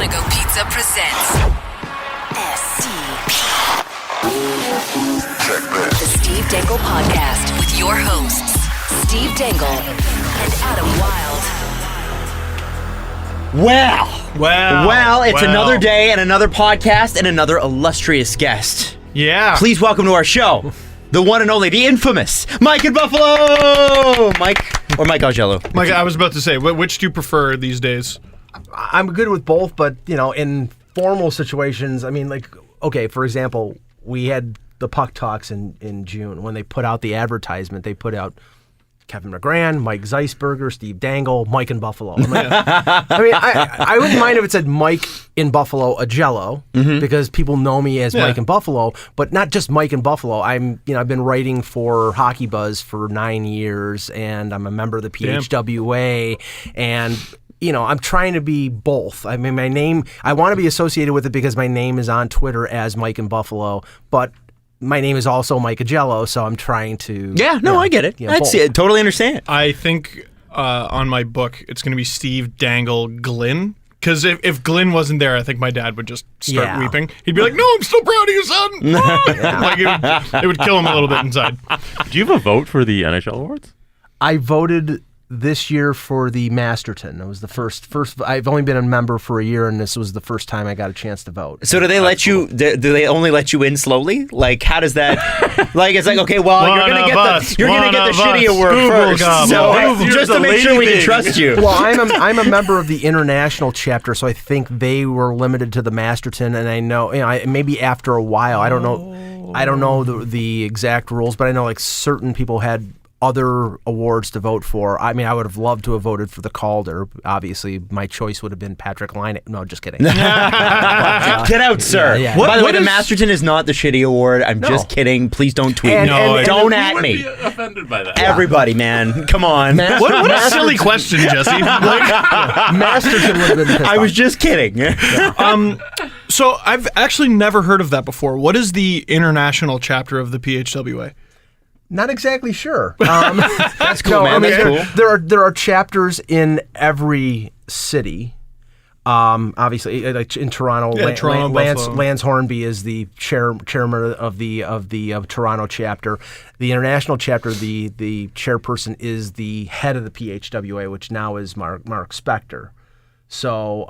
Go Pizza presents STP. The Steve Dangle Podcast with your hosts, Steve Dangle and Adam Wilde. Well, it's another day and another podcast and another illustrious guest. Yeah. Please welcome to our show, the one and only, the infamous Mike in Buffalo! Mike Augello. Mike, I was about to say, which do you prefer these days? I'm good with both, but, in formal situations, okay, for example, we had the Puck Talks in June. When they put out the advertisement, they put out Kevin McGran, Mike Zeisberger, Steve Dangle, Mike in Buffalo. I wouldn't mind if it said Mike in Buffalo Augello, because people know me as Mike in Buffalo, but not just Mike in Buffalo. I've been writing for Hockey Buzz for 9 years, and I'm a member of the PHWA, and I'm trying to be both. My name, I want to be associated with it because my name is on Twitter as Mike in Buffalo, but my name is also Mike Augello, so I'm trying to... I get it. I see it. Totally understand. I think on my book, it's going to be Steve Dangle Glynn. Because if Glynn wasn't there, I think my dad would just start weeping. He'd be like, "No, I'm still proud of you, son." It would kill him a little bit inside. Do you have a vote for the NHL awards? I voted this year for the Masterton. It was the first. I've only been a member for a year, and this was the first time I got a chance to vote. So do they let you? Do they only let you in slowly? Like, how does that? It's like, okay, well, you're gonna get the shitty award first. So just to make sure we can trust you. Well, I'm a member of the international chapter, so I think they were limited to the Masterton, and I know, maybe after a while, I don't know the exact rules, but I know like certain people had other awards to vote for. I would have loved to have voted for the Calder. Obviously, my choice would have been Patrick Laine. No, just kidding. Get out, sir. Yeah. By the way, the Masterton is not the shitty award. I'm just kidding. Please don't tweet me. Don't at me. Be offended by that. Everybody, man. Come on. What a silly question, Jesse. Masterton would have been pissed I was off. just kidding. So I've actually never heard of that before. What is the international chapter of the PHWA? Not exactly sure. That's cool, man. That's cool. There are chapters in every city. Obviously, like in Toronto, Lance Hornby is the chairman of the Toronto chapter. The international chapter, the chairperson is the head of the PHWA, which now is Mark Spector. So,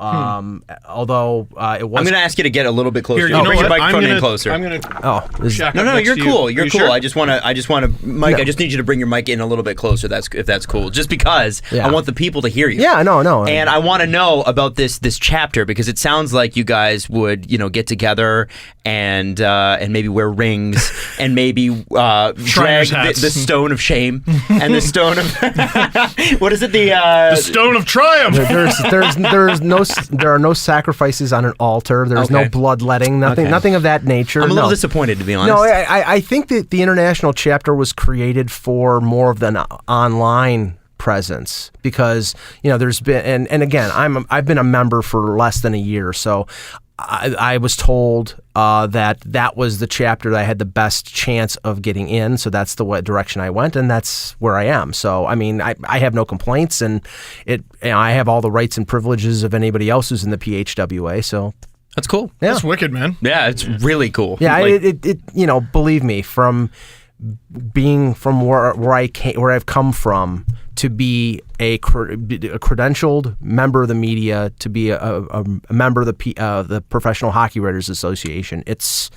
although it was, I'm going to ask you to get a little bit closer. Here, bring your microphone in closer. I'm going to. No, you're cool. You're cool. Sure? I just want to, Mike. No. I just need you to bring your mic in a little bit closer. If that's cool. Just because I want the people to hear you. Yeah, no. And I want to know about this chapter, because it sounds like you guys would, get together and maybe wear rings and maybe drag the stone of shame and the stone of what is it? The stone of triumph. There are no sacrifices on an altar. There's no bloodletting. Nothing of that nature. I'm a little disappointed, to be honest. No, I think that the international chapter was created for more of an online presence, because there's been and again I've been a member for less than a year, so I was told that was the chapter that I had the best chance of getting in, so that's the direction I went, and that's where I am. So I have no complaints, and I have all the rights and privileges of anybody else who's in the PHWA. So that's cool. Yeah. That's wicked, man. Yeah, it's really cool. Yeah, believe me, from being from where I've come from, to be a credentialed member of the media, to be a member of the Professional Hockey Writers Association, it's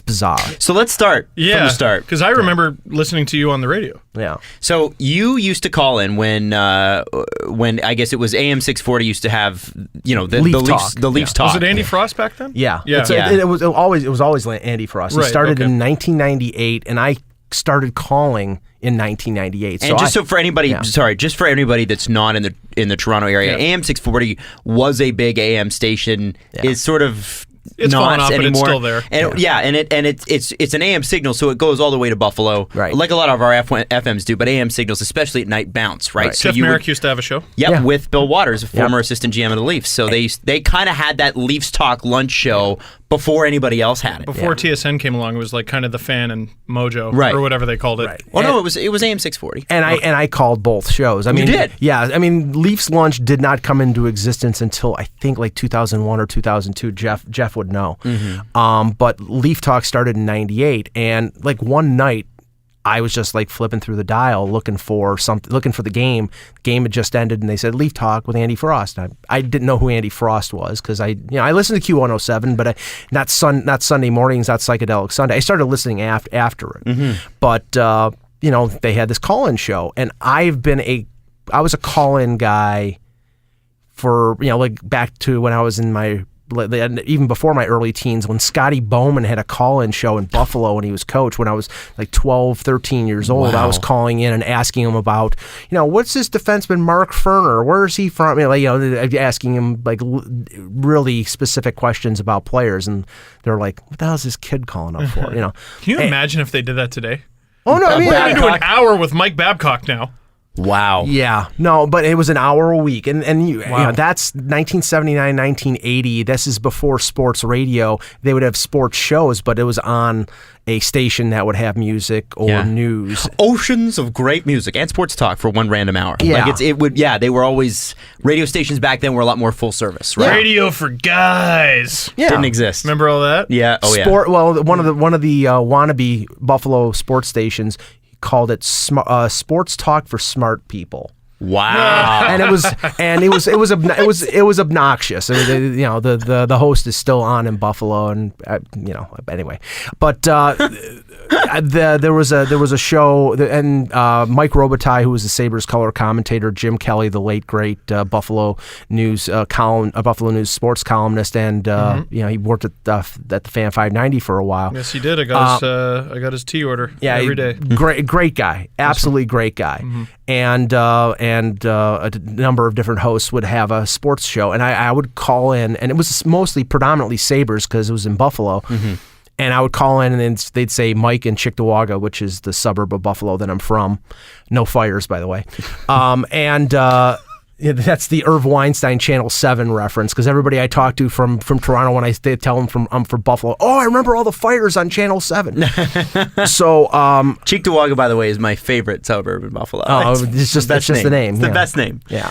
bizarre. So let's start from the start. Because I remember listening to you on the radio. Yeah. So you used to call in when I guess it was AM 640 used to have the Leafs talk. Was it Andy Frost back then? Yeah. Yeah. It was always Andy Frost. He started in 1998, and I started calling in 1998. And just for anybody that's not in the Toronto area, AM 640 was a big AM station. Is sort of It's fallen off, anymore. but it's still there. And it's an AM signal, so it goes all the way to Buffalo, right? Like a lot of our FMs do, but AM signals, especially at night, bounce, right? So Jeff Merrick used to have a show. Yep, with Bill Waters, a former assistant GM of the Leafs. So they kind of had that Leafs Talk lunch show before anybody else had it. Before TSN came along, it was like kind of the Fan and Mojo, right, or whatever they called it. Right. Well, no, it was AM 640. And I called both shows. I mean, you did? Yeah. I mean, Leafs Lunch did not come into existence until I think like 2001 or 2002. Jeff would know. But Leaf Talk started in '98, and like one night, I was just like flipping through the dial looking for the game. The game had just ended, and they said Leaf Talk with Andy Frost. And I didn't know who Andy Frost was because I listened to Q107, but not Sunday mornings, not Psychedelic Sunday. I started listening after it. But they had this call-in show, and I was a call-in guy for like back to when I was in my. Even before my early teens, when Scotty Bowman had a call-in show in Buffalo when he was coach, when I was like 12, 13 years old, I was calling in and asking him about, what's this defenseman Mark Ferner? Where is he from? Asking him like really specific questions about players, and they're like, "What the hell is this kid calling up for?" Can you imagine if they did that today? Oh no, I mean, we're going to do an hour with Mike Babcock now. Wow. Yeah. No, but it was an hour a week. And that's 1979, 1980. This is before sports radio. They would have sports shows, but it was on a station that would have music or news. Oceans of great music and sports talk for one random hour. Yeah. They were always, radio stations back then were a lot more full service, right? Radio for guys. Yeah. Didn't exist. Remember all that? Yeah. Oh, yeah. Well, one of the wannabe Buffalo sports stations called it sports talk for smart people. Wow. And it was obnoxious. The host is still on in Buffalo, and anyway. But there was a show, and Mike Robitaille, who was the Sabres color commentator, Jim Kelly, the late great Buffalo News Buffalo News sports columnist, and he worked at the Fan 590 for a while. Yes, he did. I got his tea order every day. Great guy, absolutely great guy, and a number of different hosts would have a sports show, and I would call in, and it was predominantly Sabres because it was in Buffalo. And I would call in, and then they'd say Mike in Cheektowaga, which is the suburb of Buffalo that I'm from. No fires, by the way. That's the Irv Weinstein Channel 7 reference, because everybody I talk to from Toronto, when they tell them I'm from Buffalo, oh, I remember all the fires on Channel 7. So Cheektowaga, by the way, is my favorite suburb in Buffalo. Oh, it's just the name. It's the best name. Yeah.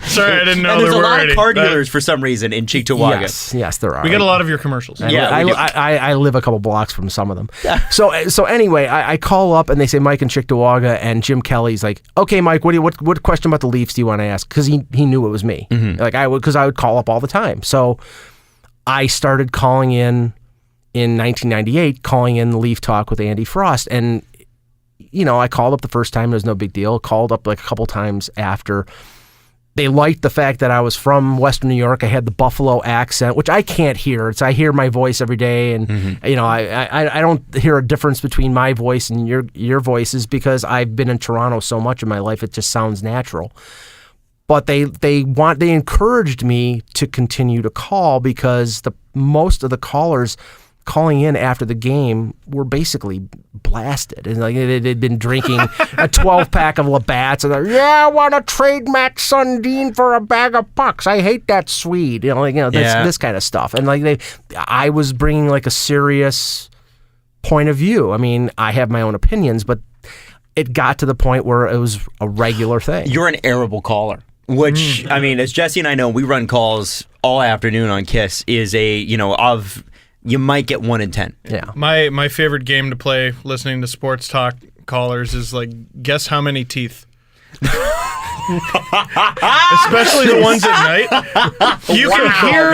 Sorry, I didn't know and there's there a were lot of car dealers for some reason in Cheektowaga. Yes, there are. We get a lot of your commercials. I live a couple blocks from some of them. So anyway, I call up and they say Mike in Cheektowaga, and Jim Kelly's like, okay, Mike, what question about the Leafs do you want to ask? Because he knew it was me. Because I would call up all the time. So I started calling in 1998, calling in the Leaf Talk with Andy Frost, and I called up the first time. It was no big deal. Called up like a couple times after. They liked the fact that I was from Western New York. I had the Buffalo accent, which I can't hear. I hear my voice every day, and I don't hear a difference between my voice and your voices because I've been in Toronto so much in my life. It just sounds natural. But they encouraged me to continue to call because most of the callers calling in after the game were basically blasted, and like they'd been drinking a 12-pack of Labatt's, and they're, I want to trade Matt Sundin for a bag of pucks. I hate that Swede, this kind of stuff. And I was bringing like a serious point of view. I mean, I have my own opinions, but it got to the point where it was a regular thing. You're an arable caller, which I mean, as Jesse and I know, we run calls all afternoon on KISS. Is you might get 1 in 10. Yeah. My favorite game to play listening to sports talk callers is like, guess how many teeth. Especially the ones at night. You can hear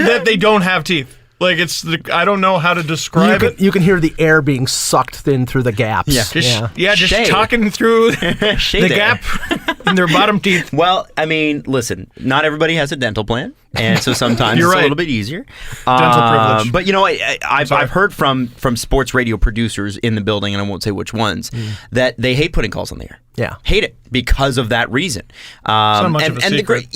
that they don't have teeth. Like I don't know how to describe it. You can hear the air being sucked in through the gaps. Just talking through the gap in their bottom teeth. Well, I mean, listen, not everybody has a dental plan. and so sometimes You're it's right. a little bit easier. Dental privilege. But I've heard from sports radio producers in the building, and I won't say which ones, that they hate putting calls on the air. Yeah. Hate it because of that reason. not much of a secret.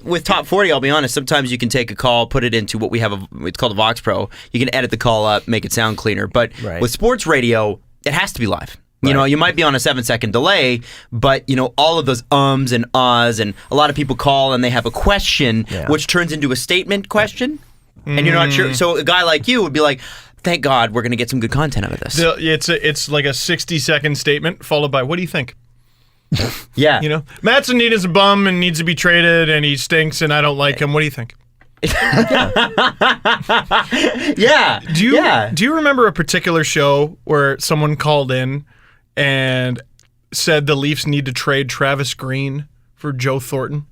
With Top 40, I'll be honest, sometimes you can take a call, put it into what we have, it's called a Vox Pro. You can edit the call up, make it sound cleaner. But with sports radio, it has to be live. You might be on a 7-second delay, but all of those ums and ahs, and a lot of people call and they have a question, which turns into a statement question, and you're not sure. So a guy like you would be like, thank God we're going to get some good content out of this. It's like a 60-second statement followed by, what do you think? Yeah. Matt Sundin a bum and needs to be traded, and he stinks, and I don't like him. What do you think? Yeah. Do you remember a particular show where someone called in and said the Leafs need to trade Travis Green for Joe Thornton?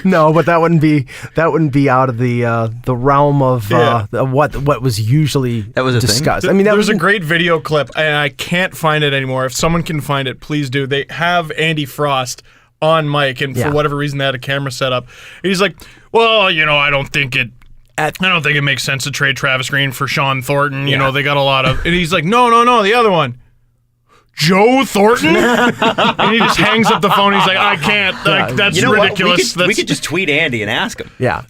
No, but that wouldn't be out of the realm of what was usually discussed. I mean, there was a great video clip, and I can't find it anymore. If someone can find it, please do. They have Andy Frost on mic, and for whatever reason, they had a camera set up. And he's like, "Well, I don't think it makes sense to trade Travis Green for Sean Thornton. They got a lot of." And he's like, "No, the other one." Joe Thornton? And he just hangs up the phone. He's like, I can't. That's ridiculous. We could just tweet Andy and ask him. Yeah.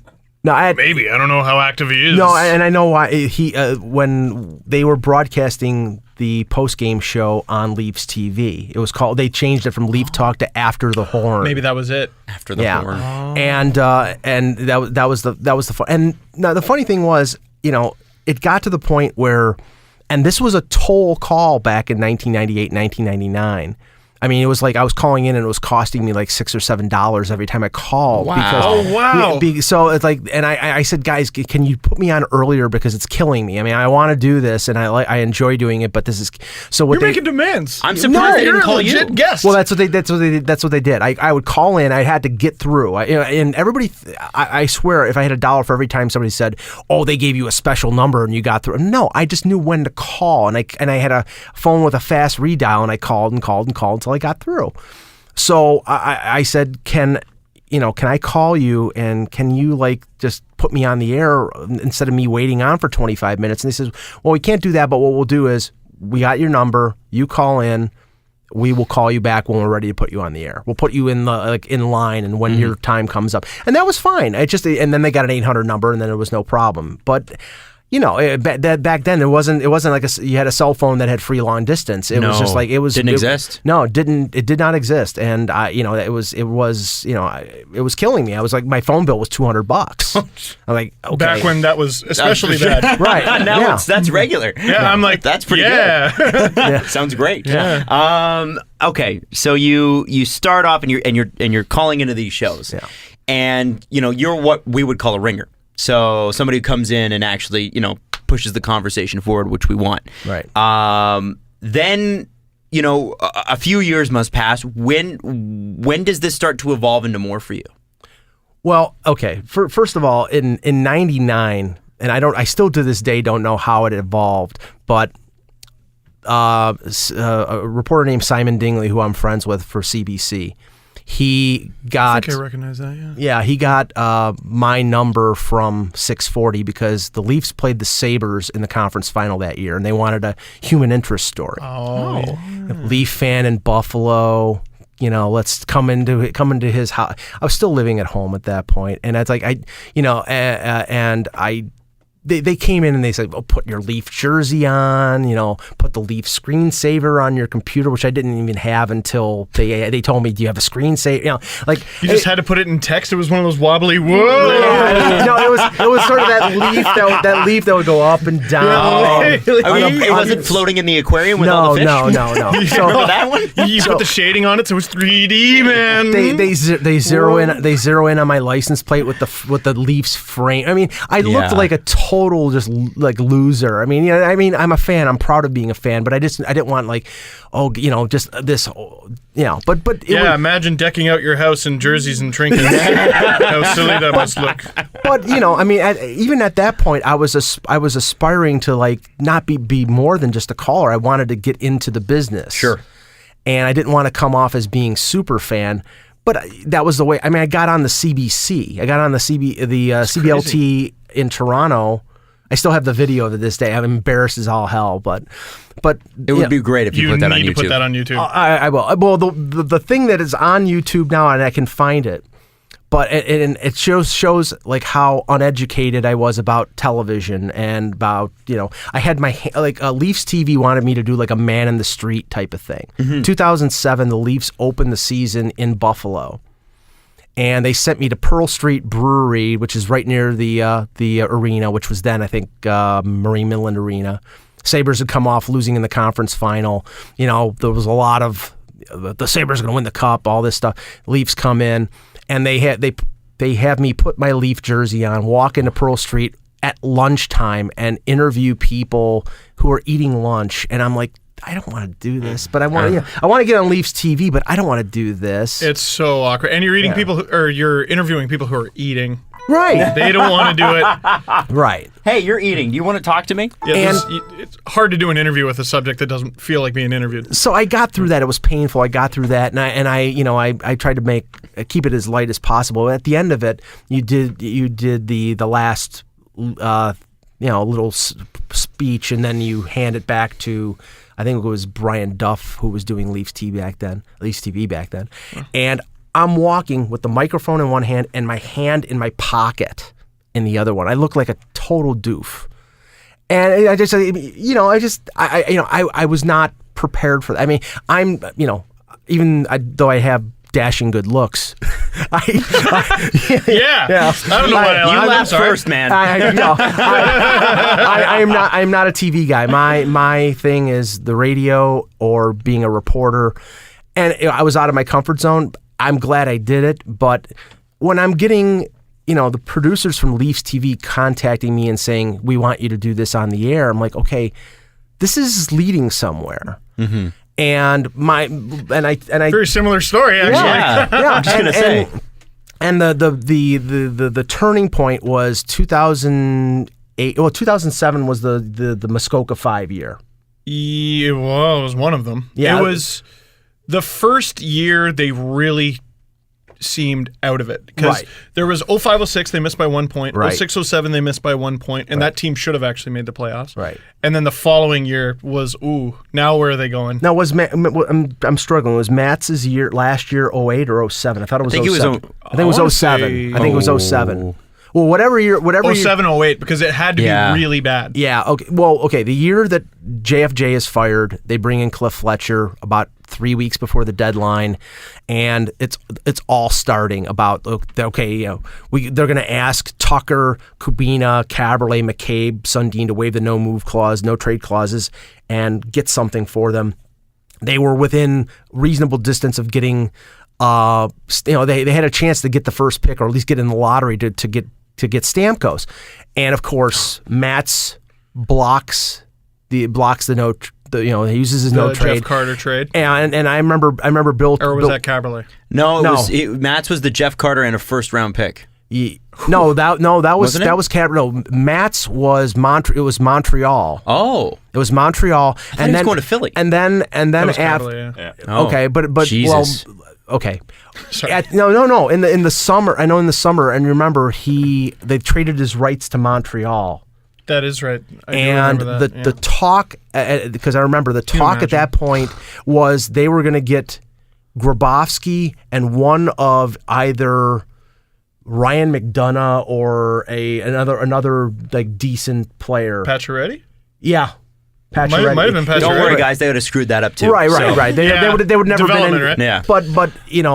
No, maybe. I don't know how active he is. No, and I know why. He when they were broadcasting the post-game show on Leafs TV, it was called. They changed it from Leaf Talk to After the Horn. Maybe that was it. After the Horn. And that was the fun. And now the funny thing was, it got to the point where. And this was a toll call back in 1998, 1999. I mean, it was like I was calling in and it was costing me like $6 or $7 every time I called. Wow. So it's like, and I said, guys, can you put me on earlier because it's killing me? I mean, I want to do this and I enjoy doing it, but this is so. What You're making demands. I'm surprised they didn't call you. Legit guest. Well, that's what they did. I would call in. I had to get through. And everybody, I swear, if I had $1 for every time somebody said, "Oh, they gave you a special number and you got through," no, I just knew when to call, and I had a phone with a fast redial, and I called until I got through. So I said, can I call you and can you just put me on the air instead of me waiting on for 25 minutes? And they says, well, we can't do that, but what we'll do is we got your number, you call in, we will call you back when we're ready to put you on the air. We'll put you in the in line and when your time comes up. And that was fine. And then they got an 800 number and then it was no problem. But back then it wasn't like you had a cell phone that had free long distance. It was just like didn't exist. No, it did not exist, and it was killing me. I was like, my phone bill was $200. I'm like, okay. Back when that was especially bad, right? Now that's regular. Yeah, I'm like, that's pretty good. Yeah. Sounds great. Yeah. Okay, so you start off and you're calling into these shows, and you're what we would call a ringer. So somebody who comes in and actually, pushes the conversation forward, which we want. Right. Then, a few years must pass. When does this start to evolve into more for you? Well, okay. First of all, in '99, and I still to this day don't know how it evolved, but a reporter named Simon Dingley, who I'm friends with for CBC, he got. I think I recognize that. Yeah. Yeah, he got my number from 640 because the Leafs played the Sabres in the conference final that year, and they wanted a human interest story. Oh. Yeah. Leaf fan in Buffalo. Let's come into his house. I was still living at home at that point, and it's like They came in and they said, "Oh, put your Leaf jersey on, put the Leaf screensaver on your computer," which I didn't even have until they told me, "Do you have a screensaver?" You just had to put it in text. It was one of those wobbly. Whoa! Yeah, no, it was sort of that leaf that would go up and down. It wasn't floating in the aquarium with all the fish. No. So that one, you put the shading on it, so it was 3D, man. They zero in on my license plate with the Leafs frame. I mean, I looked like a total just like loser. I mean, I'm a fan. I'm proud of being a fan, but I didn't want just this, But imagine decking out your house in jerseys and trinkets. How silly that must look. But even at that point, I was aspiring to not be more than just a caller. I wanted to get into the business. Sure. And I didn't want to come off as being super fan. But that was the way. I mean, I got on the CBC. I got on the CBLT in Toronto. I still have the video to this day. I'm embarrassed as all hell, but it would be great if you put that on YouTube. You need to put that on YouTube. I will. Well, the thing that is on YouTube now, and I can find it, but it shows like how uneducated I was about television and about, I had my Leafs TV wanted me to do like a man in the street type of thing. 2007, the Leafs opened the season in Buffalo. And they sent me to Pearl Street Brewery, which is right near the arena, which was then, I think, Marine Midland Arena. Sabres had come off losing in the conference final. There was a lot of the Sabres are going to win the cup, all this stuff. Leafs come in, and they have me put my Leaf jersey on, walk into Pearl Street at lunchtime, and interview people who are eating lunch. And I'm like, I don't want to do this, but I want to get on Leafs TV, but I don't want to do this. It's so awkward. And you're eating you're interviewing people who are eating. Right. They don't want to do it. Right. Hey, you're eating. Do you want to talk to me? Yeah, it's hard to do an interview with a subject that doesn't feel like being interviewed. So I got through that. It was painful. I got through that, and I tried to keep it as light as possible. At the end of it, you did the last little speech, and then you hand it back to, I think it was Brian Duff, who was doing Leafs TV back then. And I'm walking with the microphone in one hand and my hand in my pocket in the other one. I look like a total doof. And I was not prepared for that. I mean, though I have dashing good looks. I don't know why you laughed first, man. I'm not a TV guy. My thing is the radio or being a reporter, and I was out of my comfort zone. I'm glad I did it, but when I'm getting the producers from Leafs TV contacting me and saying, we want you to do this on the air, I'm like, okay, this is leading somewhere. Mm-hmm. And I very similar story, actually. Yeah, I'm just gonna say. And the turning point was 2008. Well, 2007 was the Muskoka 5-year. Yeah, well, it was one of them. Yeah, it was the first year they really seemed out of it, because there was 05-06 they missed by 1 point, 06-07 they missed by 1 point, and that team should have actually made the playoffs. Right. And then the following year was now where are they going? Now I'm struggling. Was Matt's year last year 08 or 07? I thought it was 07. I think it was 07. I think it was 07. Well, whatever year 07, 08, because it had to be really bad. Yeah, okay. Well, okay, the year that JFJ is fired, they bring in Cliff Fletcher about 3 weeks before the deadline, and it's all starting about, okay, they're going to ask Tucker, Kubina, Caberlet, McCabe, Sundin to waive the no move clause, no trade clauses, and get something for them. They were within reasonable distance of getting, they had a chance to get the first pick, or at least get in the lottery to get Stamkos, and of course Matz blocks the no. He uses his no trade. Jeff Carter trade. And I remember Bill. Or was that Caberlet? No, Matz was the Jeff Carter and a first round pick. No, that was Caberlet. No, Matz was Montreal. It was Montreal. Oh, it was Montreal, and then he was going to Philly. And then after. Yeah. Okay, but Jesus. Well. Okay. No. In the summer, I know in the summer, and remember they traded his rights to Montreal. That is right. And the talk, because I remember the talk at that point was they were going to get Grabowski and one of either Ryan McDonough or another like decent player. Pacioretty? Yeah. Might have been Pacioretty. Don't worry, guys. They would have screwed that up too. Right. They would never been in. Right? Yeah. But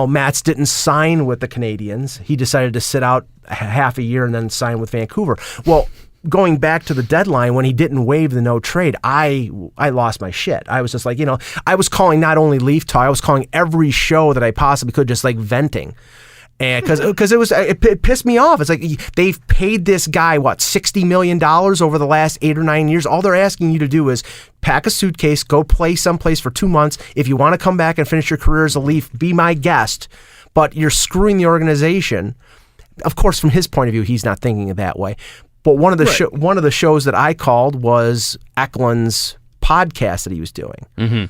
Matz didn't sign with the Canadiens. He decided to sit out half a year and then sign with Vancouver. Well, going back to the deadline when he didn't waive the no trade, I lost my shit. I was just like, I was calling not only Leaf Talk, I was calling every show that I possibly could, just like venting. And because it pissed me off. It's like they've paid this guy $60 million over the last 8 or 9 years. All they're asking you to do is pack a suitcase, go play someplace for 2 months. If you want to come back and finish your career as a Leaf, be my guest. But you're screwing the organization. Of course, from his point of view, he's not thinking it that way. But one of the shows that I called was Eklund's podcast that he was doing. Mm-hmm.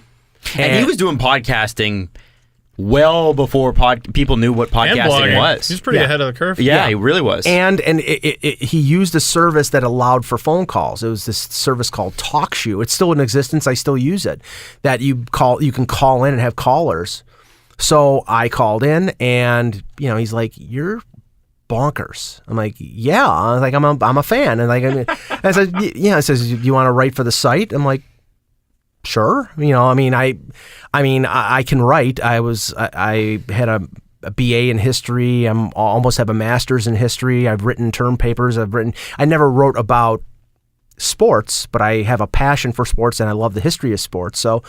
And he was doing podcasting well before people knew what podcasting was. He's pretty ahead of the curve. Yeah, he really was. And he used a service that allowed for phone calls. It was this service called TalkShoe. It's still in existence. I still use it. That you can call in and have callers. So I called in, and he's like, "You're bonkers." I'm like, "Yeah." I was like, I'm a fan, and I said, "Yeah." It says, "You want to write for the site?" I'm like, "Sure." I can write. I had a BA in history. Almost have a master's in history. I've written term papers. I never wrote about sports, but I have a passion for sports, and I love the history of sports. So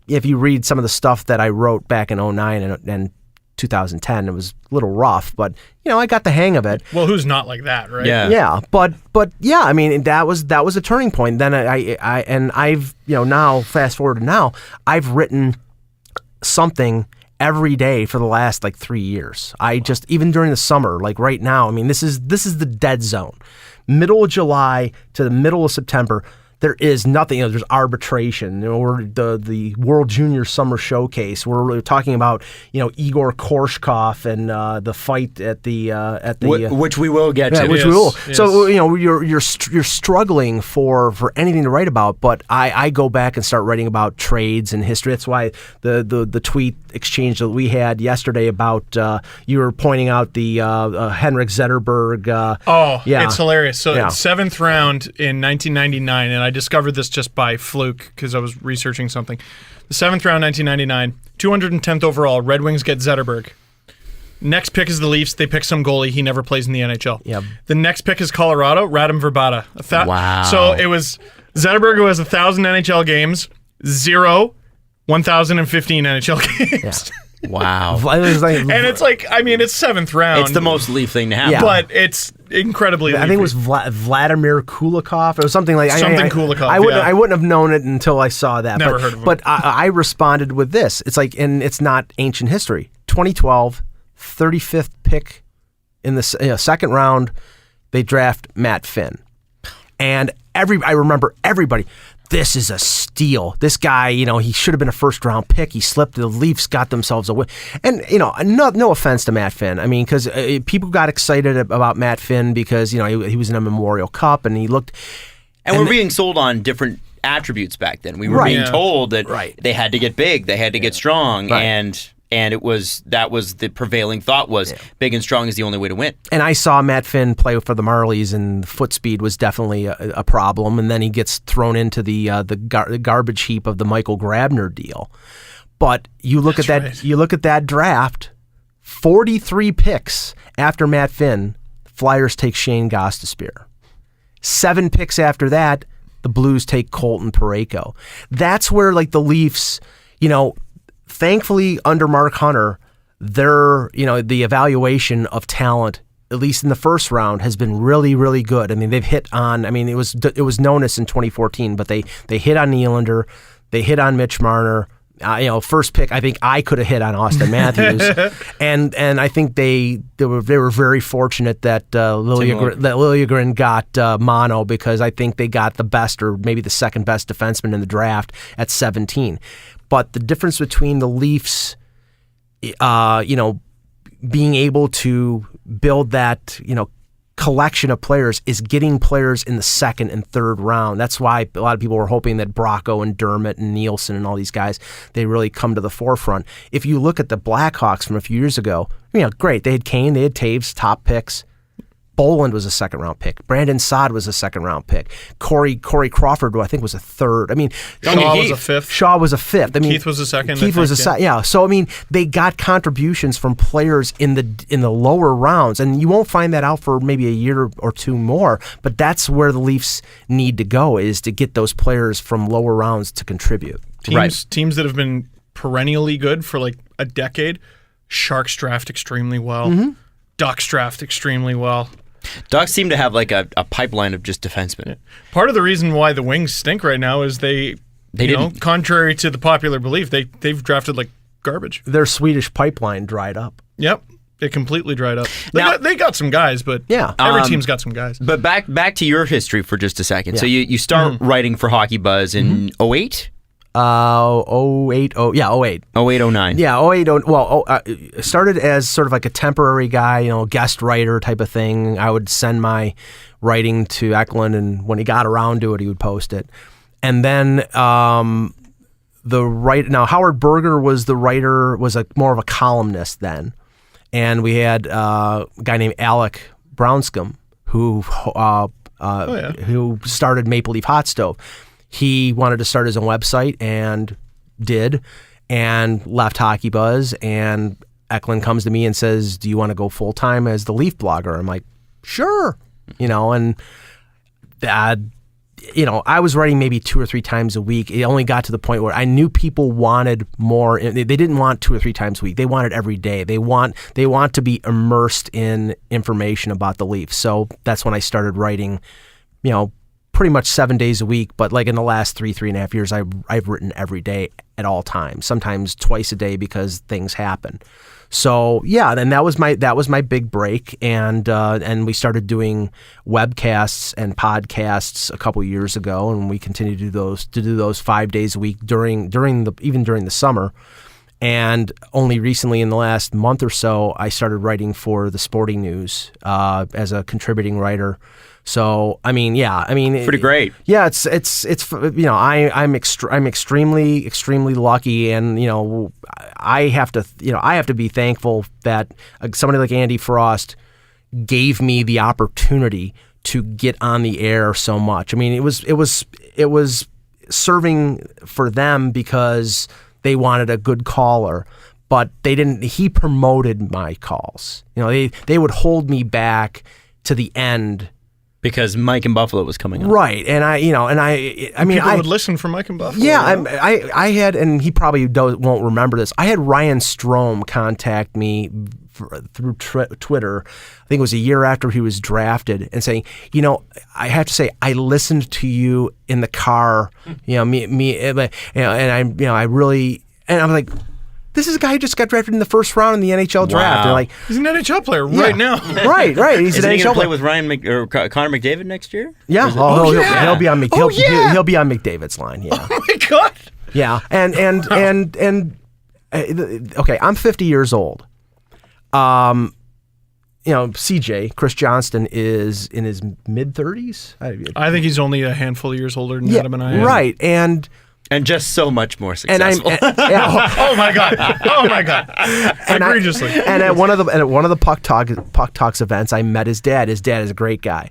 if you read some of the stuff that I wrote back in 2009 and 2010, it was a little rough, but I got the hang of it. Well, who's not like that, right? Yeah. But yeah, that was a turning point. Then I've now fast forward to now, I've written something every day for the last 3 years. I just, even during the summer, right now, this is the dead zone. Middle of July to the middle of September, there is nothing. There's arbitration. Or the World Junior Summer Showcase. We're talking about Igor Korshkov and the fight at the which we will get to. Which we will. Yes. So you're struggling for anything to write about. But I go back and start writing about trades and history. That's why the tweet exchange that we had yesterday about you were pointing out the Henrik Zetterberg. It's hilarious. So it's 7th round in 1999, and I discovered this just by fluke because I was researching something. The 7th round, 1999, 210th overall, Red Wings get Zetterberg. Next pick is the Leafs. They pick some goalie. He never plays in the NHL. Yep. The next pick is Colorado, Radim Verbata. Wow. So it was Zetterberg, who has 1,000 NHL games, 0, 1,015 NHL games. Yeah. Wow. And it's it's 7th round. It's the most Leaf thing to happen. But it's incredibly I think it was Vladimir Kulikov. It was something like Kulikov. I wouldn't have known it until I saw that. Never heard of him. But I responded with this. It's and it's not ancient history. 2012, 35th pick in the second round, they draft Matt Finn. And I remember everybody, this is a steal. This guy, he should have been a first-round pick. He slipped. The Leafs got themselves a win. And, no offense to Matt Finn. Because people got excited about Matt Finn because, he was in a Memorial Cup and he looked... And we're being sold on different attributes back then. We were being told that they had to get big, they had to get strong, and that was the prevailing thought was big and strong is the only way to win. And I saw Matt Finn play for the Marlies, and the foot speed was definitely a problem. And then he gets thrown into the garbage heap of the Michael Grabner deal. But you look at that, right. You look at that draft, 43 picks after Matt Finn, Flyers take Shane Gostisbehere. 7 picks after that, the Blues take Colton Parayko. That's where the Leafs, thankfully, under Mark Hunter, the evaluation of talent, at least in the first round, has been really, really good. They've hit on. It was Nonis in 2014, but they hit on Nylander, they hit on Mitch Marner. First pick, I think I could have hit on Austin Matthews, and I think they were very fortunate that Liljegren got mono, because I think they got the best or maybe the second best defenseman in the draft at 17. But the difference between the Leafs, being able to build that, collection of players is getting players in the second and third round. That's why a lot of people were hoping that Bracco and Dermott and Nielsen and all these guys, they really come to the forefront. If you look at the Blackhawks from a few years ago, great. They had Kane, they had Taves, top picks. Boland was a second-round pick. Brandon Saad was a second-round pick. Corey Crawford, who I think was a third. Shaw was a fifth. Shaw was a fifth. Keith was a second. Keith was a second. Yeah. So they got contributions from players in the lower rounds, and you won't find that out for maybe a year or two more. But that's where the Leafs need to go, is to get those players from lower rounds to contribute. Teams that have been perennially good for a decade. Sharks draft extremely well. Mm-hmm. Ducks draft extremely well. Ducks seem to have a pipeline of just defensemen. Part of the reason why the Wings stink right now is they contrary to the popular belief, they've drafted garbage. Their Swedish pipeline dried up. Yep. It completely dried up. They got some guys, but every team's got some guys. But back to your history for just a second. Yeah. So you start writing for Hockey Buzz in 2008? 08, 08. 0809. Yeah, 08. Well, started as sort of like a temporary guy, guest writer type of thing. I would send my writing to Eklund, and when he got around to it, he would post it. And then Howard Berger was the writer, was more of a columnist then. And we had a guy named Alec Brownscombe who started Maple Leaf Hot Stove. He wanted to start his own website and did, and left Hockey Buzz. And Eklund comes to me and says, "Do you want to go full time as the Leaf blogger?" I'm like, "Sure," and I was writing maybe 2 or 3 times a week. It only got to the point where I knew people wanted more. They didn't want 2 or 3 times a week. They wanted every day. They want to be immersed in information about the Leafs. So that's when I started writing, pretty much 7 days a week. But like in the last 3.5 years, I've written every day at all times, sometimes twice a day because things happen. So yeah, and that was my big break, and we started doing webcasts and podcasts a couple years ago, and we continue to do those 5 days a week during the summer. And only recently, in the last month or so, I started writing for the Sporting News as a contributing writer. So pretty great. Yeah, I'm extremely lucky, and I have to be thankful that somebody like Andy Frost gave me the opportunity to get on the air so much. I mean, it was serving for them because they wanted a good caller, but they didn't. He promoted my calls. They would hold me back to the end. Because Mike in Buffalo was coming up. Right. And I mean, people would listen for Mike in Buffalo. Yeah, I had, and he probably won't remember this, I had Ryan Strome contact me through Twitter. I think it was a year after he was drafted, and saying, I have to say, I listened to you in the car, and I'm like, this is a guy who just got drafted in the first round in the NHL draft. Wow. Like, he's an NHL player right now. Right. He's Isn't an he NHL going to play player with Connor McDavid next year? Yeah. He'll be on he'll be on McDavid's line. Yeah. Oh my God. Yeah. And okay, I'm 50 years old. CJ, Chris Johnston, is in his mid-30s. I think he's only a handful of years older than Adam and I am. Right. And just so much more successful. Oh my God! Egregiously. And at one of the Puck Talks events, I met his dad. His dad is a great guy.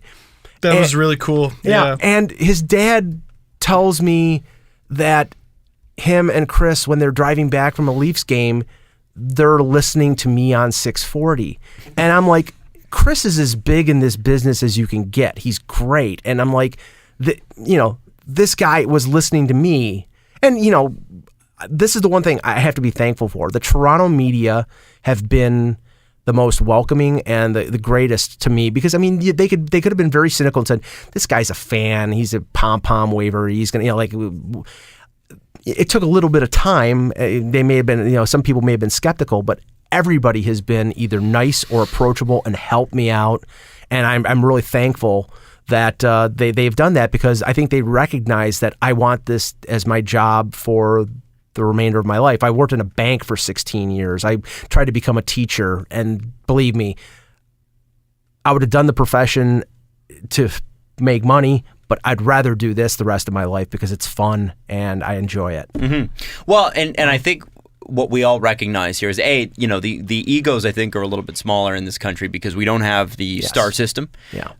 That was really cool. Yeah. And his dad tells me that him and Chris, when they're driving back from a Leafs game, they're listening to me on 640, and I'm like, Chris is as big in this business as you can get. He's great, and I'm like, this guy was listening to me. And, this is the one thing I have to be thankful for. The Toronto media have been the most welcoming and the greatest to me, because, I mean, they could have been very cynical and said, this guy's a fan. He's a pom-pom waver. He's going to, it took a little bit of time. They may have been, some people may have been skeptical, but everybody has been either nice or approachable and helped me out. And I'm really thankful that they've done that, because I think they recognize that I want this as my job for the remainder of my life. I worked in a bank for 16 years. I tried to become a teacher, and believe me, I would have done the profession to make money, but I'd rather do this the rest of my life because it's fun and I enjoy it. Mm-hmm. Well, and I think what we all recognize here is the egos, I think, are a little bit smaller in this country because we don't have the star system. Yeah.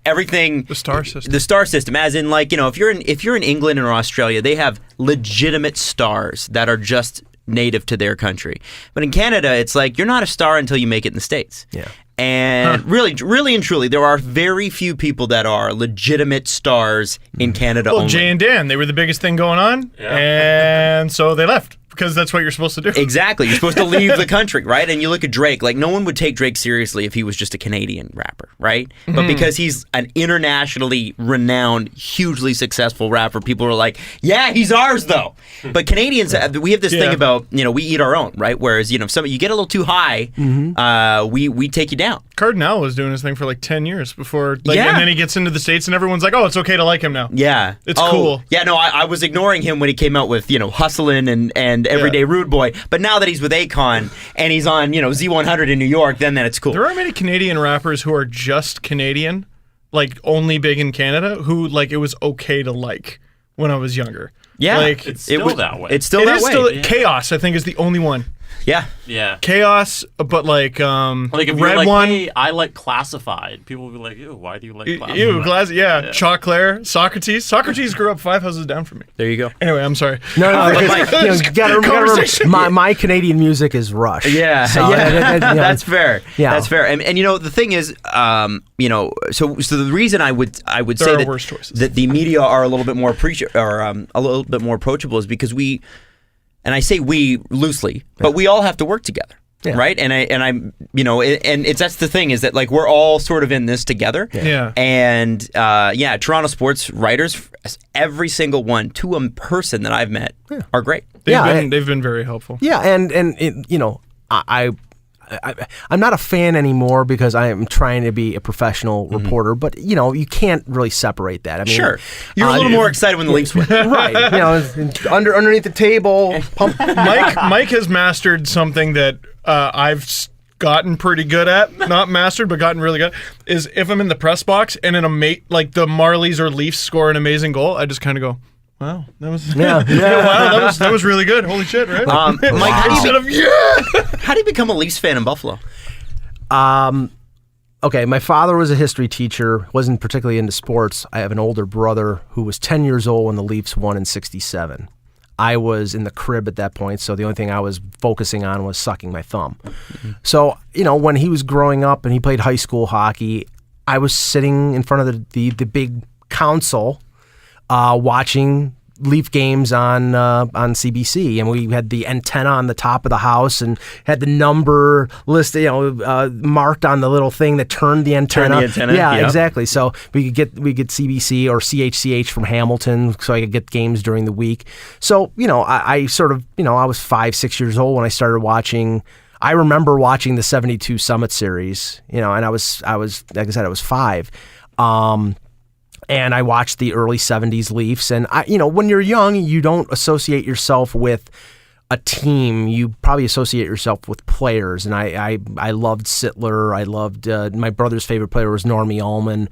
Everything. The star system. The star system, as in, like, if you're in England or Australia, they have legitimate stars that are just native to their country. But in Canada, it's like you're not a star until you make it in the States. Yeah. And really and truly, there are very few people that are legitimate stars in Canada only. Jay and Dan, they were the biggest thing going on, and so they left. Because that's what you're supposed to do. Exactly. You're supposed to leave the country, right? And you look at Drake, like, no one would take Drake seriously if he was just a Canadian rapper, right? Mm-hmm. But because he's an internationally renowned, hugely successful rapper, people are like, yeah, he's ours, though. But Canadians, we have this thing about, we eat our own, right? Whereas, if you get a little too high, we take you down. Cardinal was doing his thing for like 10 years before, and then he gets into the States and everyone's like, oh, it's okay to like him now. Yeah. It's cool. Yeah, no, I was ignoring him when he came out with, Hustlin' and Everyday Rude Boy. But now that he's with Akon and he's on, Z100 in New York, then it's cool. There are many Canadian rappers who are just Canadian, like only big in Canada, who like it was okay to like when I was younger. Yeah. Like, it's still that way. It's still that way. Chaos, I think, is the only one. Yeah. Chaos, but like if Red you're like, One. hey, I like Classified. People will be like, ew, why do you like Classified? Ew, yeah. Choclair, Socrates. Socrates grew up 5 houses down from me. There you go. Anyway, I'm sorry. No, because, you gotta remember, my Canadian music is Rush. Yeah, So, that's fair. Yeah. That's fair. And the thing is, so the reason I would say are that worse choices. that the media are a little bit more a little bit more approachable is because we, and I say we loosely, but we all have to work together. Yeah. Right, and that's the thing is that like we're all sort of in this together. Yeah. And Toronto sports writers, every single one to a person that I've met are great. They've been very helpful. Yeah, I'm not a fan anymore because I am trying to be a professional reporter, but you can't really separate that. I mean, Sure, you're a little more excited when the Leafs win, right? Underneath the table, pump. Mike has mastered something that I've gotten pretty good at. Not mastered, but gotten really good. Is if I'm in the press box and like the Marlies or Leafs score an amazing goal, I just kind of go, wow, that was wow, that was really good. Holy shit, right? Mike, how do you become a Leafs fan in Buffalo? Okay, my father was a history teacher, wasn't particularly into sports. I have an older brother who was 10 years old when the Leafs won in '67. I was in the crib at that point, so the only thing I was focusing on was sucking my thumb. Mm-hmm. So, when he was growing up and he played high school hockey, I was sitting in front of the big console watching Leaf games on CBC, and we had the antenna on the top of the house and had the number list, marked on the little thing that turned the antenna. Yeah, yep. Exactly. So we get CBC or CHCH from Hamilton, so I could get games during the week. So I sort of I was 5-6 years old when I started watching. I remember watching the '72 Summit Series, and I was like I said, I was 5. And I watched the early '70s Leafs, and when you're young, you don't associate yourself with a team. You probably associate yourself with players. And I loved Sittler. I loved my brother's favorite player was Normie Ullman.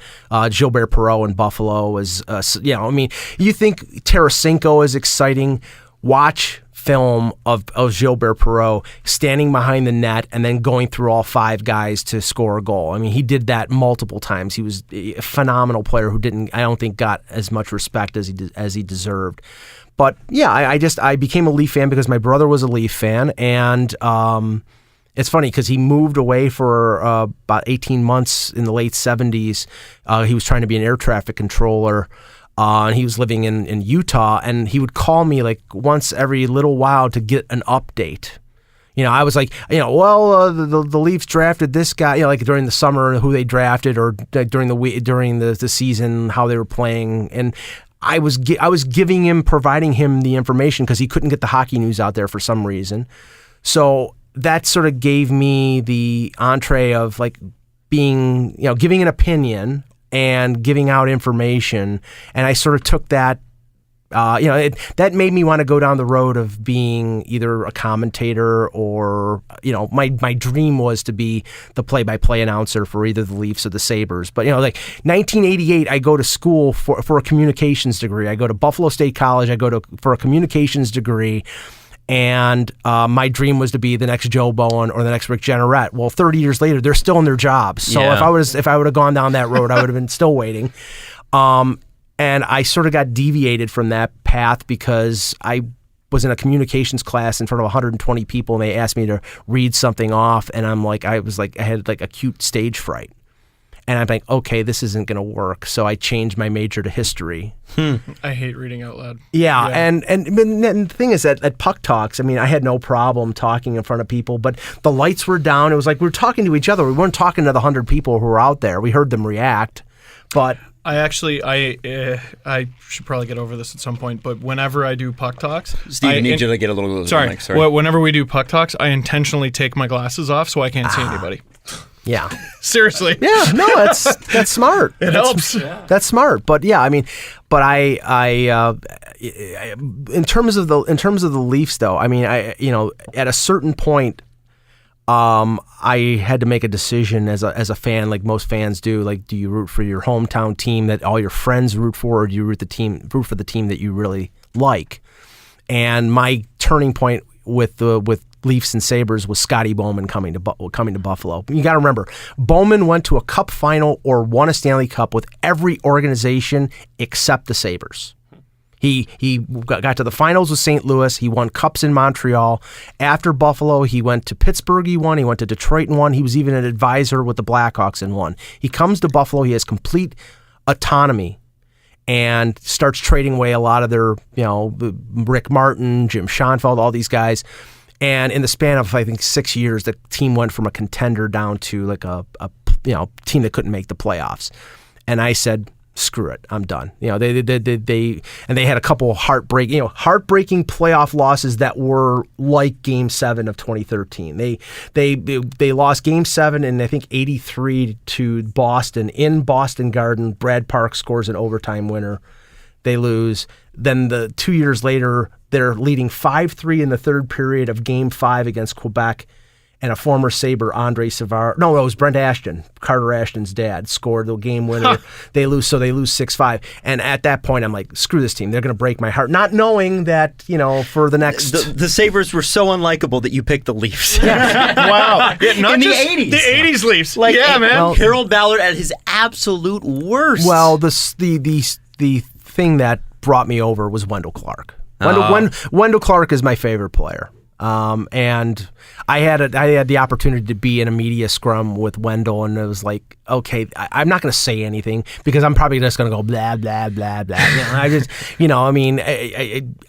Gilbert Perreault in Buffalo was. You think Tarasenko is exciting. Watch film of Gilbert Perreault standing behind the net and then going through all 5 guys to score a goal. I mean, he did that multiple times. He was a phenomenal player who I don't think got as much respect as he deserved. But yeah, I became a Leaf fan because my brother was a Leaf fan, and it's funny because he moved away for about 18 months in the late '70s. He was trying to be an air traffic controller. And he was living in Utah, and he would call me like once every little while to get an update. I was like, the Leafs drafted this guy, like during the summer, who they drafted, or during the season, how they were playing, and I was providing him the information because he couldn't get the hockey news out there for some reason. So that sort of gave me the entree of like being, giving an opinion and giving out information, and I sort of took that. That made me want to go down the road of being either a commentator or, my dream was to be the play-by-play announcer for either the Leafs or the Sabres. But, like 1988, I go to school for a communications degree. I go to Buffalo State College. For a communications degree. And my dream was to be the next Joe Bowen or the next Rick Jeanneret. Well, 30 years later, they're still in their jobs. So if I would have gone down that road, I would have been still waiting. And I sort of got deviated from that path because I was in a communications class in front of 120 people, and they asked me to read something off, and I had like acute stage fright. And I'm like, okay, this isn't going to work. So I changed my major to history. I hate reading out loud. Yeah. And the thing is that at Puck Talks, I had no problem talking in front of people, but the lights were down. It was like we were talking to each other. We weren't talking to the 100 people who were out there. We heard them react, but... I should probably get over this at some point, but whenever I do Puck Talks... Steve, I need you to get a little... Sorry. Whenever we do Puck Talks, I intentionally take my glasses off so I can't see anybody. Yeah. Seriously. Yeah, no, that's smart. It helps. That's smart. But yeah, I mean, but I in terms of the Leafs though, I mean, at a certain point, I had to make a decision as a fan, like most fans do. Like, do you root for your hometown team that all your friends root for, or do you root for the team that you really like? And my turning point with Leafs and Sabres was Scotty Bowman coming to Buffalo. You got to remember, Bowman went to a Cup final or won a Stanley Cup with every organization except the Sabres. He got to the finals with St. Louis. He won cups in Montreal. After Buffalo, he went to Pittsburgh. He won. He went to Detroit and won. He was even an advisor with the Blackhawks and won. He comes to Buffalo. He has complete autonomy and starts trading away a lot of their, Rick Martin, Jim Schoenfeld, all these guys. And in the span of, I think, 6 years, the team went from a contender down to like a team that couldn't make the playoffs. And I said, screw it, I'm done. They had a couple of heartbreaking playoff losses that were like Game 7 of 2013. They lost Game 7 in I think 83 to Boston in Boston Garden. Brad Park scores an overtime winner. They lose. Then 2 years later, they're leading 5-3 in the third period of Game 5 against Quebec. And a former Sabre, Andre Savard. No, it was Brent Ashton, Carter Ashton's dad, scored the game winner. They lose 6-5. And at that point, I'm like, screw this team. They're going to break my heart. Not knowing that, for the next... The Sabres were so unlikable that you picked the Leafs. Yeah. Wow. Yeah, not in the just 80s. The 80s Leafs. Man. Well, Harold Ballard at his absolute worst. Well, the thing that brought me over was Wendel Clark. Wendel Clark is my favorite player. And I had the opportunity to be in a media scrum with Wendel, and it was like, okay, I'm not going to say anything because I'm probably just going to go blah blah blah blah.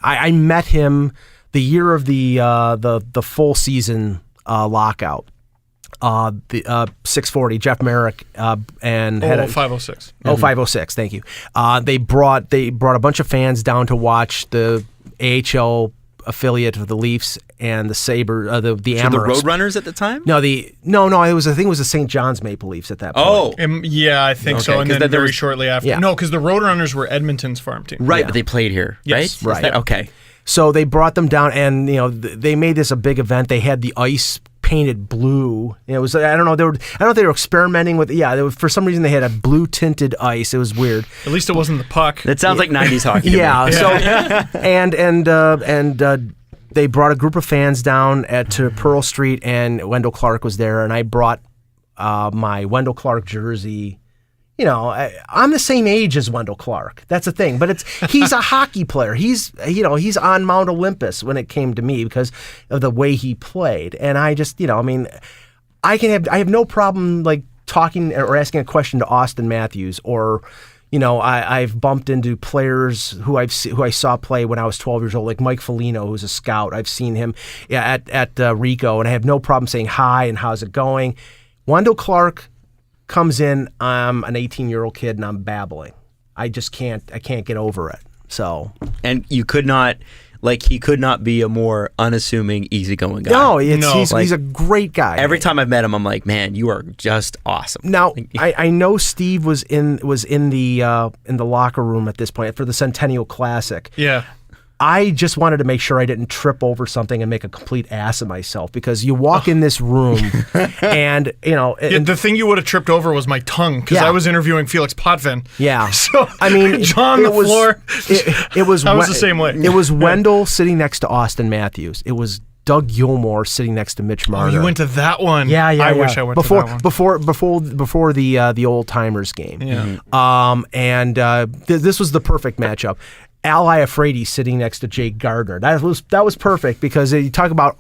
I met him the year of the full season lockout. The 640 Jeff Merrick and 506. 506. Thank you. They brought a bunch of fans down to watch the AHL affiliate of the Leafs and the Sabres, the Amerks. The Roadrunners at the time? No, it was the St. John's Maple Leafs at that point. Oh, yeah, I think so. And then very shortly after, yeah. No, because the Roadrunners were Edmonton's farm team, right? Yeah. But they played here, yes. Right. Okay. So they brought them down, and they made this a big event. They had the ice painted blue. It was I don't know if they were experimenting with for some reason they had a blue tinted ice. It was weird. At least it wasn't the puck. That sounds like 90s hockey. Yeah. So and they brought a group of fans down to Pearl Street, and Wendel Clark was there, and I brought my Wendel Clark jersey. I'm the same age as Wendel Clark. That's the thing. But he's a hockey player. He's on Mount Olympus when it came to me because of the way he played. And I just, I have no problem like talking or asking a question to Austin Matthews or, I've bumped into players who I saw play when I was 12 years old, like Mike Foligno, who's a scout. I've seen him at Rico, and I have no problem saying hi and how's it going. Wendel Clark comes in, I'm an 18-year-old kid and I'm babbling. I can't get over it. So, and you could not, he could not be a more unassuming, eassoning guy. No, he's a great guy. Every time I've met him, I'm like, man, you are just awesome. Now, I know Steve was in the locker room at this point for the Centennial Classic. Yeah. I just wanted to make sure I didn't trip over something and make a complete ass of myself because you walk in this room and, the thing you would have tripped over was my tongue because I was interviewing Felix Potvin. Yeah. So, I mean, John the floor. It was I was the same way. It was Wendel sitting next to Austin Matthews. It was Doug Gilmour sitting next to Mitch Marner. Oh, you went to that one. Yeah. I wish I went to that one. Before the old timers game. Yeah. This was the perfect matchup. Al Iafrate sitting next to Jake Gardner. That was perfect because you talk about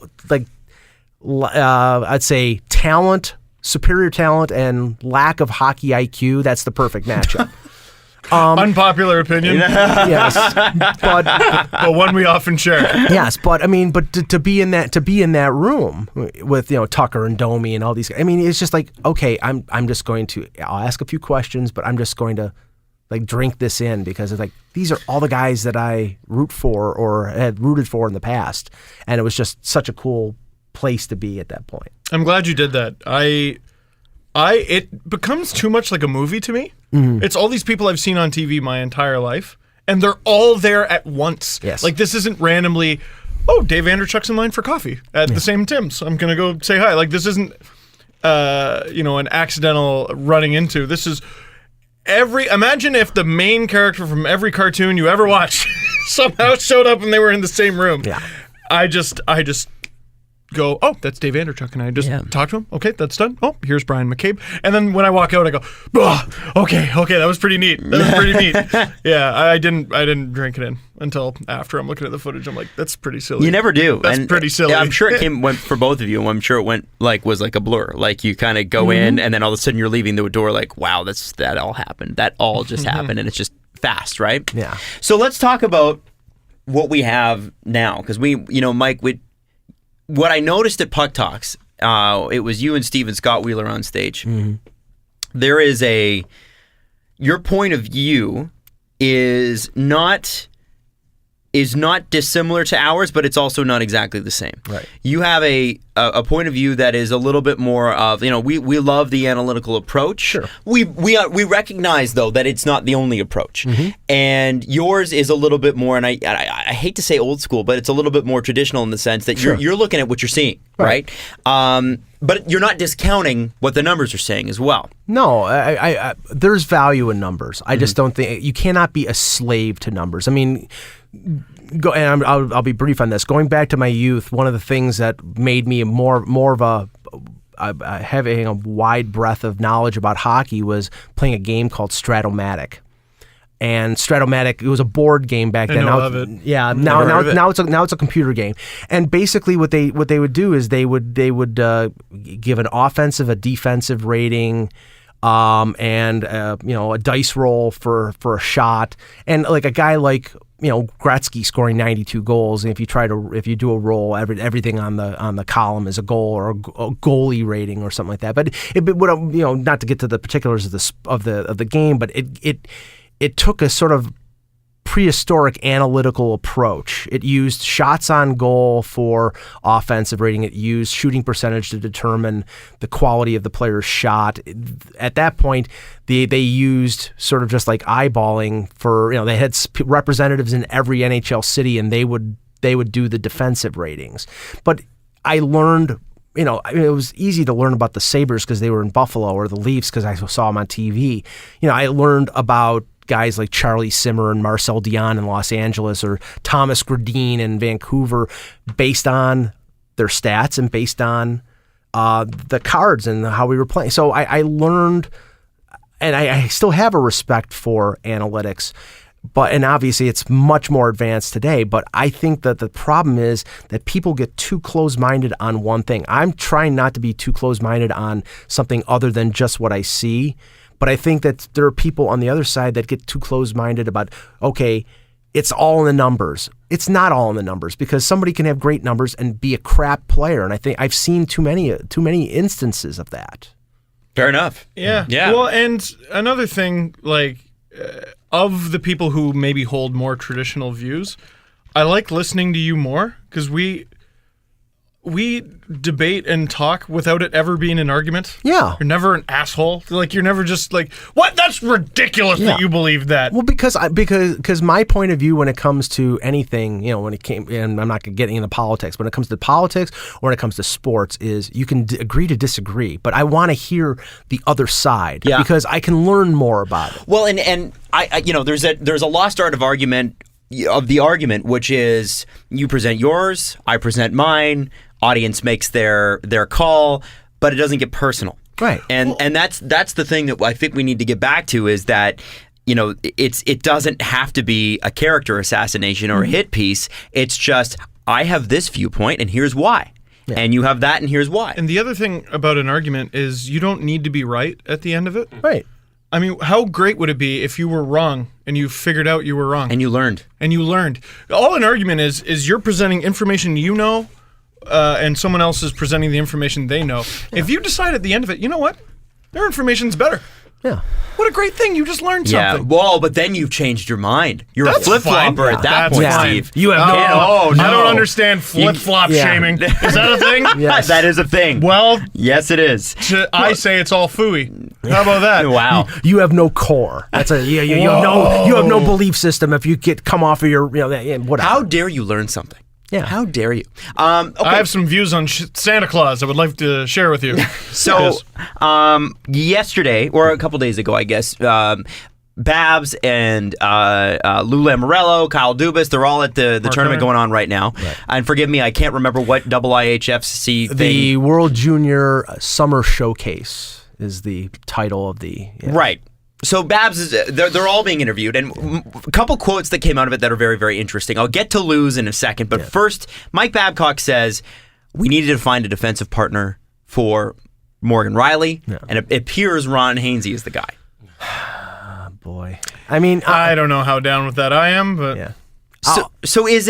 I'd say talent, superior talent, and lack of hockey IQ. That's the perfect matchup. Unpopular opinion. Yes, but one we often share. Yes, but to be in that room with Tucker and Domi and all these guys, I mean, it's just like, okay, I'm just going to, I'll ask a few questions, but I'm just going to drink this in because it's these are all the guys that I root for or had rooted for in the past, and it was just such a cool place to be at that point. I'm glad you did that. it becomes too much like a movie to me. It's all these people I've seen on TV my entire life, and they're all there at once. Yes. Like, this isn't randomly, oh, Dave Vanderchuck's in line for coffee at the same Tim's. I'm going to go say hi. Like, this isn't, an accidental running into. This is imagine if the main character from every cartoon you ever watched somehow showed up and they were in the same room. Yeah. I just go, oh, that's Dave Vanderchuck, and I just talk to him. Okay, that's done. Oh, here's Brian McCabe. And then when I walk out, I go, okay, that was pretty neat. Yeah, I didn't drink it in until after I'm looking at the footage. I'm like, that's pretty silly. You never do. That's pretty silly. Yeah, I'm sure it went for both of you. I'm sure it was like a blur. Like, you kind of go in, and then all of a sudden you're leaving the door like, wow, that all happened. That all just happened, and it's just fast, right? Yeah. So let's talk about what we have now, because Mike, what I noticed at Puck Talks, it was you and Steve and Scott Wheeler on stage. There is your point of view is not dissimilar to ours, but it's also not exactly the same. Right. You have a point of view that is a little bit more of, we love the analytical approach. Sure. We recognize, though, that it's not the only approach. And yours is a little bit more, and I hate to say old school, but it's a little bit more traditional in the sense that you're looking at what you're seeing, right? But you're not discounting what the numbers are saying as well. No, I there's value in numbers. I just don't think you cannot be a slave to numbers. I mean, I'll be brief on this. Going back to my youth, one of the things that made me more of having a wide breadth of knowledge about hockey was playing a game called Stratomatic. And Stratomatic, it was a board game back then. I love it. Yeah, now it's a computer game. And basically, what they would do is they would give an offensive, a defensive rating, and a dice roll for a shot. And like a guy like Gretzky scoring 92 goals, and if you do a roll, everything on the column is a goal or a goalie rating or something like that. But it would not to get to the particulars of the game, but it took a sort of prehistoric analytical approach. It used shots on goal for offensive rating. It used shooting percentage to determine the quality of the player's shot. At that point, they used sort of just like eyeballing for, they had representatives in every NHL city, and they would do the defensive ratings. But I learned, it was easy to learn about the Sabres because they were in Buffalo, or the Leafs because I saw them on TV. I learned about guys like Charlie Simmer and Marcel Dion in Los Angeles, or Thomas Gradine in Vancouver, based on their stats and based on the cards and how we were playing. So I learned, and I still have a respect for analytics, and obviously it's much more advanced today. But I think that the problem is that people get too close-minded on one thing. I'm trying not to be too close-minded on something other than just what I see. But I think that there are people on the other side that get too close-minded about, okay, it's all in the numbers. It's not all in the numbers, because somebody can have great numbers and be a crap player. And I think I've seen too many instances of that. Fair enough. Yeah. Well, and another thing, of the people who maybe hold more traditional views, I like listening to you more, because we debate and talk without it ever being an argument. Yeah. You're never an asshole. You're never just like, what? That's ridiculous that you believe that. Well, because my point of view when it comes to anything, and I'm not getting into politics, when it comes to politics or when it comes to sports, is you can agree to disagree, but I want to hear the other side because I can learn more about it. Well, and I there's a lost art of the argument, which is you present yours, I present mine, audience makes their call, but it doesn't get personal. Right. And that's the thing that I think we need to get back to, is that it doesn't have to be a character assassination or a hit piece. It's just, I have this viewpoint and here's why. Yeah. And you have that and here's why. And the other thing about an argument is you don't need to be right at the end of it. Right. I mean, how great would it be if you were wrong and you figured out you were wrong? And you learned. All an argument is you're presenting information and someone else is presenting the information they know. Yeah. If you decide at the end of it, you know what? Their information's better. Yeah. What a great thing. You just learned Yeah, something. well, but then you've changed your mind. You're That's a flip-flopper fine. at that That's point, fine. Steve. You have I no. don't understand flip-flop Yeah. shaming. Is that a thing? Yes. That is a thing. Well, Yes, it is. I say it's all phooey. How about that? Wow. You have no core. That's you have no belief system if you come off of your whatever. How dare you learn something? Yeah. How dare you? Okay. I have some views on Santa Claus I would like to share with you. So, yesterday, or a couple days ago, I guess, Babs and Lou Lamorello, Kyle Dubas, they're all at the tournament going on right now. Right. And forgive me, I can't remember what IHFC thing. The World Junior Summer Showcase is the title of the... Yeah. Right. So Babs they're all being interviewed, and a couple quotes that came out of it that are very, very interesting. I'll get to Lou's in a second, but first, Mike Babcock says, we needed to find a defensive partner for Morgan Rielly, and it appears Ron Hainsey is the guy. Boy. I mean... I don't know how down with that I am, but... Yeah. So is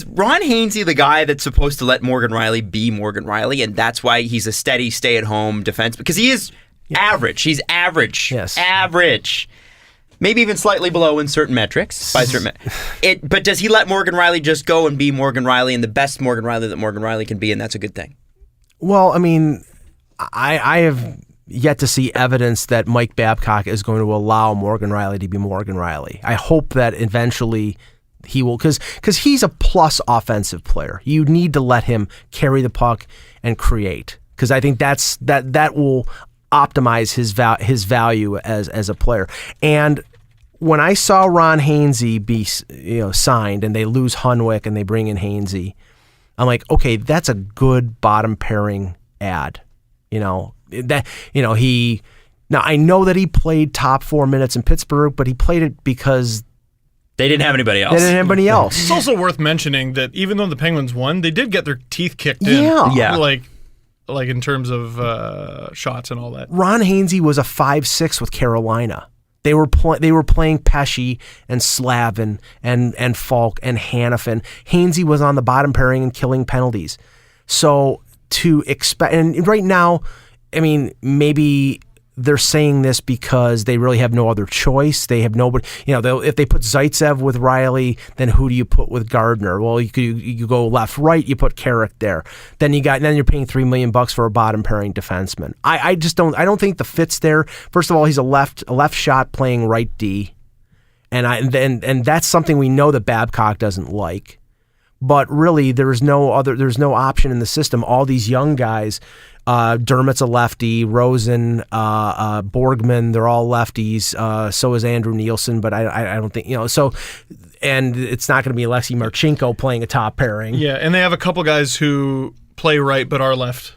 Ron Hainsey the guy that's supposed to let Morgan Rielly be Morgan Rielly, and that's why he's a steady, stay-at-home defense? Because he is... average. He's average. Yes. Average. Maybe even slightly below in certain metrics. But does he let Morgan Rielly just go and be Morgan Rielly and the best Morgan Rielly that Morgan Rielly can be, and that's a good thing? Well, I mean, I have yet to see evidence that Mike Babcock is going to allow Morgan Rielly to be Morgan Rielly. I hope that eventually he will, because he's a plus offensive player. You need to let him carry the puck and create, because I think that will optimize his value as a player. And when I saw Ron Hainsey be signed, and they lose Hunwick and they bring in Hainsey, I'm like, okay, that's a good bottom pairing ad. Now I know that he played top 4 minutes in Pittsburgh, but he played it because they didn't have anybody else. It's also worth mentioning that even though the Penguins won, they did get their teeth kicked in. Yeah. Like in terms of shots and all that. Ron Hainsey was a 5-6 with Carolina. They were playing Pesce and Slavin and Falk and Hannafin. Hainsey was on the bottom pairing and killing penalties. So to expect, and right now, I mean, maybe they're saying this because they really have no other choice. They have nobody, if they put Zaitsev with Rielly, then who do you put with Gardner? Well, you go left, right, you put Carrick there. Then you're paying $3 million for a bottom pairing defenseman. I don't think the fit's there. First of all, he's a left shot playing right D. And that's something we know that Babcock doesn't like. But really, there's no option in the system. All these young guys, Dermott's a lefty, Rosen, Borgman, they're all lefties. So is Andrew Nielsen, but I don't think, so, and it's not going to be Alexei Marchenko playing a top pairing. Yeah, and they have a couple guys who play right but are left.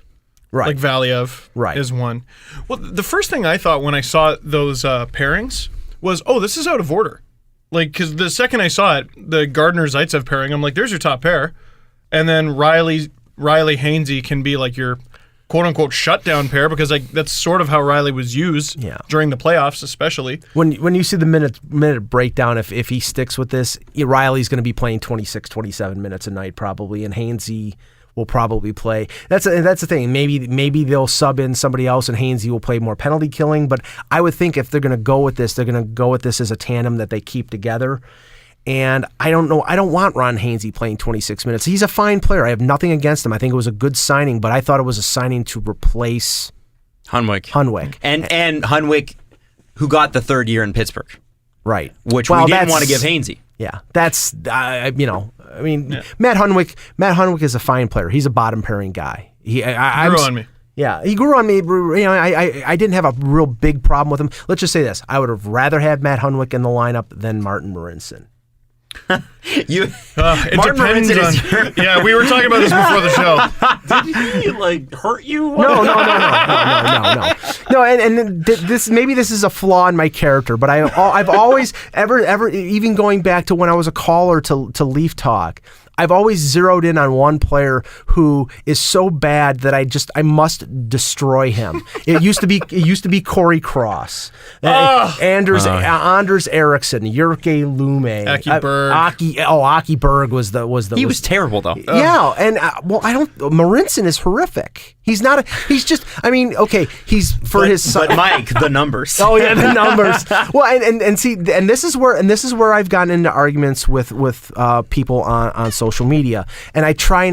Right. Like Valiev is one. Well, the first thing I thought when I saw those pairings was, this is out of order. Like, because the second I saw it, the Gardner-Zaitsev pairing, I'm like, there's your top pair. And then Rielly-Hainsey can be like your quote-unquote shutdown pair, because that's sort of how Rielly was used during the playoffs, especially. When you see the minute breakdown, if he sticks with this, Rielly's going to be playing 26, 27 minutes a night probably, and Hainsey will probably play. That's the thing. Maybe they'll sub in somebody else and Hainsey will play more penalty killing, but I would think if they're going to go with this, they're going to go with this as a tandem that they keep together. And I don't know. I don't want Ron Hainsey playing 26 minutes. He's a fine player. I have nothing against him. I think it was a good signing, but I thought it was a signing to replace Hunwick. And Hunwick, who got the third year in Pittsburgh. Right. Which we didn't want to give Hainsey. Yeah. That's, Matt Hunwick is a fine player. He's a bottom pairing guy. He grew on me. Yeah, he grew on me. I didn't have a real big problem with him. Let's just say this. I would have rather had Matt Hunwick in the lineup than Martin Marincin. Martin Marincin is yeah, we were talking about this before the show. Did he hurt you? No. No, and this is a flaw in my character, but I've always ever even going back to when I was a caller to Leaf Talk, I've always zeroed in on one player who is so bad that I must destroy him. It used to be Corey Cross, Anders Eriksson, Jyrke Lume, Aki Berg. Aki Berg was the. He was terrible though. Yeah, and Marincin is horrific. He's not. He's just. I mean, okay. He's for his son. But Mike, the numbers. Oh yeah, the numbers. Well, and see, and this is where I've gotten into arguments with people on social media, and I try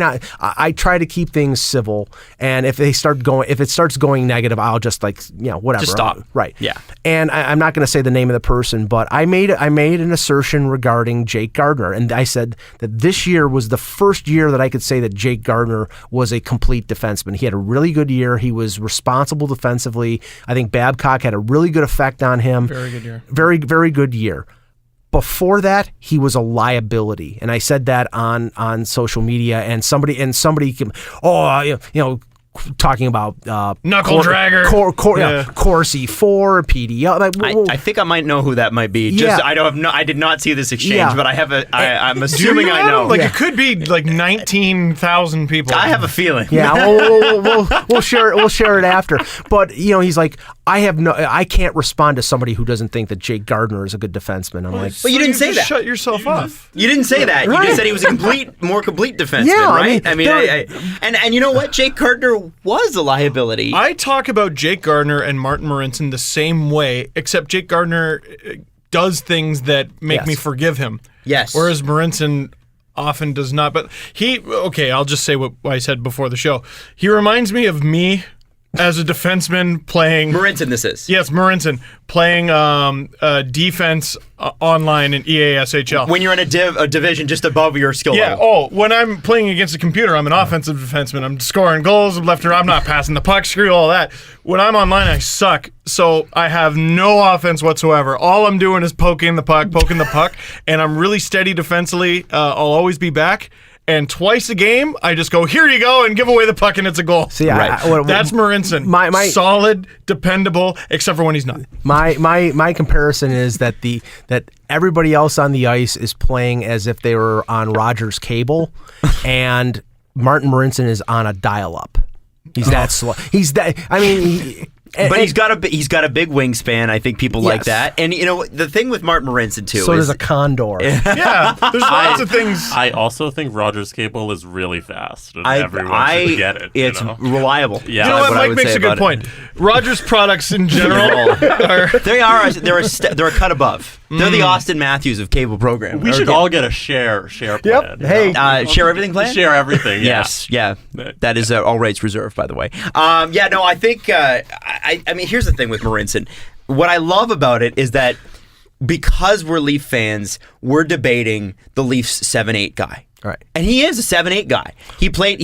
to keep things civil. And if it starts going negative, I'll just whatever. Just stop. Right. Yeah. And I'm not going to say the name of the person, but I made an assertion regarding Jake Gardiner, and I said that this year was the first year that I could say that Jake Gardiner was a complete defenseman. He had a really good year. He was responsible defensively. I think Babcock had a really good effect on him. Very good year. Very, very good year. Before that, he was a liability, and I said that on social media. And somebody talking about knuckle dragger, Corsi 4, PDO. I think I might know who that might be. Just I did not see this exchange, but I'm assuming I know. It could be 19,000 people. I have a feeling. Yeah, we'll share it after. But he's like, I can't respond to somebody who doesn't think that Jake Gardiner is a good defenseman. I'm like, but you didn't say that. Shut yourself off. You didn't say that. Right. You just said he was a more complete defenseman, right? And you know what? Jake Gardiner was a liability. I talk about Jake Gardiner and Martin Marincin the same way, except Jake Gardiner does things that make me forgive him. Yes. Whereas Marincin often does not. But I'll just say what I said before the show. He reminds me of me as a defenseman playing... Marincin, this is. Yes, Marincin, playing defense online in EASHL. When you're in a division just above your skill level. When I'm playing against a computer, I'm an offensive defenseman. I'm scoring goals, I'm left and right, I'm not passing the puck, screw all that. When I'm online, I suck, so I have no offense whatsoever. All I'm doing is poking the puck, and I'm really steady defensively. I'll always be back. And twice a game, I just go, here you go, and give away the puck, and it's a goal. See, that's Marincin. Solid, dependable, except for when he's not. My comparison is that everybody else on the ice is playing as if they were on Rogers cable, and Martin Marincin is on a dial-up. He's that slow. He's that. I mean. But he's got a big wingspan. I think people like that. And the thing with Martin Marincin too. So does a condor. Yeah, there's lots of things. I also think Rogers cable is really fast, and everyone should get it. It's reliable. Yeah, you know what? Mike makes a good point. Rogers products in general they're a cut above. They're the Austin Matthews of cable programming. We should all get a share plan. Yep. Hey, share everything plan. Share everything. Yeah. Yes. Yeah. That is all rights reserved, by the way. I think. I mean, here's the thing with Marincin. What I love about it is that because we're Leaf fans, we're debating the Leafs 7-8 guy. Right. And he is a 7-8 guy. He played,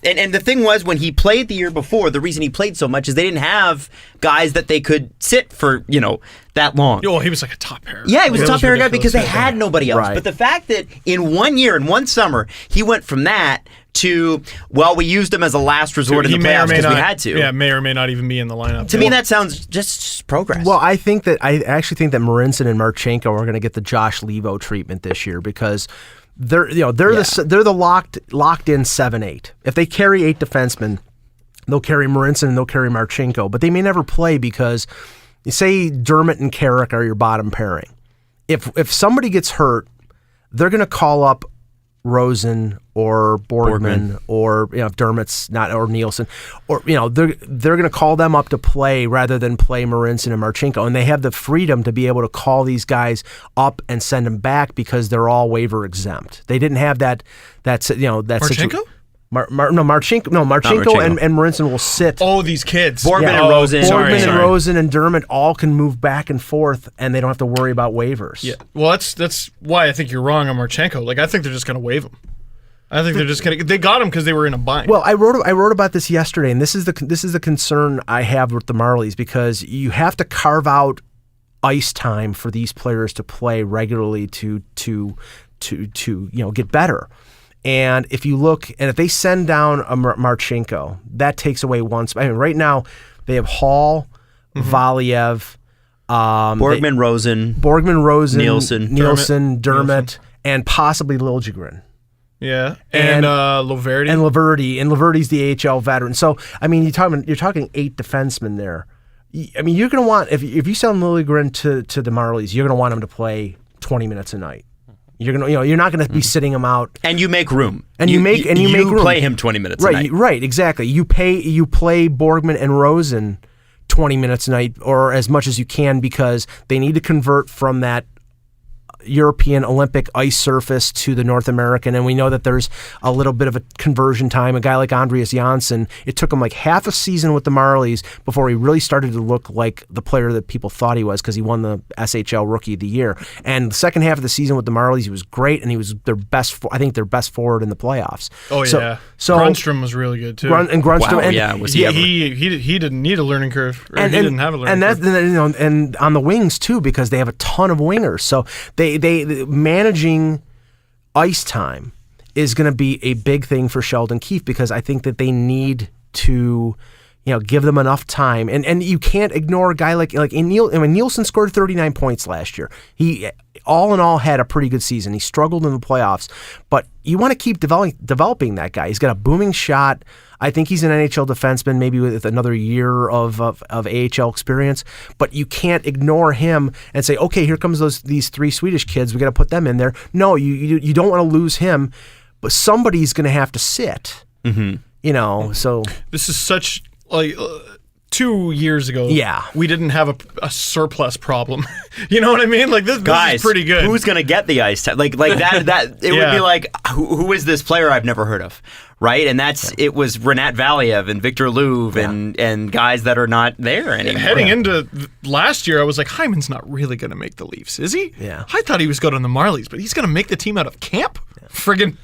and the thing was, when he played the year before, the reason he played so much is they didn't have guys that they could sit for, that long. Well, he was like a top pair. Yeah, he was a top pair guy because they had nobody else. Right. But the fact that in 1 year, in one summer, he went from that to, we used him as a last resort in the playoffs because we had to. Yeah, may or may not even be in the lineup. To me, that sounds just progress. Well, I actually think that Marincin and Marchenko are going to get the Josh Levo treatment this year because they're the locked in 7-8. If they carry 8 defensemen, they'll carry Marincin and they'll carry Marchenko, but they may never play because you say Dermott and Carrick are your bottom pairing. If somebody gets hurt, they're going to call up Rosen or Borgman. Or if Dermott's not, or Nielsen, or they're going to call them up to play rather than play Marincin and Marchenko, and they have the freedom to be able to call these guys up and send them back because they're all waiver exempt. They didn't have that Marchenko? Marchenko and Marincin will sit. Oh, these kids. Borgman and Rosen. Borgman and Rosen and Dermott all can move back and forth, and they don't have to worry about waivers. Yeah. Well, that's why I think you're wrong on Marchenko. I think they're just going to waive him. I think they're just going to. They got him because they were in a bind. Well, I wrote about this yesterday, and this is the concern I have with the Marlies because you have to carve out ice time for these players to play regularly to get better. And if you look, and if they send down a Marchenko, that takes away one spot. I mean, right now they have Hall, Valiev, Borgman, Rosen, Nielsen, Dermott, and possibly Liljegren. Yeah, and Laverty. And Laverty's the AHL veteran. So, I mean, you're talking 8 defensemen there. I mean, you're going to want, if you send Liljegren to the Marlies, you're going to want him to play 20 minutes a night. You're going to, you're not going to be sitting him out. And you make room. And you make room. Play him 20 minutes a night. Right, exactly. You play Borgman and Rosen 20 minutes a night, or as much as you can, because they need to convert from that European Olympic ice surface to the North American, and we know that there's a little bit of a conversion time. A guy like Andreas Janssen, it took him like half a season with the Marlies before he really started to look like the player that people thought he was, because he won the SHL Rookie of the Year. And the second half of the season with the Marlies, he was great, and he was their best forward in the playoffs. Oh yeah, so Grundstrom was really good too. Grundstrom, wow, and yeah, was he ever? He didn't need a learning curve, or he didn't have a learning curve. And on the wings too, because they have a ton of wingers, so they managing ice time is going to be a big thing for Sheldon Keefe, because I think that they need to, give them enough time, and you can't ignore a guy like Nielsen scored 39 points last year. He all in all had a pretty good season. He struggled in the playoffs, but you want to keep developing that guy. He's got a booming shot. I think he's an NHL defenseman, maybe with another year of AHL experience, but you can't ignore him and say, okay, here comes these 3 Swedish kids, we got to put them in there. No, you don't want to lose him, but somebody's going to have to sit. Mm-hmm. So this is such 2 years ago, we didn't have a surplus problem. You know what I mean? Like this is pretty good. Who's going to get the ice time? Like that it would be like, who is this player I've never heard of? Right? And it was Renat Valiev and Victor Louvre and guys that are not there anymore. Heading into last year, I was like, Hyman's not really going to make the Leafs, is he? Yeah. I thought he was good on the Marlies, but he's going to make the team out of camp? Friggin'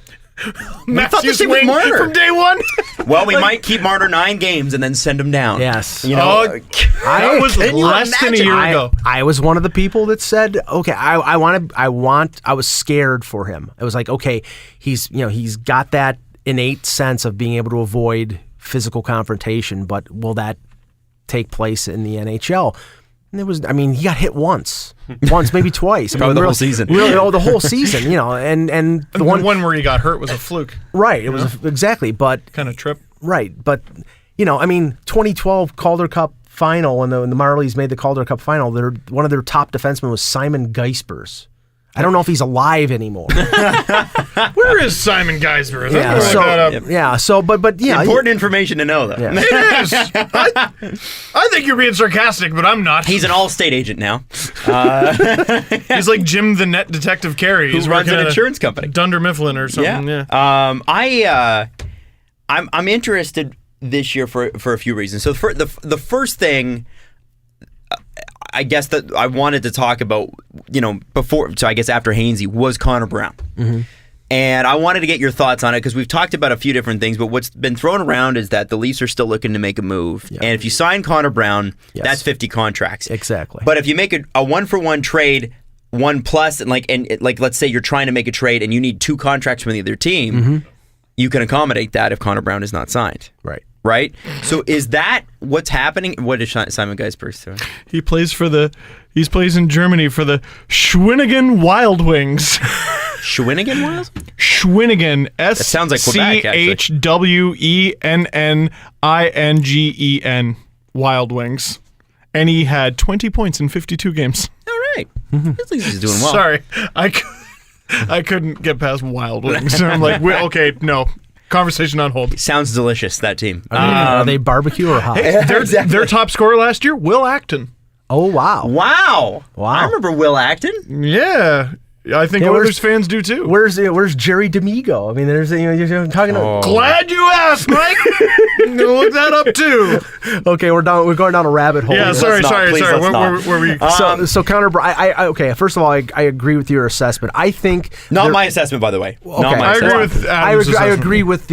Matthews wing from day one. Well, we might keep Marner 9 games and then send him down. Yes. That was less than a year ago. I was one of the people that said, okay, I was scared for him. It was like, okay, he's got that innate sense of being able to avoid physical confrontation, but will that take place in the NHL? And he got hit once, maybe twice. Probably the whole season. Really, the whole season, and the one where he got hurt was a fluke. Right, it was exactly, but kind of trip. Right, but 2012 Calder Cup final, when the Marlies made the Calder Cup final, one of their top defensemen was Simon Geispers. I don't know if he's alive anymore. Where is Simon Geisler? But important information to know, though. Yeah. It is. I think you're being sarcastic, but I'm not. He's an all-state agent now. He's like Jim the Net Detective Carey. Who runs an insurance company. Dunder Mifflin or something. Yeah. I'm interested this year for a few reasons. So the first thing, I guess, that I wanted to talk about, before, so I guess after Hainsey, was Connor Brown. Mm-hmm. And I wanted to get your thoughts on it, because we've talked about a few different things, but what's been thrown around is that the Leafs are still looking to make a move. Yeah. And if you sign Connor Brown, that's 50 contracts. Exactly. But if you make a 1-for-1 trade, 1+, and let's say you're trying to make a trade and you need 2 contracts from the other team, you can accommodate that if Connor Brown is not signed. Right? So is that what's happening? What is Simon Geisper's doing? He plays in Germany for the Schwenningen Wild Wings. Schwenningen Wild? Schwenningen. That sounds like Quebec, SCHWENNINGEN Wild Wings. And he had 20 points in 52 games. All right. At least he's doing well. Sorry. I couldn't get past Wild Wings. I'm like, okay, no. Conversation on hold. Sounds delicious, that team. Are they barbecue or hot? Hey, their top scorer last year, Will Acton. Oh, wow. I remember Will Acton. Yeah. I think Oilers fans do too. Where's Jerry D'Amigo? I mean, you're talking about. Glad you asked, Mike. I'm gonna look that up too. Okay, we're going down a rabbit hole. Yeah, sorry. Where we? So Connor, okay. First of all, I agree with your assessment. I think not my assessment, by the way. Okay. Not my assessment. I agree with Adam's assessment. I agree with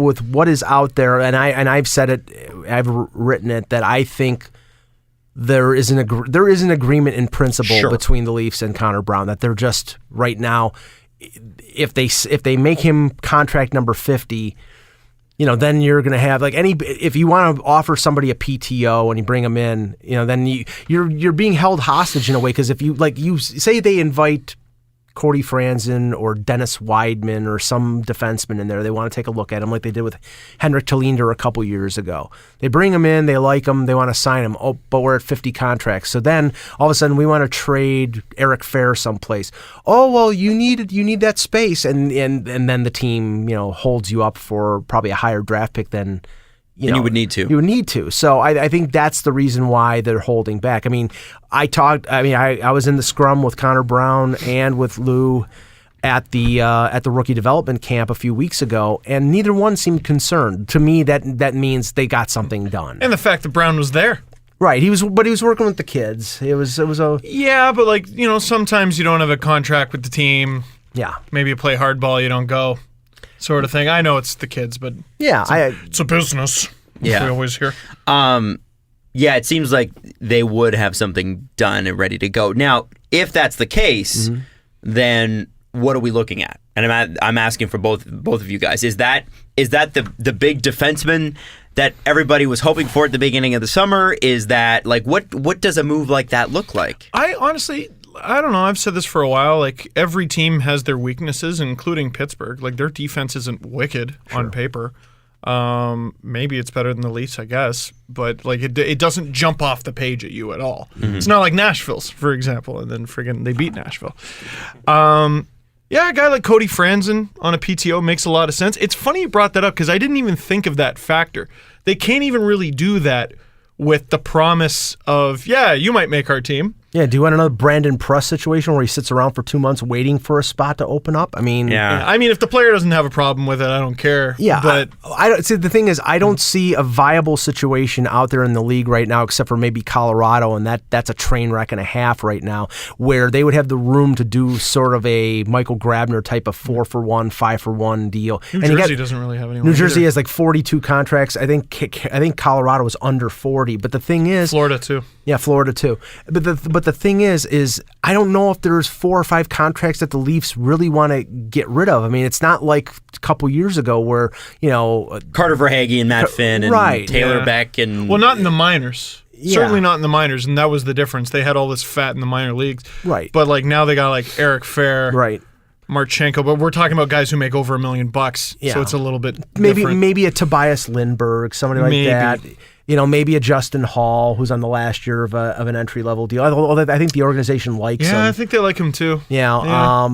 with what is out there, and I've said it. I've written it that I think there is an agreement in principle between the Leafs and Connor Brown, that they're just right now, if they make him contract number 50, then you're going to have if you want to offer somebody a PTO and you bring them in, then you're being held hostage in a way, because if you say they invite Cody Franzen or Dennis Weidman or some defenseman in there. They want to take a look at him like they did with Henrik Tallinder a couple years ago. They bring him in, they like him, they want to sign him. Oh, but we're at 50 contracts. So then all of a sudden we want to trade Eric Fehr someplace. Oh, well, you need that space, and then the team holds you up for probably a higher draft pick than you would need to. You would need to. So I think that's the reason why they're holding back. I mean, I was in the scrum with Connor Brown and with Lou at the rookie development camp a few weeks ago, and neither one seemed concerned. To me, that means they got something done. And the fact that Brown was there. Right, he was working with the kids. It was a but sometimes you don't have a contract with the team. Yeah, maybe you play hardball, you don't go. Sort of thing. I know it's the kids, but it's a business. Yeah, we always hear. It seems like they would have something done and ready to go. Now, if that's the case, then what are we looking at? And I'm asking for both of you guys. Is that the big defenseman that everybody was hoping for at the beginning of the summer? Is that what does a move like that look like? I honestly. I don't know. I've said this for a while. Like, every team has their weaknesses, including Pittsburgh. Like, their defense isn't wicked on paper. Maybe it's better than the Leafs, I guess. But, it doesn't jump off the page at you at all. Mm-hmm. It's not like Nashville's, for example, and then friggin' they beat Nashville. A guy like Cody Franzen on a PTO makes a lot of sense. It's funny you brought that up because I didn't even think of that factor. They can't even really do that with the promise of, you might make our team. Yeah, do you want another Brandon Press situation where he sits around for 2 months waiting for a spot to open up? I mean, if the player doesn't have a problem with it, I don't care. Yeah, but I don't see. The thing is, I don't see a viable situation out there in the league right now, except for maybe Colorado, and that's a train wreck and a half right now, where they would have the room to do sort of a Michael Grabner type of 4-for-1, 5-for-1 deal. New Jersey doesn't really have anyone. New Jersey has 42 contracts. I think Colorado is under 40. But the thing is, Florida too. Yeah, Florida too. But the thing is I don't know if there's 4 or 5 contracts that the Leafs really want to get rid of. I mean, it's not like a couple years ago where Carter Verhaeghe and Matt Finn and Taylor Beck and not in the minors. Yeah. Certainly not in the minors, and that was the difference. They had all this fat in the minor leagues. Right. But now they got Eric Fehr. Right. Marchenko, but we're talking about guys who make over $1 million, so it's a little bit different. Maybe a Tobias Lindbergh, somebody like that. Maybe a Justin Hall, who's on the last year of an entry level deal. Although I think the organization likes him. Yeah, I think they like him too. Yeah.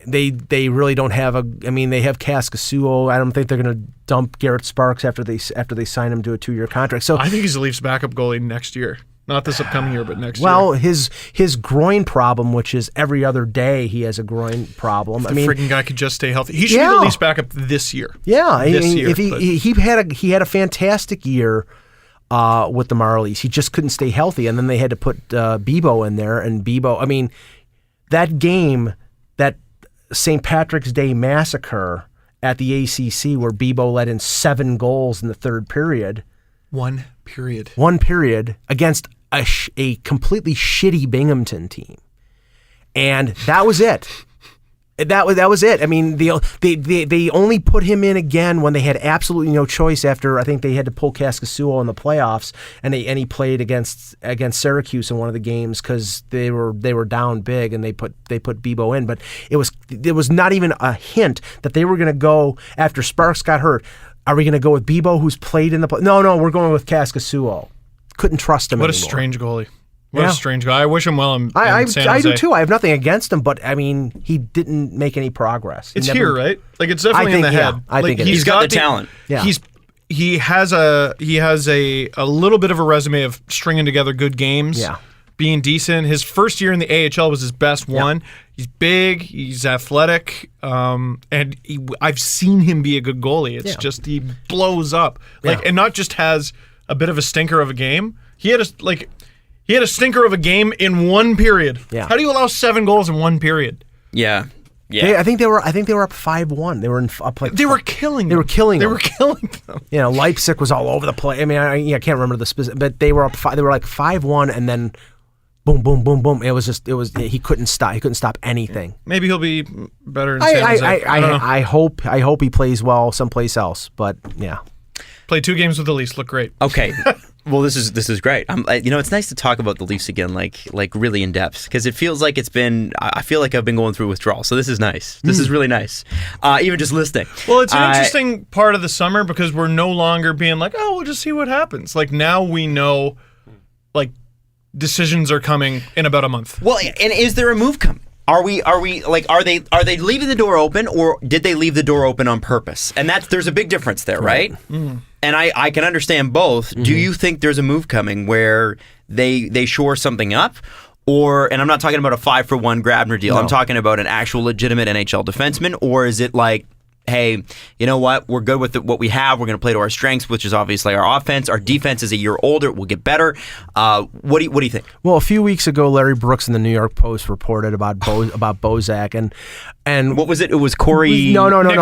They really don't have they have Kaskasuo. I don't think they're going to dump Garrett Sparks after they sign him to a 2-year contract. So I think he's the Leafs' backup goalie next year. Not this upcoming year, but next year. Well, his groin problem, which is every other day he has a groin problem. If the freaking guy could just stay healthy. He should be the Leafs backup this year. Yeah, if he had a fantastic year with the Marlies. He just couldn't stay healthy, and then they had to put Bibeau in there. And Bibeau, that game, that St. Patrick's Day massacre at the ACC, where Bibeau let in 7 goals in the third period. One period against a completely shitty Binghamton team, and that was it. That was it. I mean, they only put him in again when they had absolutely no choice. After I think they had to pull Kaskasuo in the playoffs, and he played against Syracuse in one of the games because they were down big, and they put Bibeau in. But it was not even a hint that they were going to go after Sparks got hurt. Are we going to go with Bibeau, who's played in the play? No, we're going with Kaskasuo. Couldn't trust him anymore. What a strange goalie. What a strange guy. I wish him well in San Jose. I do too. I have nothing against him, but he didn't make any progress. It's here, right? It's definitely in the head. I think he's got the talent. Yeah. He has a little bit of a resume of stringing together good games. Yeah. Being decent. His first year in the AHL was his best one. He's big. He's athletic. And I've seen him be a good goalie. It's just he blows up. And not just has a bit of a stinker of a game. He had a stinker of a game in one period. Yeah. How do you allow 7 goals in one period? Yeah. I think they were up 5-1. They were up They were killing them. They were killing them. They were killing them. Leipzig was all over the place. I mean, I can't remember the specific, but they were up. They were 5-1, and then boom, boom, boom, boom. It was he couldn't stop. He couldn't stop anything. Maybe he'll be better in San Jose. I hope he plays well someplace else. But yeah. Played 2 games with the Leafs. Look great. Okay. Well, this is great. It's nice to talk about the Leafs again, like really in depth, because it feels like I feel like I've been going through withdrawal. So this is nice. This is really nice. Even just listening. Well, it's an interesting part of the summer because we're no longer being like, oh, we'll just see what happens. Like now we know, like decisions are coming in about a month. Well, and is there a move coming? Are they leaving the door open, or did they leave the door open on purpose? And there's a big difference there, right? Mm. And I can understand both. Mm-hmm. Do you think there's a move coming where they shore something up? And I'm not talking about a 5-for-1 Grabner deal. No. I'm talking about an actual legitimate NHL defenseman. Or is it like, hey, you know what? We're good with what we have. We're going to play to our strengths, which is obviously our offense. Our defense is a year older. We'll get better. What do you think? Well, a few weeks ago, Larry Brooks in the New York Post reported about Bozak and what was it? It was Corey. No. Nick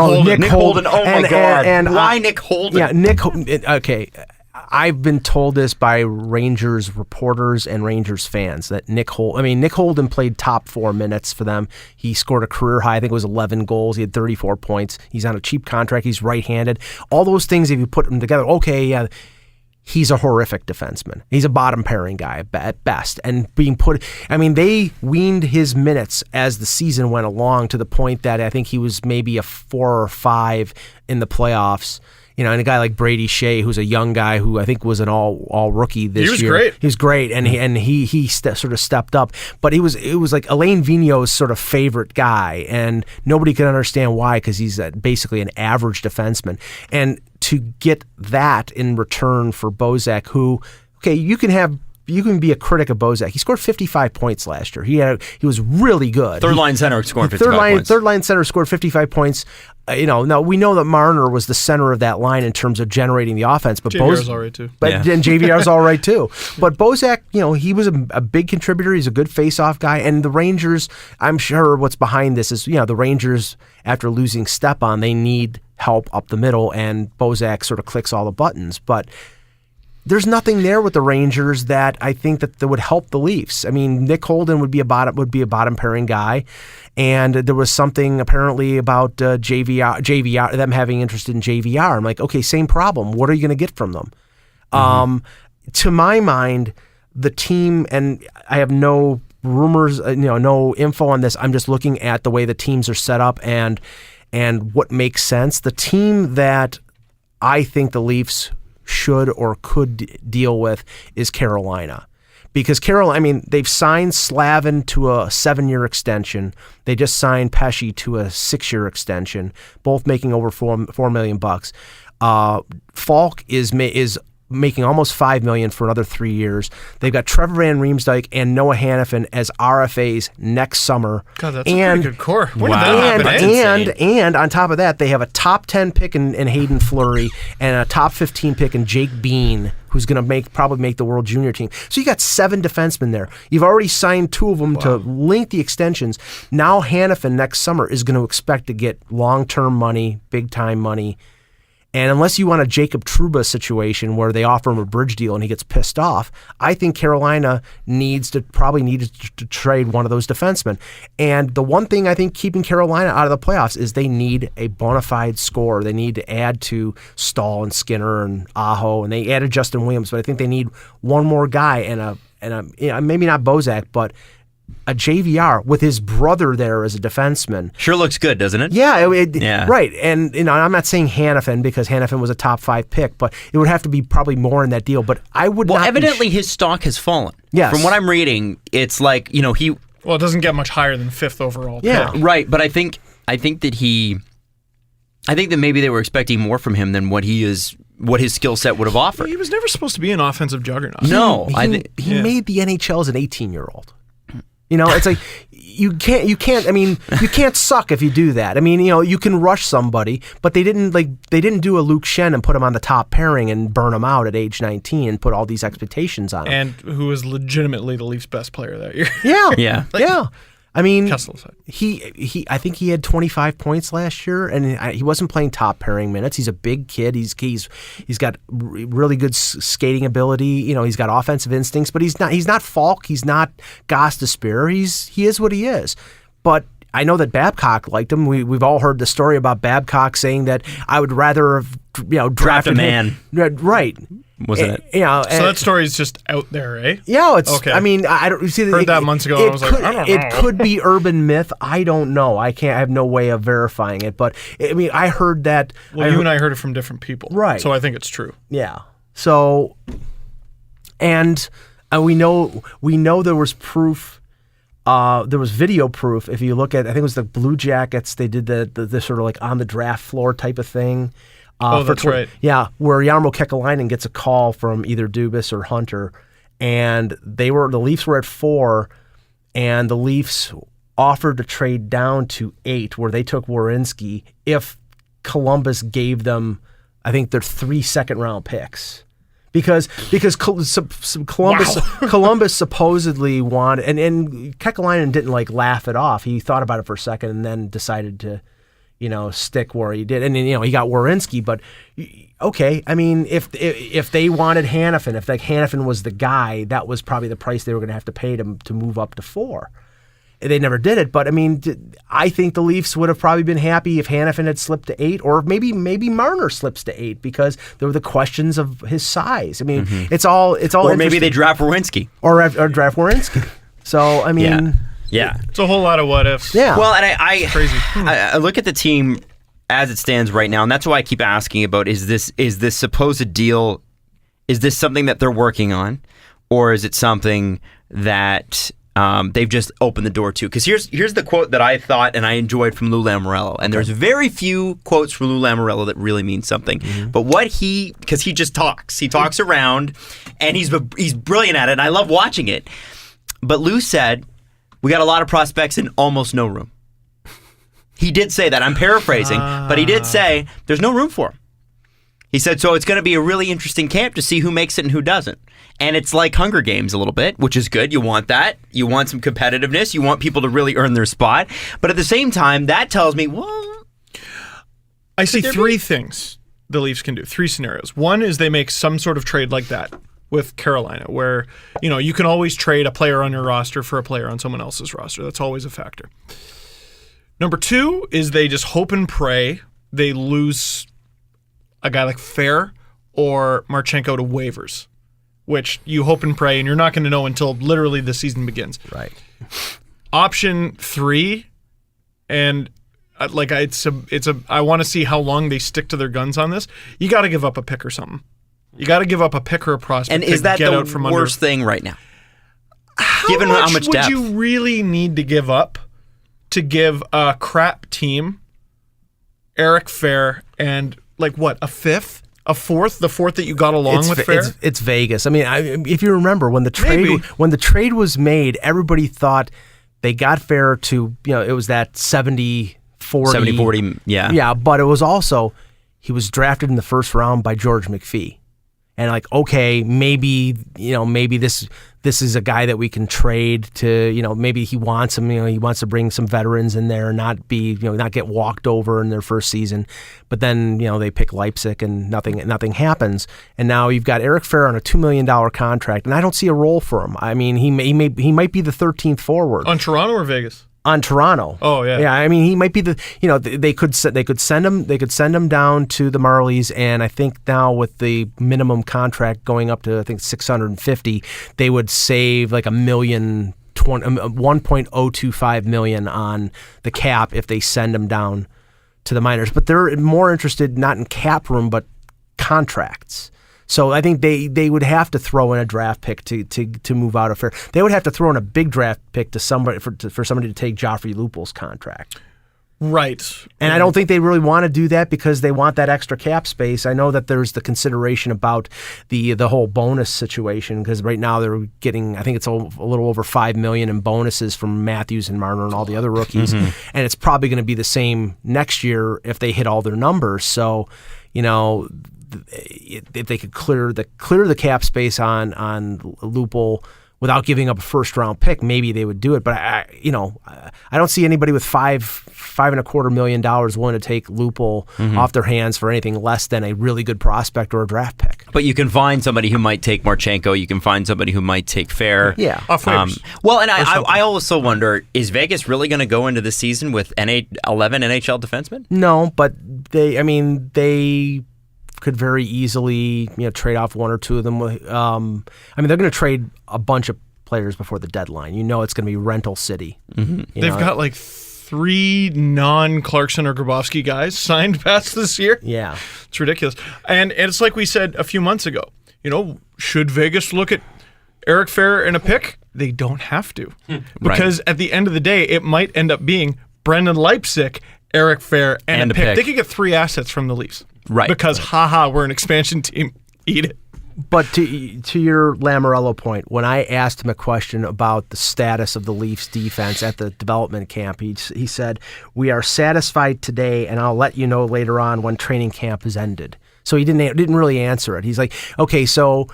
Holden. Oh my God! And why Nick Holden? Yeah, okay. I've been told this by Rangers reporters and Rangers fans that Nick Holden played top 4 minutes for them. He scored a career high, I think it was 11 goals. He had 34 points. He's on a cheap contract. He's right-handed. All those things, if you put them together, okay, yeah, he's a horrific defenseman. He's a bottom pairing guy at best. And they weaned his minutes as the season went along to the point that I think he was maybe a 4 or 5 in the playoffs. And a guy like Brady Shea, who's a young guy who I think was an all rookie this year. He was great. He was great, and he sort of stepped up. But it was like Alain Vigneault's sort of favorite guy, and nobody could understand why, because he's basically an average defenseman. And to get that in return for Bozak, who, okay, you can be a critic of Bozak. He scored 55 points last year. He was really good. Third line center scored 55 points. Third line center scored 55 points. Now we know that Marner was the center of that line in terms of generating the offense, but JVR's all right too. And JVR's all right too. But Bozak, he was a big contributor. He's a good face-off guy, and the Rangers, I'm sure what's behind this is, the Rangers, after losing Stepan, they need help up the middle, and Bozak sort of clicks all the buttons, but there's nothing there with the Rangers that I think that would help the Leafs. I mean, Nick Holden would be a bottom pairing guy, and there was something apparently about JVR, them having interest in JVR. I'm like, okay, same problem. What are you going to get from them? Mm-hmm. To my mind, the team, and I have no rumors, no info on this. I'm just looking at the way the teams are set up and what makes sense. The team that I think the Leafs should or could deal with is Carolina. Because they've signed Slavin to a 7-year extension. They just signed Pesce to a 6-year extension, both making over $4 million. Falk is making almost $5 million for another 3 years. They've got Trevor Van Riemsdyk and Noah Hannafin as RFAs next summer. God, that's a pretty good core. And on top of that, they have a top 10 pick in Hayden Fleury and a top 15 pick in Jake Bean, who's going to probably make the World Junior team. So you got 7 defensemen there. You've already signed 2 of them to lengthy extensions. Now Hannafin next summer is going to expect to get long-term money, big-time money. And unless you want a Jacob Trouba situation where they offer him a bridge deal and he gets pissed off, I think Carolina needs to trade one of those defensemen. And the one thing I think keeping Carolina out of the playoffs is they need a bona fide scorer. They need to add to Stahl and Skinner and Aho, and they added Justin Williams, but I think they need one more guy and a maybe not Bozak, but a JVR with his brother there as a defenseman. Sure looks good, doesn't it? Yeah, right. And I'm not saying Hannafin because Hannafin was a top 5 pick, but it would have to be probably more in that deal. But I would not. Well, evidently his stock has fallen. Yes. From what I'm reading, it's like he. Well, it doesn't get much higher than 5th overall. Yeah, pick. Right. But I think that maybe they were expecting more from him than what his skill set would have offered. He was never supposed to be an offensive juggernaut. No, he made the NHL as an 18-year-old. It's like you can't suck if you do that. I mean, you can rush somebody, but they didn't do a Luke Shen and put him on the top pairing and burn him out at age 19 and put all these expectations on him. And who was legitimately the Leafs' best player that year. Yeah. Yeah. I mean, Kessel's side. I think he had 25 points last year, and he wasn't playing top pairing minutes. He's a big kid. He's got really good skating ability. He's got offensive instincts, but he's not Falk. He's not Gostisbehere. He is what he is. But I know that Babcock liked him. We've all heard the story about Babcock saying that I would rather have drafted a man. Right. Wasn't it? So that story is just out there, eh? Yeah, it's okay. I mean, I don't see heard that months ago. I was like, I don't know. It could be urban myth. I don't know. I have no way of verifying it. But I mean, I heard that. Well, you and I heard it from different people, right? So I think it's true. Yeah. So, and we know there was proof. There was video proof. If you look at, I think it was the Blue Jackets. They did the sort of like on the draft floor type of thing. That's right. Yeah, where Jarmo Kekalainen gets a call from either Dubas or Hunter, and the Leafs were at 4, and the Leafs offered to trade down to 8, where they took Werenski if Columbus gave them, I think, their 3 second-round picks. Because Columbus supposedly wanted, and Kekalainen didn't like laugh it off. He thought about it for a second and then decided to, stick where he did. And then, he got Werenski, but okay. I mean, if they wanted Hanifin, if Hanifin was the guy, that was probably the price they were going to have to pay to move up to 4. They never did it, but I mean, I think the Leafs would have probably been happy if Hanifin had slipped to 8, or maybe Marner slips to 8 because there were the questions of his size. I mean, it's all. Or maybe they draft Werenski. Or draft Werenski. So I mean, yeah, it's a whole lot of what ifs. Yeah. Well, and it's crazy. I look at the team as it stands right now, and that's why I keep asking about: is this supposed deal? Is this something that they're working on, or is it something that they've just opened the door to? Because here's the quote that I thought and I enjoyed from Lou Lamoriello, and there's very few quotes from Lou Lamoriello that really mean something. Mm-hmm. But because he just talks, he talks around, and he's brilliant at it, and I love watching it. But Lou said, "We got a lot of prospects and almost no room." He did say that. I'm paraphrasing, but he did say there's no room for him. He said, so it's going to be a really interesting camp to see who makes it and who doesn't. And it's like Hunger Games a little bit, which is good. You want that. You want some competitiveness. You want people to really earn their spot. But at the same time, that tells me, well... I see 3 things the Leafs can do, 3 scenarios. One is they make some sort of trade like that with Carolina, where you can always trade a player on your roster for a player on someone else's roster. That's always a factor. Number 2 is they just hope and pray they lose a guy like Fair or Marchenko to waivers, which you hope and pray, and you're not going to know until literally the season begins. Right. Option 3, and I want to see how long they stick to their guns on this. You got to give up a pick or something. You got to give up a pick or a prospect. And is that the worst thing right now? Given how much depth would you really need to give up to give a crap team Eric Fair and a 5th? A 4th? The 4th that you got along with Fair? It's Vegas. I mean, if you remember, when the trade was made, everybody thought they got Fair to, it was that 70-40. 70-40, yeah. Yeah, but it was also, he was drafted in the first round by George McPhee. And okay, maybe this is a guy that we can trade to, maybe he wants him, he wants to bring some veterans in there and not get walked over in their first season. But then, they pick Leipzig and nothing happens. And now you've got Eric Fair on a $2 million contract, and I don't see a role for him. I mean, he might be the 13th forward. On Toronto or Vegas? On Toronto. Oh yeah. Yeah, I mean, he might be they could send him down to the Marlies, and I think now with the minimum contract going up to, I think, $650, they would save like $1.025 million on the cap if they send him down to the minors. But they're more interested not in cap room but contracts. So I think they would have to throw in a draft pick to move out of Fair. They would have to throw in a big draft pick to somebody for somebody to take Joffrey Lupul's contract. Right. And I don't think they really want to do that because they want that extra cap space. I know that there's the consideration about the whole bonus situation, because right now they're getting, I think it's a little over $5 million in bonuses from Matthews and Marner and all the other rookies. Mm-hmm. And it's probably going to be the same next year if they hit all their numbers. So, if they could clear the cap space on Lupul without giving up a first-round pick, maybe they would do it. But I don't see anybody with $5.25 million willing to take Lupul off their hands for anything less than a really good prospect or a draft pick. But you can find somebody who might take Marchenko. You can find somebody who might take Fair. Yeah. Off waivers. Well, and I also wonder, is Vegas really going to go into the season with 11 NHL defensemen? No, but they could very easily trade off one or two of them. They're going to trade a bunch of players before the deadline. It's going to be rental city. They've got like 3 non-Clarkson or Grabowski guys signed past this year. Yeah. It's ridiculous. And it's like we said a few months ago, should Vegas look at Eric Fair in a pick? They don't have to. Because at the end of the day, it might end up being Brendan Leipzig, Eric Fair, and a pick. They could get 3 assets from the Leafs. Right. Because, we're an expansion team. Eat it. But to your Lamoriello point, when I asked him a question about the status of the Leafs defense at the development camp, he said, "We are satisfied today, and I'll let you know later on when training camp has ended." So he didn't really answer it. He's like, "Okay, so,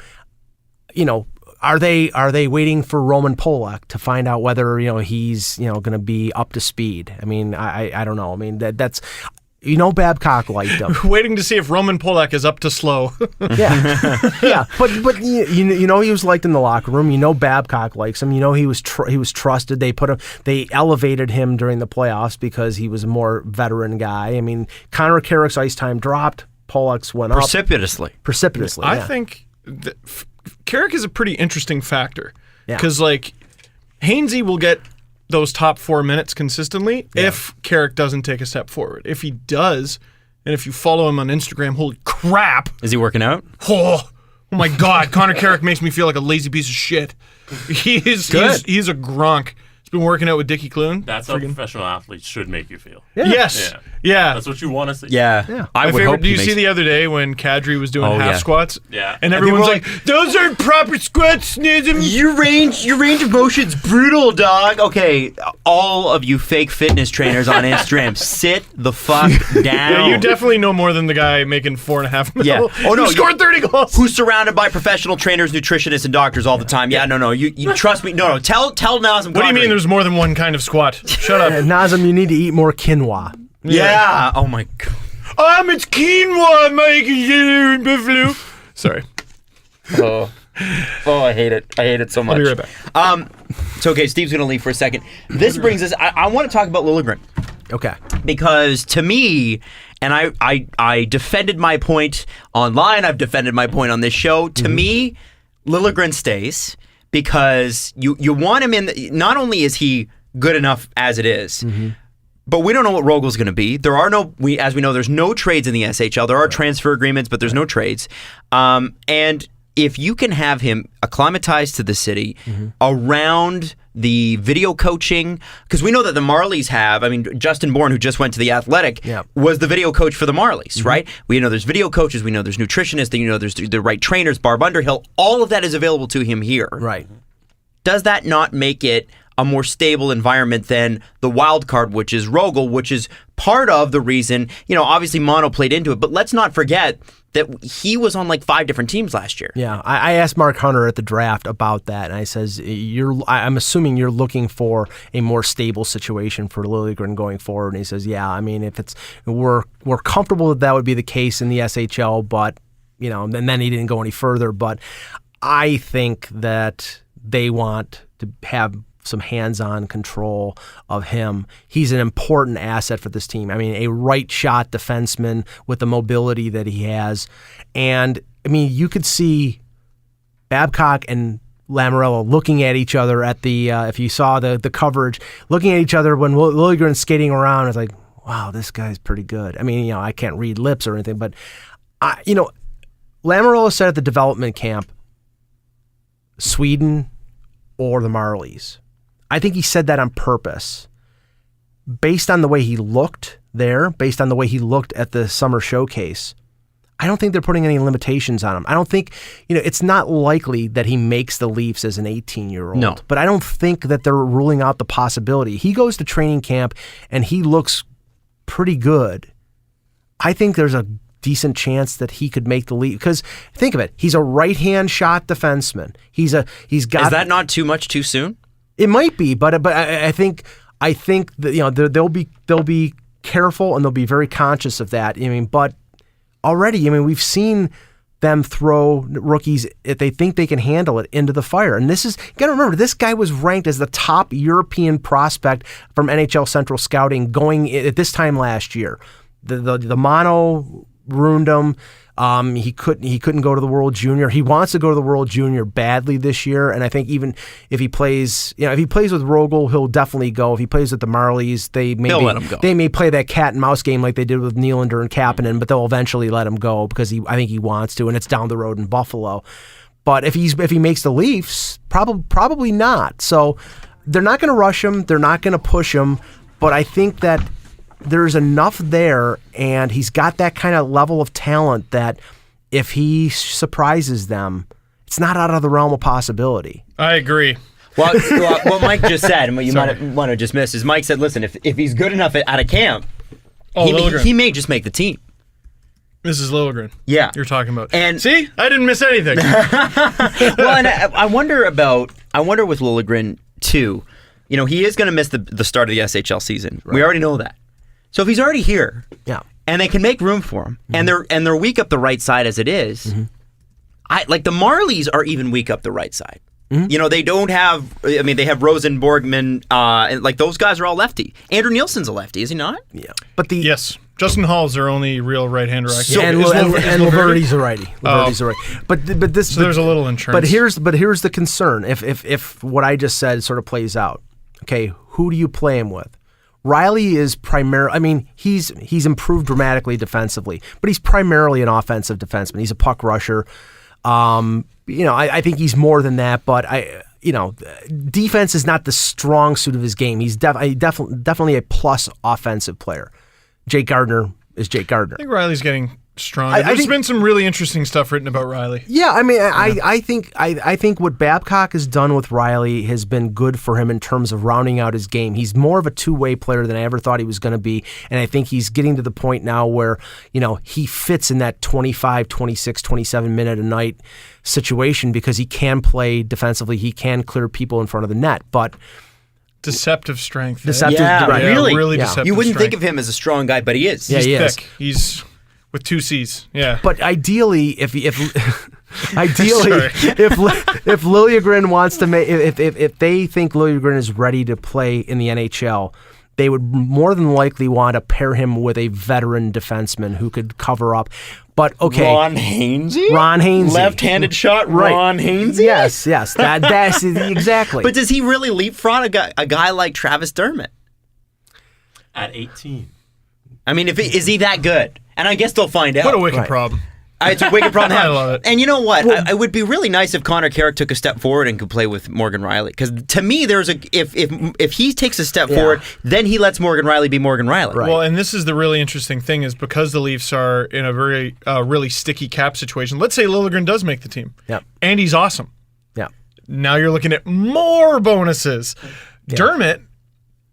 are they waiting for Roman Polak to find out whether he's going to be up to speed?" I mean, I don't know. I mean that's. Babcock liked him. Waiting to see if Roman Polak is up to slow. Yeah. But he was liked in the locker room. Babcock likes him. He was trusted. They elevated him during the playoffs because he was a more veteran guy. I mean, Connor Carrick's ice time dropped. Polak's went up precipitously. I think Carrick is a pretty interesting factor because Hainsey will get those top 4 minutes consistently if Carrick doesn't take a step forward. If he does, and if you follow him on Instagram, holy crap. Is he working out? Oh my God. Connor Carrick makes me feel like a lazy piece of shit. He's a Gronk. He's been working out with Dickie Clune. That's how professional athletes should make you feel. Yeah. Yes. Yeah. That's what you want to see. Yeah. My favorite, do you see the other day when Kadri was doing half squats? Yeah. And everyone's like, those aren't proper squats, Snism. Your range of motion's brutal, dog. Okay, all of you fake fitness trainers on Instagram, sit the fuck down. Yeah, you definitely know more than the guy making $4.5 million. Yeah. Oh, no. Who scored 30 goals. Who's surrounded by professional trainers, nutritionists, and doctors all the time. Yeah, no. You trust me. No. Tell Nazem. What do you mean there's more than one kind of squat? Shut up. Nazem, you need to eat more quinoa. Yeah. Oh my God. It's quinoa, Mike Buffalo. Sorry. Oh, I hate it. I hate it so much. I'll be right back. So, okay, Steve's going to leave for a second. This brings us... I want to talk about Liljegren. Okay. Because to me, and I defended my point online, I've defended my point on this show. To me, Liljegren stays because you want him in... Not only is he good enough as it is, but we don't know what Rogel's going to be. There are as we know, there's no trades in the SHL. There are transfer agreements, but there's no trades. And if you can have him acclimatized to the city around the video coaching, because we know that the Marlies have, Justin Bourne, who just went to the Athletic, was the video coach for the Marlies, right? We know there's video coaches, we know there's nutritionists, there's the right trainers, Barb Underhill, all of that is available to him here. Right. Does that not make it a more stable environment than the wild card, which is Rogel, which is part of the reason, obviously Mono played into it, but let's not forget that he was on 5 different teams last year. Yeah, I asked Mark Hunter at the draft about that, and I says, I'm assuming you're looking for a more stable situation for Liljegren going forward, and he says, yeah, if it's, we're comfortable that would be the case in the SHL, but, and then he didn't go any further, but I think that they want to have some hands-on control of him. He's an important asset for this team. A right shot defenseman with the mobility that he has. And, you could see Babcock and Lamoriello looking at each other at the, if you saw the coverage, looking at each other when Liljegren's skating around. It's like, wow, this guy's pretty good. I can't read lips or anything, but, Lamoriello said at the development camp, Sweden or the Marlies. I think he said that on purpose. Based on the way he looked there, based on the way he looked at the summer showcase, I don't think they're putting any limitations on him. I don't think, it's not likely that he makes the Leafs as an 18-year-old. No. But I don't think that they're ruling out the possibility. He goes to training camp and he looks pretty good. I think there's a decent chance that he could make the league. Because think of it, he's a right-hand shot defenseman. He's got. Is that not too much too soon? It might be, but I think that they'll be careful and they'll be very conscious of that. I mean, but already, we've seen them throw rookies, if they think they can handle it, into the fire. And you got to remember, this guy was ranked as the top European prospect from NHL Central Scouting going at this time last year. The mono ruined him. He couldn't go to the World Junior. He wants to go to the World Junior badly this year, and I think even if he plays with Rogel, he'll definitely go. If he plays with the Marlies, they'll let him go. They may play that cat and mouse game like they did with Nylander and Kapanen, but they'll eventually let him go because I think he wants to, and it's down the road in Buffalo. But if he makes the Leafs, probably not. So they're not going to rush him. They're not going to push him. But I think that there's enough there, and he's got that kind of level of talent that if he surprises them, it's not out of the realm of possibility. I agree. Well, what Mike just said, and what you might want to just miss, is Mike said, listen, if he's good enough out of camp, he may just make the team. This is Liljegren. Yeah. You're talking about. And see, I didn't miss anything. Well, and I wonder with Liljegren, too. He is going to miss the start of the SHL season. Right. We already know that. So if he's already here, and they can make room for him, and they're weak up the right side as it is, the Marlies are even weak up the right side. They don't have. They have Rosen, Borgman, and those guys are all lefty. Andrew Nielsen's a lefty, is he not? Yeah, yes, Justin Hall's their only real right-hander. And Laverty's a righty. Laverty's a righty. But there's a little insurance. But here's the concern. If what I just said sort of plays out, okay, who do you play him with? Rielly is primarily, he's improved dramatically defensively, but he's primarily an offensive defenseman. He's a puck rusher. I think he's more than that, but defense is not the strong suit of his game. He's definitely a plus offensive player. Jake Gardner is Jake Gardner. I think Rielly's getting strong. There's been some really interesting stuff written about Rielly. Yeah, I think what Babcock has done with Rielly has been good for him in terms of rounding out his game. He's more of a two-way player than I ever thought he was going to be, and I think he's getting to the point now where he fits in that 25, 26, 27 minute a night situation because he can play defensively. He can clear people in front of the net, but deceptive strength. Really deceptive. You wouldn't strength. think of him as a strong guy, but he is. He's he thick. is. He's with two C's. Yeah. But ideally, if Liljegren wants to make, if they think Liljegren is ready to play in the NHL, they would more than likely want to pair him with a veteran defenseman who could cover up. But okay, Ron Hainsey, left-handed shot. Right. Ron Hainsey. Yes. That's exactly. But does he really leapfrog a guy like Travis Dermott at 18? Is he that good? And I guess they'll find out. What a wicked problem. It's a wicked problem. I love it. And you know what? It would be really nice if Connor Carrick took a step forward and could play with Morgan Rielly. Because to me, if he takes a step forward, then he lets Morgan Rielly be Morgan Rielly. Right. Well, and this is the really interesting thing is because the Leafs are in a very really sticky cap situation. Let's say Liljegren does make the team. Yep. And he's awesome. Yeah. Now you're looking at more bonuses. Yeah. Dermott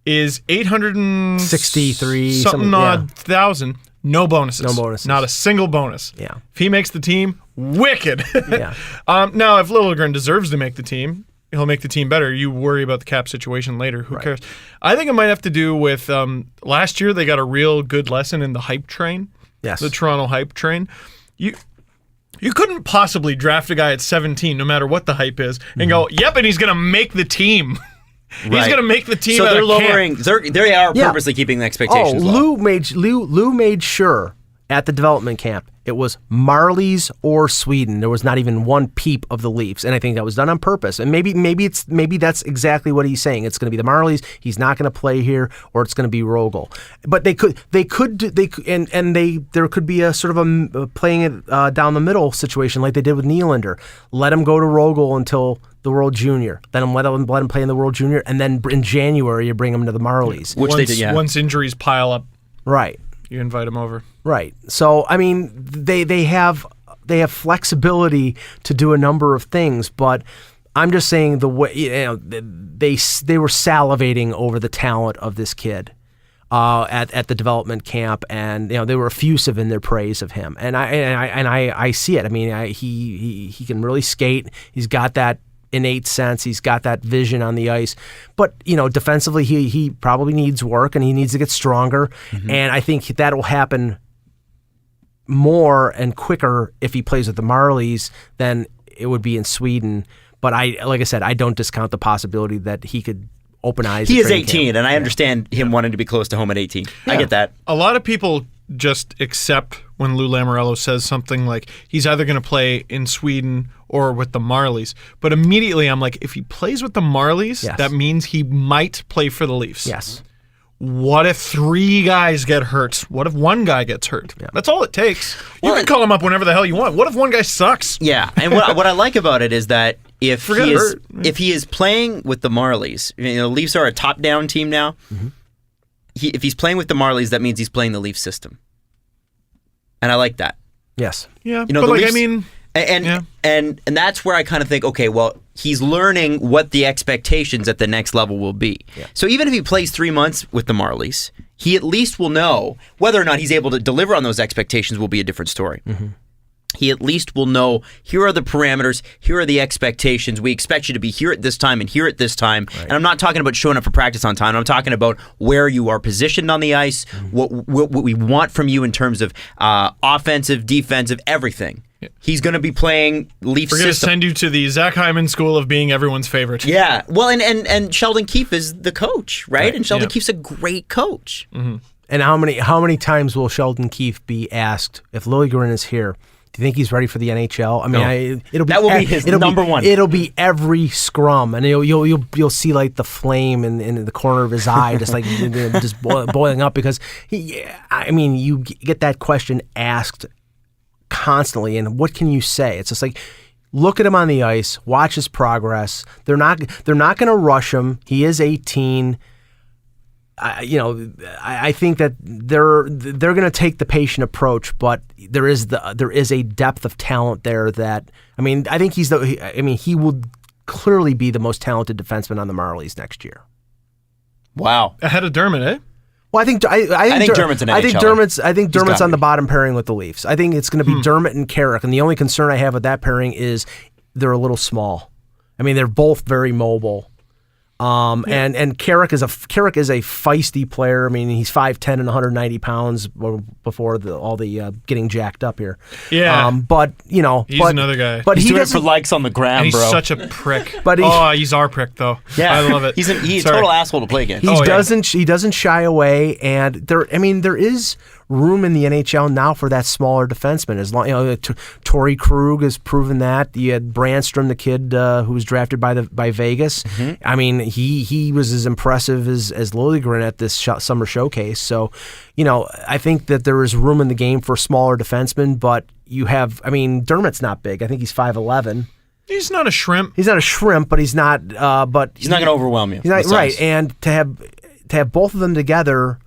is 863 something odd thousand. No bonuses. Not a single bonus. Yeah. If he makes the team, wicked. Yeah. Now, if Liljegren deserves to make the team, he'll make the team better. You worry about the cap situation later. Who cares? I think it might have to do with last year they got a real good lesson in the hype train. Yes. The Toronto hype train. You couldn't possibly draft a guy at 17, no matter what the hype is, and go, yep, and he's going to make the team. He's going to make the team. So they're lowering. They are purposely keeping the expectations low. Lou made sure at the development camp it was Marlies or Sweden. There was not even one peep of the Leafs, and I think that was done on purpose. And maybe that's exactly what he's saying. It's going to be the Marlies. He's not going to play here, or it's going to be Rogel. But there could be a sort of a playing it down the middle situation like they did with Nylander. Let him go to Rogel until the World Junior. Then let him play in the World Junior, and then in January you bring him to the Marlies. They did, yeah. Once injuries pile up, right? You invite him over, right? So they have flexibility to do a number of things, but I'm just saying the way they were salivating over the talent of this kid. at the development camp, and they were effusive in their praise of him, and I see it. I mean, he can really skate. He's got that innate sense. He's got that vision on the ice, but defensively he probably needs work, and he needs to get stronger. And I think that will happen more and quicker if he plays with the Marlies than it would be in Sweden. But like I said, I don't discount the possibility that he could open eyes. He is 18, and I understand him wanting to be close to home at 18. Yeah. I get that. A lot of people just accept when Lou Lamoriello says something like he's either going to play in Sweden or with the Marlies. But immediately I'm like, if he plays with the Marlies, that means he might play for the Leafs. Yes. What if 3 guys get hurt? What if 1 guy gets hurt? Yeah. That's all it takes. You can call him up whenever the hell you want. What if 1 guy sucks? Yeah, and what I like about it is that if he is playing with the Marlies, the Leafs are a top-down team now. If he's playing with the Marlies, that means he's playing the Leafs system, and I like that. Yes. Yeah. But Leafs, and that's where I kind of think, okay, well, he's learning what the expectations at the next level will be. Yeah. So even if he plays 3 months with the Marlies, he at least will know whether or not he's able to deliver on those expectations will be a different story. He at least will know, here are the parameters, here are the expectations. We expect you to be here at this time and here at this time. Right. And I'm not talking about showing up for practice on time. I'm talking about where you are positioned on the ice, what we want from you in terms of offensive, defensive, everything. Yeah. He's going to be playing Leafs system. We're going to send you to the Zach Hyman School of being everyone's favorite. Yeah. Well, and Sheldon Keefe is the coach, right? And Sheldon Keefe's a great coach. And how many times will Sheldon Keefe be asked, if Liljegren is here, do you think he's ready for the NHL? I mean, that will be his number one. It'll be every scrum, and you'll see like the flame in the corner of his eye, just like just boiling up, because you get that question asked constantly, and what can you say? It's just like, look at him on the ice, watch his progress. They're not going to rush him. He is 18. I think that they're going to take the patient approach, but there is a depth of talent there that, I think he will clearly be the most talented defenseman on the Marlies next year. Wow, ahead of Dermott, eh? Well, I think Dermott's an NHL. I think Dermott's on the bottom pairing with the Leafs. I think it's going to be Dermott and Carrick, and the only concern I have with that pairing is they're a little small. They're both very mobile. And Carrick is a feisty player. He's 5'10" and 190 pounds before all the getting jacked up here. Yeah. But he's another guy. But he's doing it for likes on the gram, and he's bro. such a prick. But he's our prick though. Yeah, I love it. He's a total asshole to play against. He doesn't shy away, and there is room in the NHL now for that smaller defenseman. As long, Torrey Krug has proven that. You had Brandstrom, the kid who was drafted by Vegas. He was as impressive as Liljegren at this summer showcase. So, I think that there is room in the game for smaller defensemen, but you have, Dermott's not big. I think he's 5'11". He's not a shrimp. He's not a shrimp, but he's not. But he's not going to overwhelm you. He's not, right, and to have both of them together,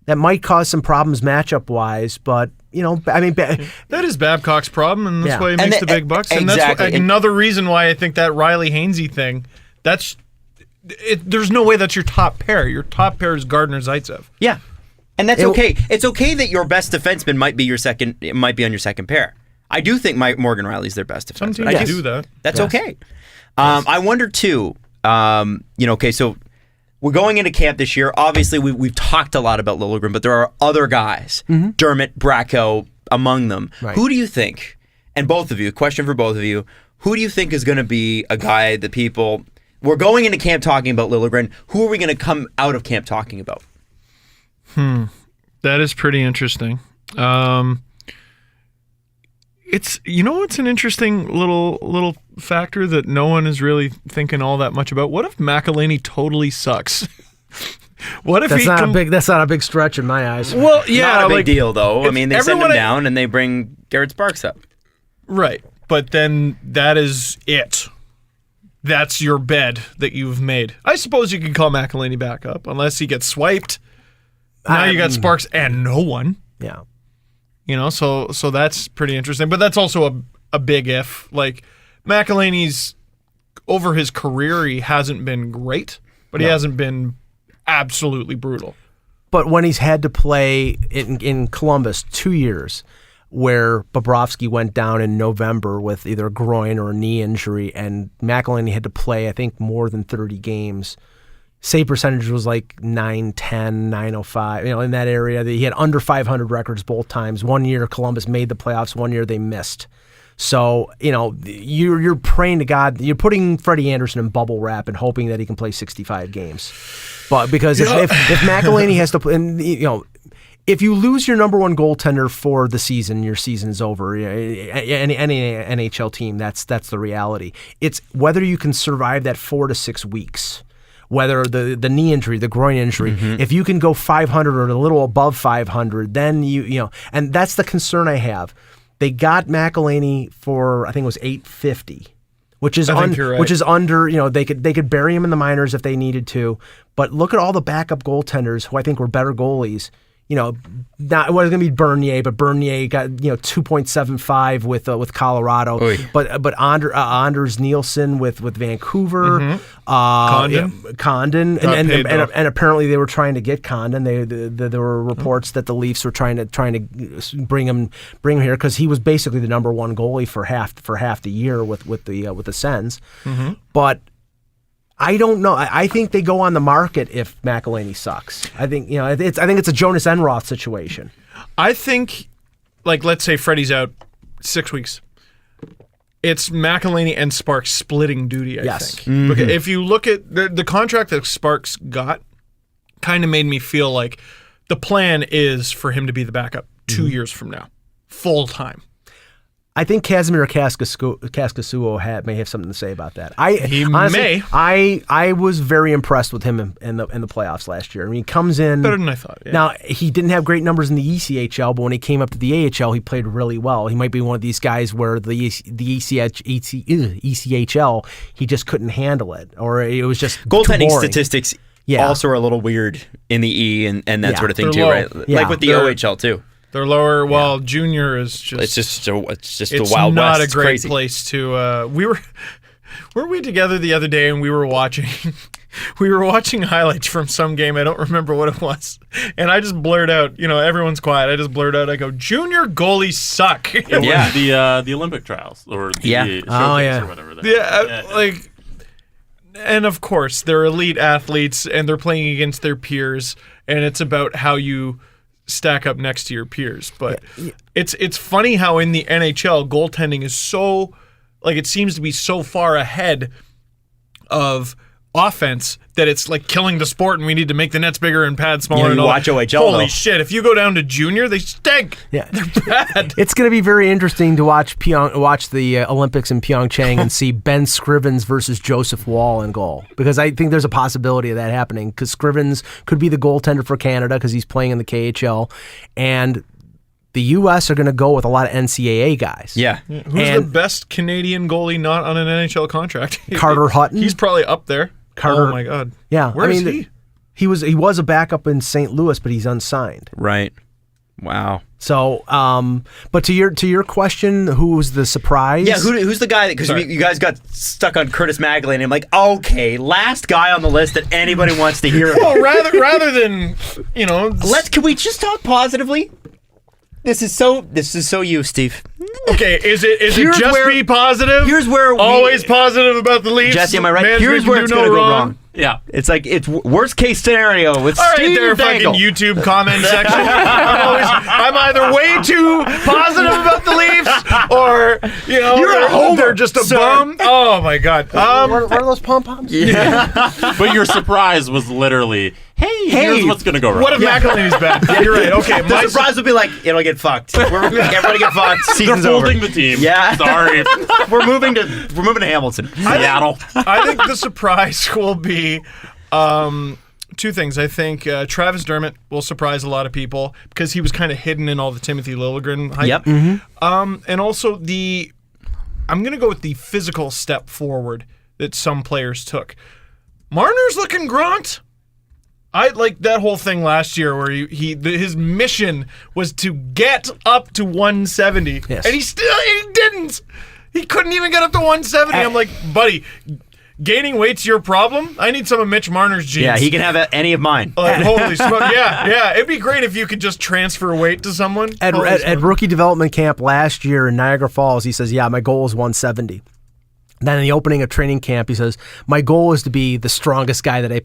that might cause some problems matchup wise, but that is Babcock's problem, and that's why he makes the big bucks. And exactly. That's another reason why I think that Rielly Hainsey thing. There's no way that's your top pair. Your top pair is Gardner Zaitsev. Yeah, and that's okay. It's okay that your best defenseman might be on your second pair. I do think Morgan Rielly's their best defenseman. Some teams do that. That's okay. I wonder too. Okay, so we're going into camp this year. Obviously, we've talked a lot about Liljegren, but there are other guys, Dermott, Bracco, among them. Right. Who do you think? And both of you, question for both of you: who do you think is going to be a guy that people? We're going into camp talking about Liljegren. Who are we going to come out of camp talking about? That is pretty interesting. It's an interesting little factor that no one is really thinking all that much about. What if McElhinney totally sucks? What if that's not a big stretch in my eyes. Well, yeah, not a big deal though. They send him down and they bring Garrett Sparks up. Right, but then that is it. That's your bed that you've made. I suppose you can call McElhinney back up unless he gets swiped. Now you got Sparks and no one. Yeah. So that's pretty interesting. But that's also a big if. Like, McElhinney's, over his career, he hasn't been great, but he hasn't been absolutely brutal. But when he's had to play in Columbus 2 years, where Bobrovsky went down in November with either a groin or a knee injury, and McElhinney had to play, I think, more than 30 games. Save percentage was like 910, 905, in that area. He had under 500 records both times. 1 year Columbus made the playoffs, 1 year they missed. So, you're praying to God, you're putting Freddie Anderson in bubble wrap and hoping that he can play 65 games. But because if McElhinney has to play, if you lose your number one goaltender for the season, your season's over. Any NHL team, that's the reality. It's whether you can survive that 4 to 6 weeks. Whether the knee injury, the groin injury, if you can go 500 or a little above 500, then and that's the concern I have. They got McElhinney for, I think it was $850, which is which is under. They could bury him in the minors if they needed to, but look at all the backup goaltenders who I think were better goalies. Not it wasn't going to be Bernier, but Bernier got 2.75 with Colorado. Oy. But Anders Nielsen with Vancouver, Condon, and apparently they were trying to get Condon. There were reports that the Leafs were trying to bring him here because he was basically the number one goalie for half the year with the Sens, but. I don't know. I think they go on the market if McElhinney sucks. I think it's a Jonas Enroth situation. I think, let's say Freddie's out 6 weeks. It's McElhinney and Sparks splitting duty. I think. Mm-hmm. If you look at the contract that Sparks got, kind of made me feel like the plan is for him to be the backup 2 years from now, full time. I think Casimir Kaskisuo may have something to say about that. He may. I was very impressed with him in the playoffs last year. I mean, he comes in better than I thought. Yeah. Now he didn't have great numbers in the ECHL, but when he came up to the AHL, he played really well. He might be one of these guys where the ECHL he just couldn't handle it, or it was just goaltending statistics. Yeah. Also are a little weird in the E and that sort of thing too, right? Yeah. Like with the OHL too. They're lower. Well, junior is just. It's just the Wild West. It's not a great place to. Weren't we together the other day and we were watching highlights from some game. I don't remember what it was, and I just blurred out. Everyone's quiet. I just blurred out. I go, "Junior goalies suck." It was the Olympic trials or the or whatever. And of course they're elite athletes and they're playing against their peers, and it's about how you stack up next to your peers. But it's funny how in the NHL goaltending is so it seems to be so far ahead of offense that it's like killing the sport and we need to make the nets bigger and pads smaller. You watch OHL. Holy shit, if you go down to junior, they stink. Yeah. They're bad. It's going to be very interesting to watch the Olympics in Pyeongchang and see Ben Scrivens versus Joseph Wall in goal, because I think there's a possibility of that happening, because Scrivens could be the goaltender for Canada because he's playing in the KHL, and the U.S. are going to go with a lot of NCAA guys. Yeah. Who's the best Canadian goalie not on an NHL contract? Carter Hutton. He's probably up there. Carter. Oh my God. Yeah. Where is he? He was a backup in St. Louis, but he's unsigned. Right. Wow. So, but to your question, who was the surprise? Yeah, who's the guy? Because you guys got stuck on Curtis Magley, and I'm like, okay, last guy on the list that anybody wants to hear about. Well, rather than can we just talk positively? This is so you, Steve. Okay, is it just be positive? Here's where always positive about the Leafs. Jesse, am I right? Here's where it's going to go wrong. Yeah. It's it's worst case scenario with All Steve right, Dangle. Fucking YouTube comment section. I'm either way too positive about the Leafs, or you're a homer, they're just a bum. Oh my God. What are those pom poms? Yeah. But your surprise was literally, hey, here's what's gonna go wrong. What if McElhinney's bad? You're right. Okay, the surprise would be it'll get fucked. Everybody get fucked. Season's They're folding over. the team. Yeah. Sorry. We're moving to Hamilton. Seattle. I think the surprise will be two things. I think Travis Dermott will surprise a lot of people because he was kind of hidden in all the Timothy Liljegren hype. Yep. Mm-hmm. And also I'm going to go with the physical step forward that some players took. Marner's looking grunt. I like that whole thing last year where his mission was to get up to 170, and he didn't. He couldn't even get up to 170. I'm like, buddy, gaining weight's your problem? I need some of Mitch Marner's genes. Yeah, he can have any of mine. Holy smoke. Yeah. It'd be great if you could just transfer weight to someone. At rookie development camp last year in Niagara Falls, he says, my goal is 170. Then in the opening of training camp, he says, my goal is to be the strongest guy that I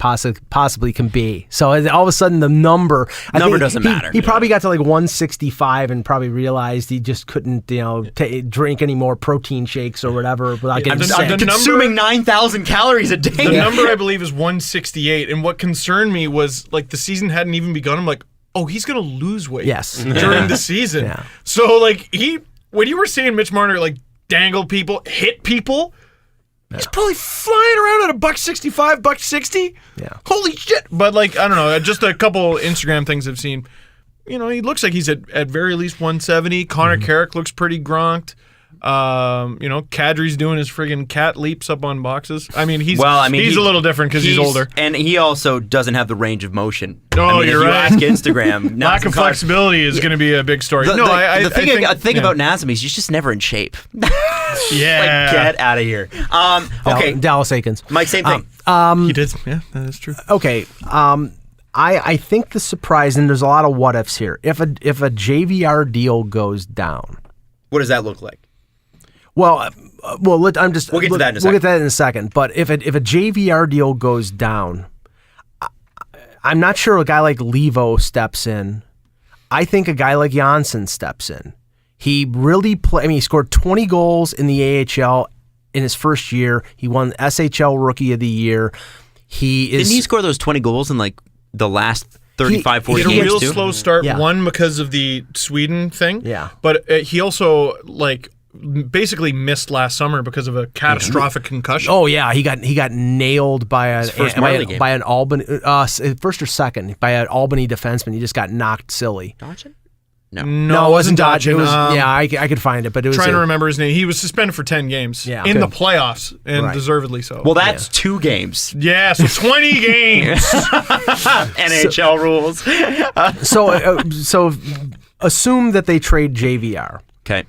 possibly can be. So all of a sudden, the number doesn't matter. He probably got to like 165 and probably realized he just couldn't, drink any more protein shakes or whatever without getting sick. Consuming 9,000 calories a day. The number I believe is 168. And what concerned me was like the season hadn't even begun. I'm like, oh, he's going to lose weight during the season. Yeah. So like when you were seeing Mitch Marner like dangle people, hit people. He's probably flying around at $165, $160. Yeah. Holy shit. But like, I don't know, just a couple Instagram things I've seen. He looks like he's at very least 170. Connor Carrick looks pretty gronked. Kadri's doing his friggin' cat leaps up on boxes. I mean, he's a little different because he's older. And he also doesn't have the range of motion. Oh, you're right. If you ask Instagram, lack of flexibility is going to be a big story. The thing about Nazem is he's just never in shape. Yeah. Get out of here. Okay. Dallas Aikens. Mike, same thing. He did. Yeah, that is true. Okay. I think the surprise, and there's a lot of what ifs here. If a JVR deal goes down, what does that look like? Well, we'll get to that in a second. We'll get to that in a second. But if a JVR deal goes down, I'm not sure a guy like Levo steps in. I think a guy like Janssen steps in. He really he scored 20 goals in the AHL in his first year. He won SHL Rookie of the Year. Didn't he score those 20 goals in like the last 35, 40 games? He had a real too? slow start. Yeah. One because of the Sweden thing. Yeah. But he also basically missed last summer because of a catastrophic concussion. Oh yeah, he got nailed by an Albany first or second by an Albany defenseman. He just got knocked silly. Dodgen? No, it wasn't Dodgen. It was I could find it, but it was trying to remember his name. He was suspended for 10 games in the playoffs, and deservedly so. Well, that's 2 games. Yeah, so 20 games. NHL rules. So assume that they trade JVR. Okay.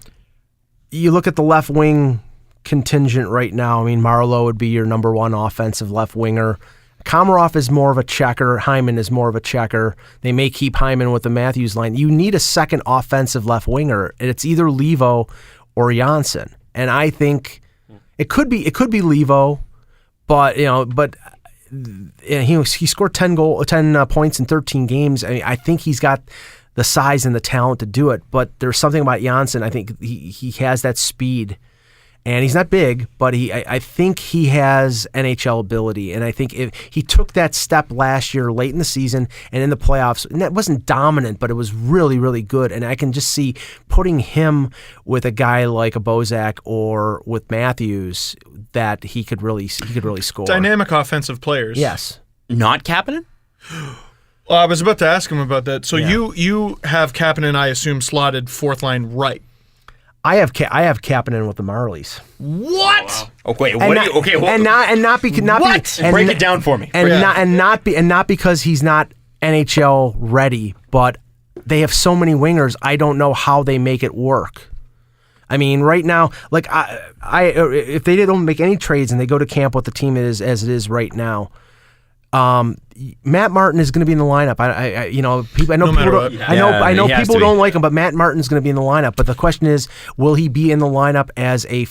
You look at the left wing contingent right now. I mean, Marleau would be your number one offensive left winger. Komarov is more of a checker. Hyman is more of a checker. They may keep Hyman with the Matthews line. You need a second offensive left winger, and it's either Levo or Janssen. And I think it could be Levo, but he scored 10 points in 13 games. I mean, I think he's got the size and the talent to do it, but there's something about Janssen. I think he has that speed, and he's not big, but I think he has NHL ability, and I think if he took that step last year late in the season and in the playoffs, and that wasn't dominant, but it was really, really good, and I can just see putting him with a guy like a Bozak or with Matthews that he could really score. Dynamic offensive players. Yes. Not Kapanen? Well, I was about to ask him about that. So you have Kapanen, I assume, slotted fourth line right. I have Kapanen with the Marlies. What? Oh, wait, what? Break it down for me. And not because he's not NHL ready, but they have so many wingers. I don't know how they make it work. I mean, right now, like if they don't make any trades and they go to camp with the team as it is right now. Matt Martin is going to be in the lineup. I know people don't like him, but Matt Martin is going to be in the lineup. But the question is, will he be in the lineup as a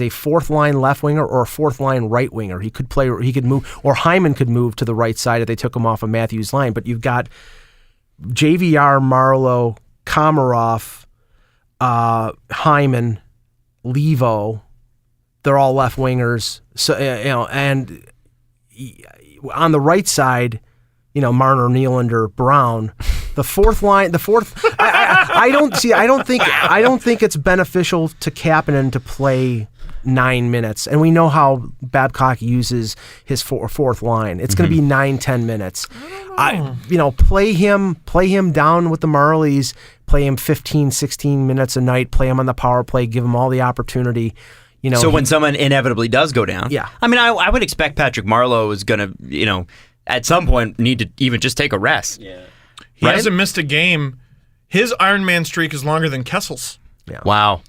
fourth line left winger or a fourth line right winger? He could move, or Hyman could move to the right side if they took him off of Matthews' line. But you've got JVR, Marleau, Komarov, Hyman, Levo. They're all left wingers. So and on the right side, Marner, Nylander, Brown. The fourth line, I don't think it's beneficial to Kapanen to play 9 minutes, and we know how Babcock uses his fourth line. It's going to be 9-10 minutes. Play him down with the Marlies. Play him 15-16 minutes a night. Play him on the power play. Give him all the opportunity. So when someone inevitably does go down, yeah. I mean, I would expect Patrick Marleau is going to, at some point need to even just take a rest. Yeah. He hasn't missed a game. His Ironman streak is longer than Kessel's. Yeah. Wow.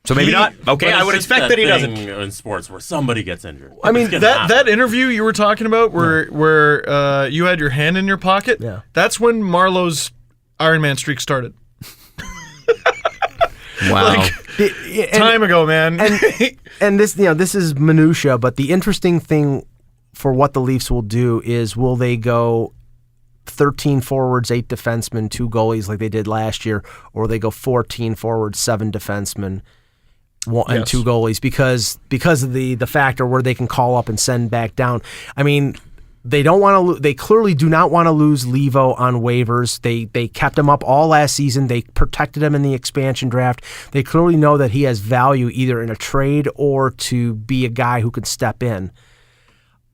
So maybe not. Okay, I would expect that he doesn't. In sports where somebody gets injured. I mean, that interview you were talking about where you had your hand in your pocket, that's when Marlowe's Ironman streak started. Wow. Time ago, man. And this, this is minutia, but the interesting thing for what the Leafs will do is will they go 13 forwards, 8 defensemen, 2 goalies like they did last year, or will they go 14 forwards, 7 defensemen, and 2 goalies because of the factor where they can call up and send back down. I mean, they don't want to. They clearly do not want to lose Levo on waivers. They kept him up all last season. They protected him in the expansion draft. They clearly know that he has value either in a trade or to be a guy who can step in.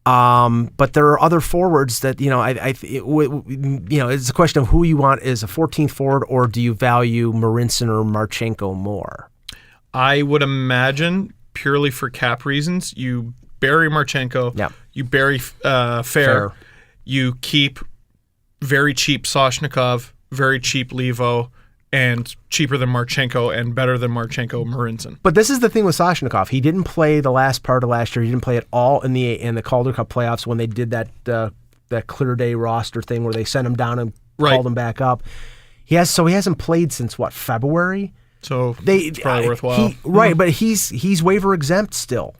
But there are other forwards that it's a question of who you want as a 14th forward, or do you value Marincin or Marchenko more? I would imagine purely for cap reasons, you bury Marchenko, you bury Fair, you keep very cheap Soshnikov, very cheap Levo, and cheaper than Marchenko and better than Marchenko Marincin. But this is the thing with Soshnikov. He didn't play the last part of last year. He didn't play at all in the Calder Cup playoffs when they did that clear day roster thing where they sent him down and called him back up. He hasn't played since February. So it's probably worthwhile. But he's waiver exempt still.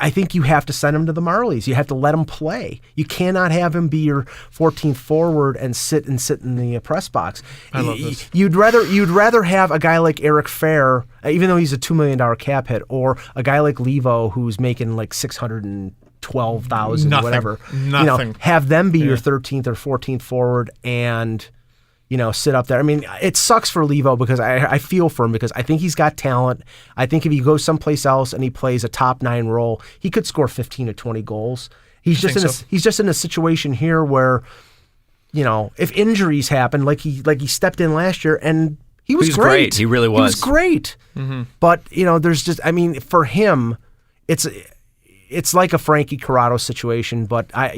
I think you have to send him to the Marlies. You have to let him play. You cannot have him be your 14th forward and sit in the press box. I love this. You'd rather have a guy like Eric Fair, even though he's a $2 million cap hit, or a guy like Levo who's making like $612,000, whatever. Nothing. Have them be your 13th or 14th forward and sit up there. I mean, it sucks for Levo because I feel for him because I think he's got talent. I think if he goes someplace else and he plays a top 9 role, he could score 15 to 20 goals. He's just in a situation here where, if injuries happen, like he stepped in last year and he was great. He really was. He was great. Mm-hmm. But there's just, for him, it's like a Frankie Corrado situation, but I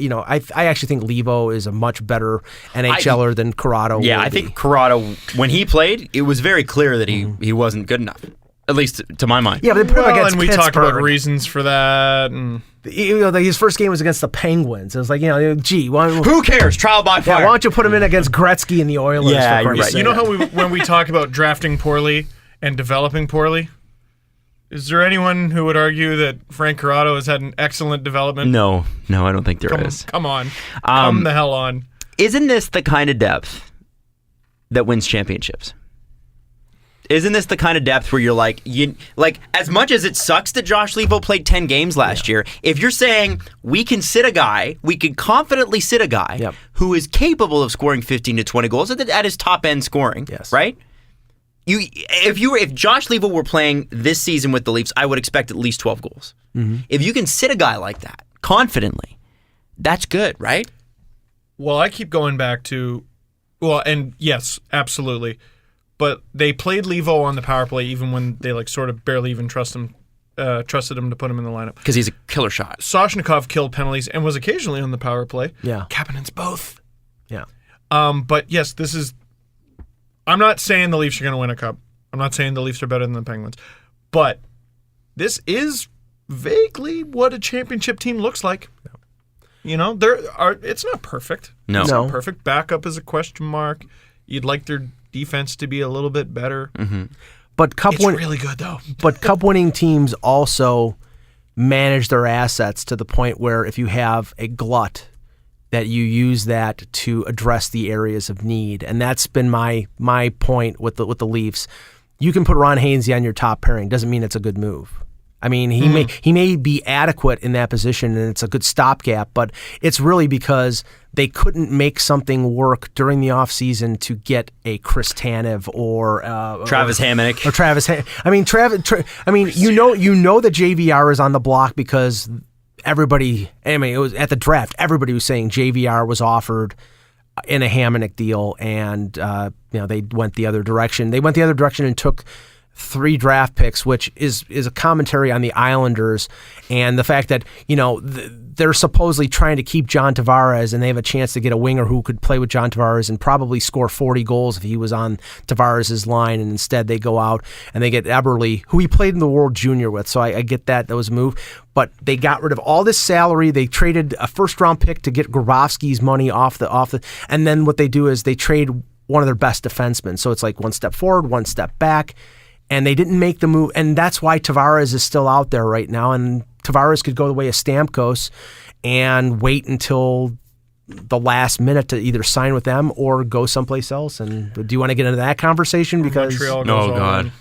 actually think Levo is a much better NHLer than Corrado. Yeah, I think Corrado, when he played, it was very clear that he wasn't good enough, at least to my mind. Yeah, but they put him against we Pittsburgh. talk about reasons for that. And his first game was against the Penguins. It was like, who cares? Trial by fire. Yeah, why don't you put him in against Gretzky and the Oilers? Yeah, you're right. You know how when we talk about drafting poorly and developing poorly? Is there anyone who would argue that Frank Corrado has had an excellent development? No, I don't think there is. Come on. Come the hell on. Isn't this the kind of depth that wins championships? Isn't this the kind of depth where you're like, as much as it sucks that Josh Levo played 10 games last year, if you're saying we can confidently sit a guy who is capable of scoring 15 to 20 goals at his top end scoring, right? If Josh Levo were playing this season with the Leafs, I would expect at least 12 goals. Mm-hmm. If you can sit a guy like that confidently, that's good, right? Well, I keep going back to, and yes, absolutely. But they played Levo on the power play even when they sort of barely even trusted him to put him in the lineup. Because he's a killer shot. Soshnikov killed penalties and was occasionally on the power play. Yeah. Kapanen's both. Yeah. But yes, this is... I'm not saying the Leafs are going to win a cup. I'm not saying the Leafs are better than the Penguins. But this is vaguely what a championship team looks like. Yeah. It's not perfect. No. It's not perfect. Backup is a question mark. You'd like their defense to be a little bit better. Mm-hmm. But it's really good, though. But cup-winning teams also manage their assets to the point where if you have a glut, that you use that to address the areas of need. And that's been my point with the Leafs. You can put Ron Hainsey on your top pairing. Doesn't mean it's a good move. I mean, he may be adequate in that position and it's a good stopgap, but it's really because they couldn't make something work during the offseason to get a Chris Tanev or Travis Hamonic. Or Travis you know that JVR is on the block because it was at the draft. Everybody was saying JVR was offered in a Hamonic deal, and they went the other direction. They went the other direction and took 3 draft picks, which is a commentary on the Islanders and the fact that, they're supposedly trying to keep John Tavares, and they have a chance to get a winger who could play with John Tavares and probably score 40 goals if he was on Tavares' line, and instead they go out and they get Eberle, who he played in the World Junior with, so I get that was a move. But they got rid of all this salary. They traded a first-round pick to get Grabowski's money off the, and then what they do is they trade one of their best defensemen. So it's like one step forward, one step back, and they didn't make the move, and that's why Tavares is still out there right now, and Tavares could go the way of Stamkos and wait until the last minute to either sign with them or go someplace else. And do you want to get into that conversation? Because Montreal goes on.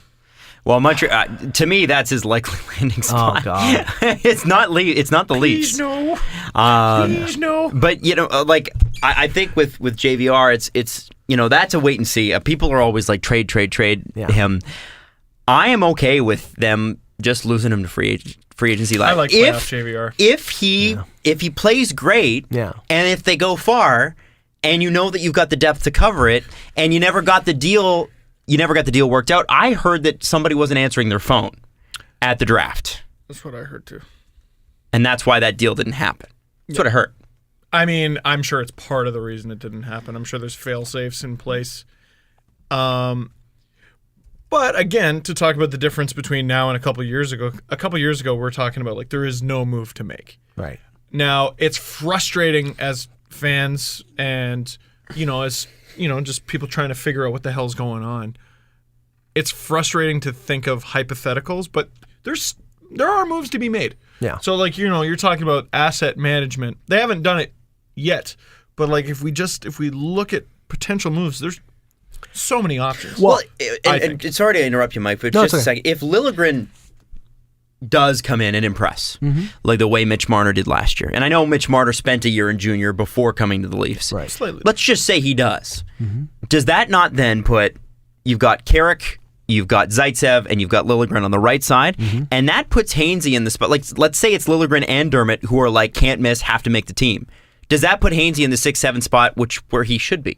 Well, Montreal, to me, that's his likely landing spot. Oh God, it's not the Leafs. Please no. Please no. But I think with JVR, it's that's a wait and see. People are always like trade him. I am okay with them just losing him to free agency. I like playoff JVR. If he plays great, yeah, and if they go far, and that you've got the depth to cover it, and you never got the deal worked out. I heard that somebody wasn't answering their phone at the draft. That's what I heard too. And that's why that deal didn't happen. That's what I heard. I mean, I'm sure it's part of the reason it didn't happen. I'm sure there's fail-safes in place. But again, to talk about the difference between now and a couple years ago, we're talking about there is no move to make. Right. Now, it's frustrating as fans and, just people trying to figure out what the hell's going on. It's frustrating to think of hypotheticals, but there are moves to be made. Yeah. So you're talking about asset management. They haven't done it yet, but if we look at potential moves, there's so many options. Well, and sorry to interrupt you, Mike, but just a second. If Liljegren does come in and impress, like the way Mitch Marner did last year, and I know Mitch Marner spent a year in junior before coming to the Leafs. Right. Slightly. Let's just say he does. Does that not then you've got Carrick, you've got Zaitsev, and you've got Liljegren on the right side, and that puts Hainsey in the spot. Let's say it's Liljegren and Dermott who are can't miss, have to make the team. Does that put Hainsey in the 6-7 spot, where he should be?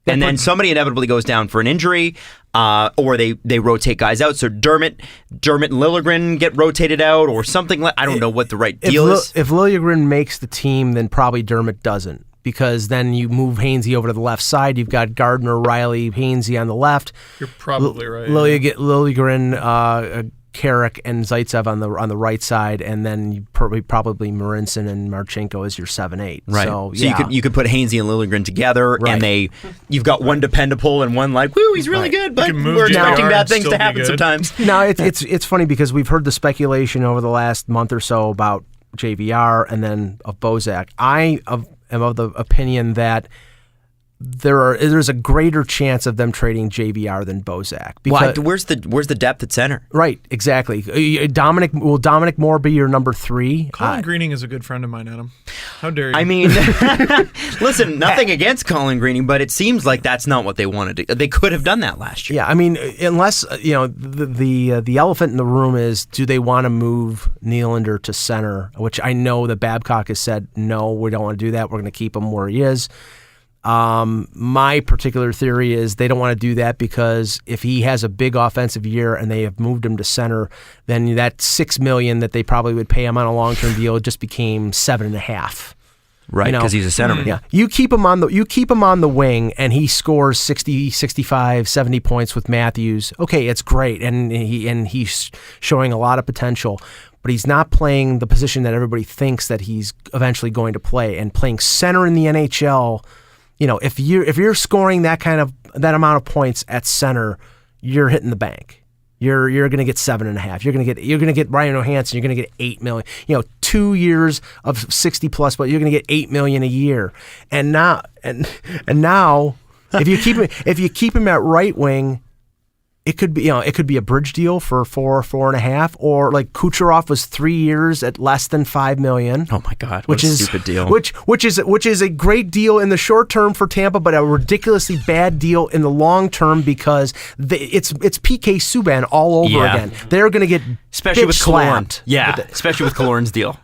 And then somebody inevitably goes down for an injury, or they rotate guys out. So Dermott and Liljegren get rotated out, or something I don't know what the right deal is. If Liljegren makes the team, then probably Dermott doesn't, because then you move Hainsey over to the left side. You've got Gardner, Rielly, Hainsey on the left. You're probably right. Liljegren, Carrick, and Zaitsev on the right side, and then you probably Marincin and Marchenko as your 7-8. Right. So you could put Hainsey and Liljegren together, right, and you've got one dependable and one he's really good, but we're expecting bad things to happen sometimes. No, it's funny because we've heard the speculation over the last month or so about JVR and then of Bozak. I am of the opinion that there's a greater chance of them trading JVR than Bozak. Because, where's the depth at center? Right, exactly. Dominic Moore be your number 3? Colin Greening is a good friend of mine, Adam. How dare you? I mean, listen, nothing against Colin Greening, but it seems like that's not what they wanted to. They could have done that last year. Yeah, I mean, unless the elephant in the room is, do they want to move Nylander to center? Which I know that Babcock has said no, we don't want to do that. We're going to keep him where he is. My particular theory is they don't want to do that because if he has a big offensive year and they have moved him to center, then that $6 million that they probably would pay him on a long-term deal just became $7.5. Right, because he's a centerman. Yeah, you keep him on the wing, and he scores 60, 65, 70 points with Matthews. Okay, it's great, and he's showing a lot of potential. But he's not playing the position that everybody thinks that he's eventually going to play, and playing center in the NHL. If you're scoring that amount of points at center, you're hitting the bank. You're going to get 7.5. You're going to get Ryan Johansson. You're going to get $8 million. 2 years of 60 plus, but you're going to get $8 million a year. And now, if you keep him at right wing, it could be a bridge deal for 4.5, or like Kucherov was 3 years at less than $5 million. Oh my God, what a stupid deal! Which is a great deal in the short term for Tampa, but a ridiculously bad deal in the long term because it's PK Subban all over again. They're going to get especially with Killorn. Yeah, especially with Killorn's deal,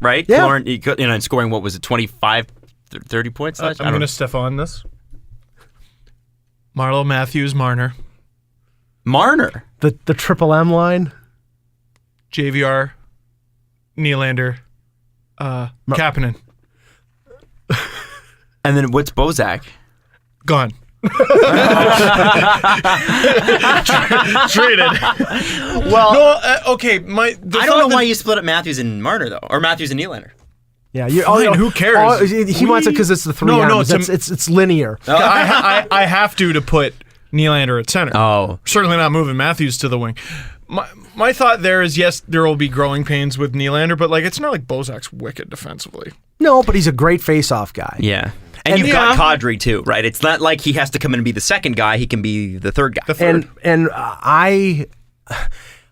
right? Yeah. Killorn, scoring what was it, 25, 30 points? I'm going to step on this. Marlo Matthews Marner. The Triple M line. JVR, Nylander, Kapanen. And then what's Bozak? Gone. Traded. Well, no, okay. I don't know why you split up Matthews and Marner though, or Matthews and Nylander. Yeah, who cares? He wants it because it's the 3 M's. It's linear. I have to put Nylander at center. Oh, certainly not moving Matthews to the wing. My thought there is, yes, there will be growing pains with Nylander, but like it's not like Bozak's wicked defensively. No, but he's a great face-off guy. Yeah. And you've got Kadri too, right? It's not like he has to come in and be the second guy. He can be the third guy. And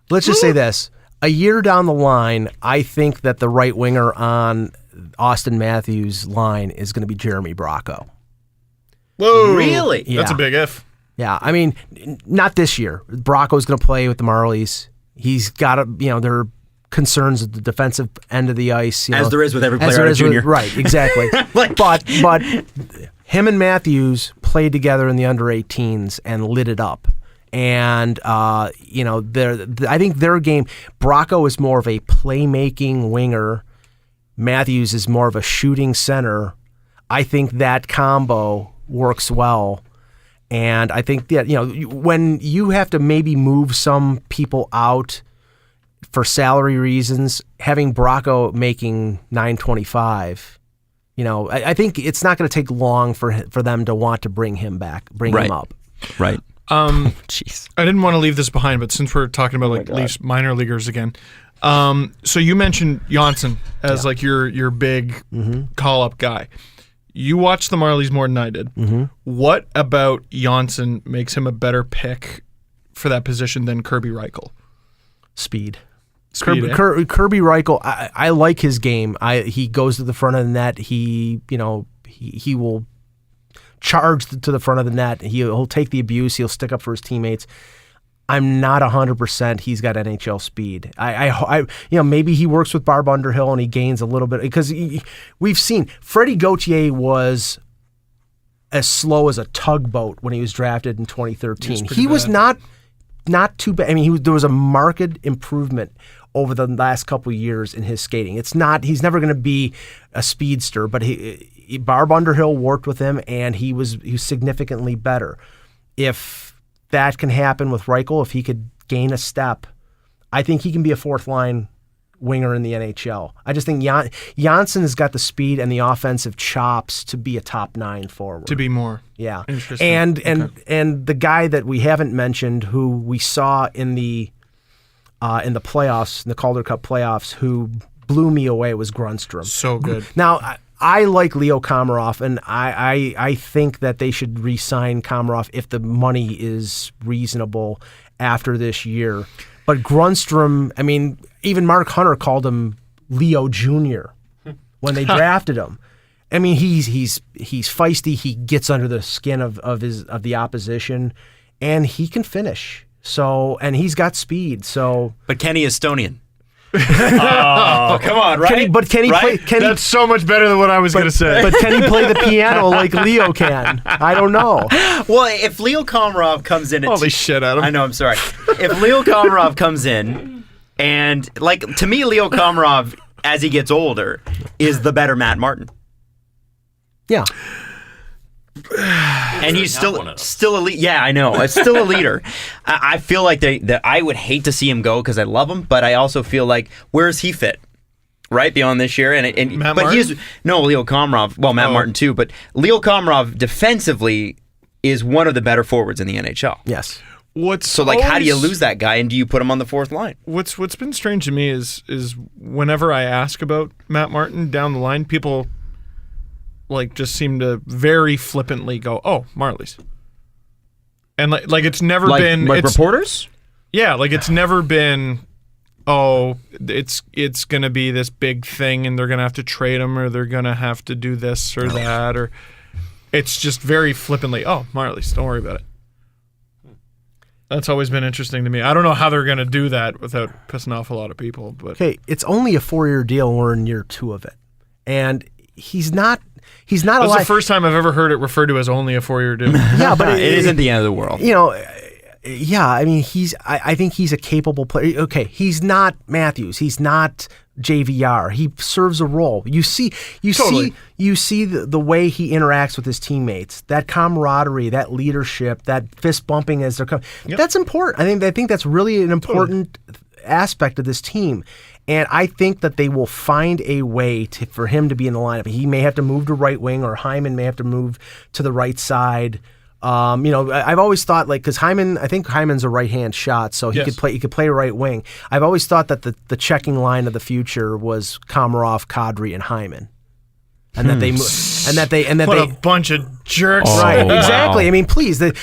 let's just say this. A year down the line, I think that the right winger on Austin Matthews' line is going to be Jeremy Bracco. Whoa. Really? Yeah. That's a big if. Yeah, I mean, not this year. Bracco's going to play with the Marlies. He's got there are concerns at the defensive end of the ice. As there is with every player on a junior. Right, exactly. But him and Matthews played together in the under-18s and lit it up. And, I think their game, Bracco is more of a playmaking winger. Matthews is more of a shooting center. I think that combo works well. And I think that, when you have to maybe move some people out for salary reasons, having Bracco making $925, I think it's not going to take long for them to want to bring him back, him up. Right. Jeez. I didn't want to leave this behind, but since we're talking about Leafs minor leaguers again, so you mentioned Johnsson as like your big call-up guy. You watched the Marlies more than I did. Mm-hmm. What about Johnsson makes him a better pick for that position than Kirby Reichel? Speed. Kirby Reichel, I like his game. He goes to the front of the net. He will charge to the front of the net. He'll take the abuse. He'll stick up for his teammates. I'm not 100% he's got NHL speed. I maybe he works with Barb Underhill and he gains a little bit because we've seen Freddie Gauthier was as slow as a tugboat when he was drafted in 2013. He was not too bad. I mean, there was a marked improvement over the last couple of years in his skating. He's never going to be a speedster, but Barb Underhill worked with him and he was significantly better. If that can happen with Reichel, if he could gain a step, I think he can be a fourth line winger in the NHL. I just think Johnsson has got the speed and the offensive chops to be a top 9 forward. To be more. Yeah. Interesting. And the guy that we haven't mentioned who we saw in the playoffs, in the Calder Cup playoffs, who blew me away was Grundstrom. So good. Now, I like Leo Komarov, and I think that they should re-sign Komarov if the money is reasonable after this year. But Grundstrom, I mean, even Mark Hunter called him Leo Jr. when they drafted him. I mean, he's feisty. He gets under the skin of the opposition, and he can finish. So, and he's got speed. So, but Kenny Estonian. Oh, come on, right? Can he play? That's so much better than what I was going to say. But can he play the piano like Leo can? I don't know. Well, if Leo Komarov comes in, holy shit, Adam! I know. I'm sorry. If Leo Komarov comes in, and to me, Leo Komarov as he gets older is the better Matt Martin. Yeah. And he's still a leader. Yeah, I know. It's still a leader. I feel like that I would hate to see him go because I love him, but I also feel like where does he fit? Right beyond this year, Leo Komarov. Well, Matt Martin too, but Leo Komarov defensively is one of the better forwards in the NHL. Yes. How do you lose that guy, and do you put him on the fourth line? What's been strange to me is whenever I ask about Matt Martin down the line, people just seem to very flippantly go, "Oh, Marlies," and it's never been reporters. Yeah, it's never been. Oh, it's gonna be this big thing, and they're gonna have to trade him, or they're gonna have to do this or that, or it's just very flippantly. Oh, Marlies, don't worry about it. That's always been interesting to me. I don't know how they're gonna do that without pissing off a lot of people. But okay, it's only a 4-year deal, and we're in year 2 of it, and he's not. That's the first time I've ever heard it referred to as only a 4-year deal. Yeah, but it isn't the end of the world. Yeah, I mean, I think he's a capable player. Okay, he's not Matthews. He's not JVR. He serves a role. You see the way he interacts with his teammates. That camaraderie, that leadership, that fist bumping as they're coming. Yep. That's important. I think that's really an important aspect of this team. And I think that they will find a way for him to be in the lineup. He may have to move to right wing, or Hyman may have to move to the right side. I've always thought, like, because I think Hyman's a right-hand shot, so he could play right wing. I've always thought that the checking line of the future was Komarov, Kadri, and Hyman. And that what a bunch of jerks! Right, exactly. I mean, please, the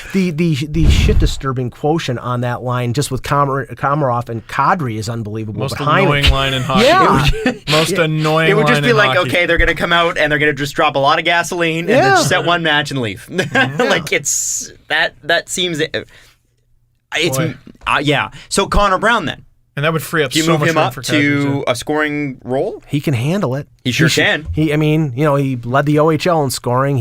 shit disturbing quotient on that line, just with Komarov and Kadri, is unbelievable. Most annoying line in hockey. Yeah, most annoying. It would just be like, hockey. Okay, they're going to come out and they're going to just drop a lot of gasoline and then just set one match and leave. Like it's that seems So Connor Brown then. And that would free up so much room for Kadri. Do you move him up to a scoring role? He can handle it. He sure can. He led the OHL in scoring. I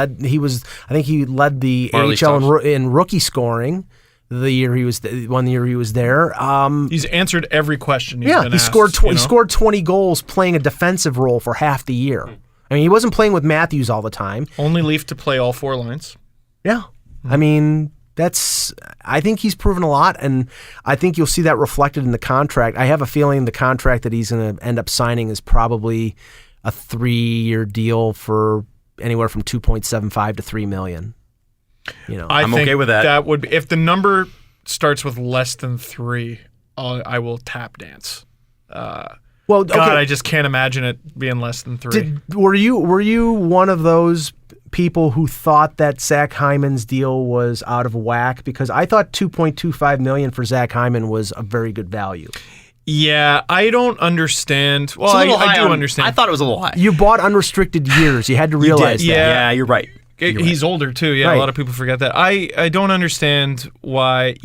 think he led the Marlies AHL in rookie scoring the year he was there. He's answered every question he's been asked. He scored 20 goals playing a defensive role for half the year. I mean, he wasn't playing with Matthews all the time. Only Leaf to play all 4 lines. Yeah. I mean, I think he's proven a lot, and I think you'll see that reflected in the contract. I have a feeling the contract that he's going to end up signing is probably a 3-year deal for anywhere from $2.75 to $3 million. I'm okay with that. That would be, if the number starts with less than 3, I will tap dance. I just can't imagine it being less than 3. Were you one of those people who thought that Zach Hyman's deal was out of whack? Because I thought $2.25 million for Zach Hyman was a very good value. Yeah, I don't understand. Well, I do understand. I thought it was a little high. You bought unrestricted years. You had to realize that. Yeah, you're right. He's older too. Yeah, right. A lot of people forget that. I don't understand why.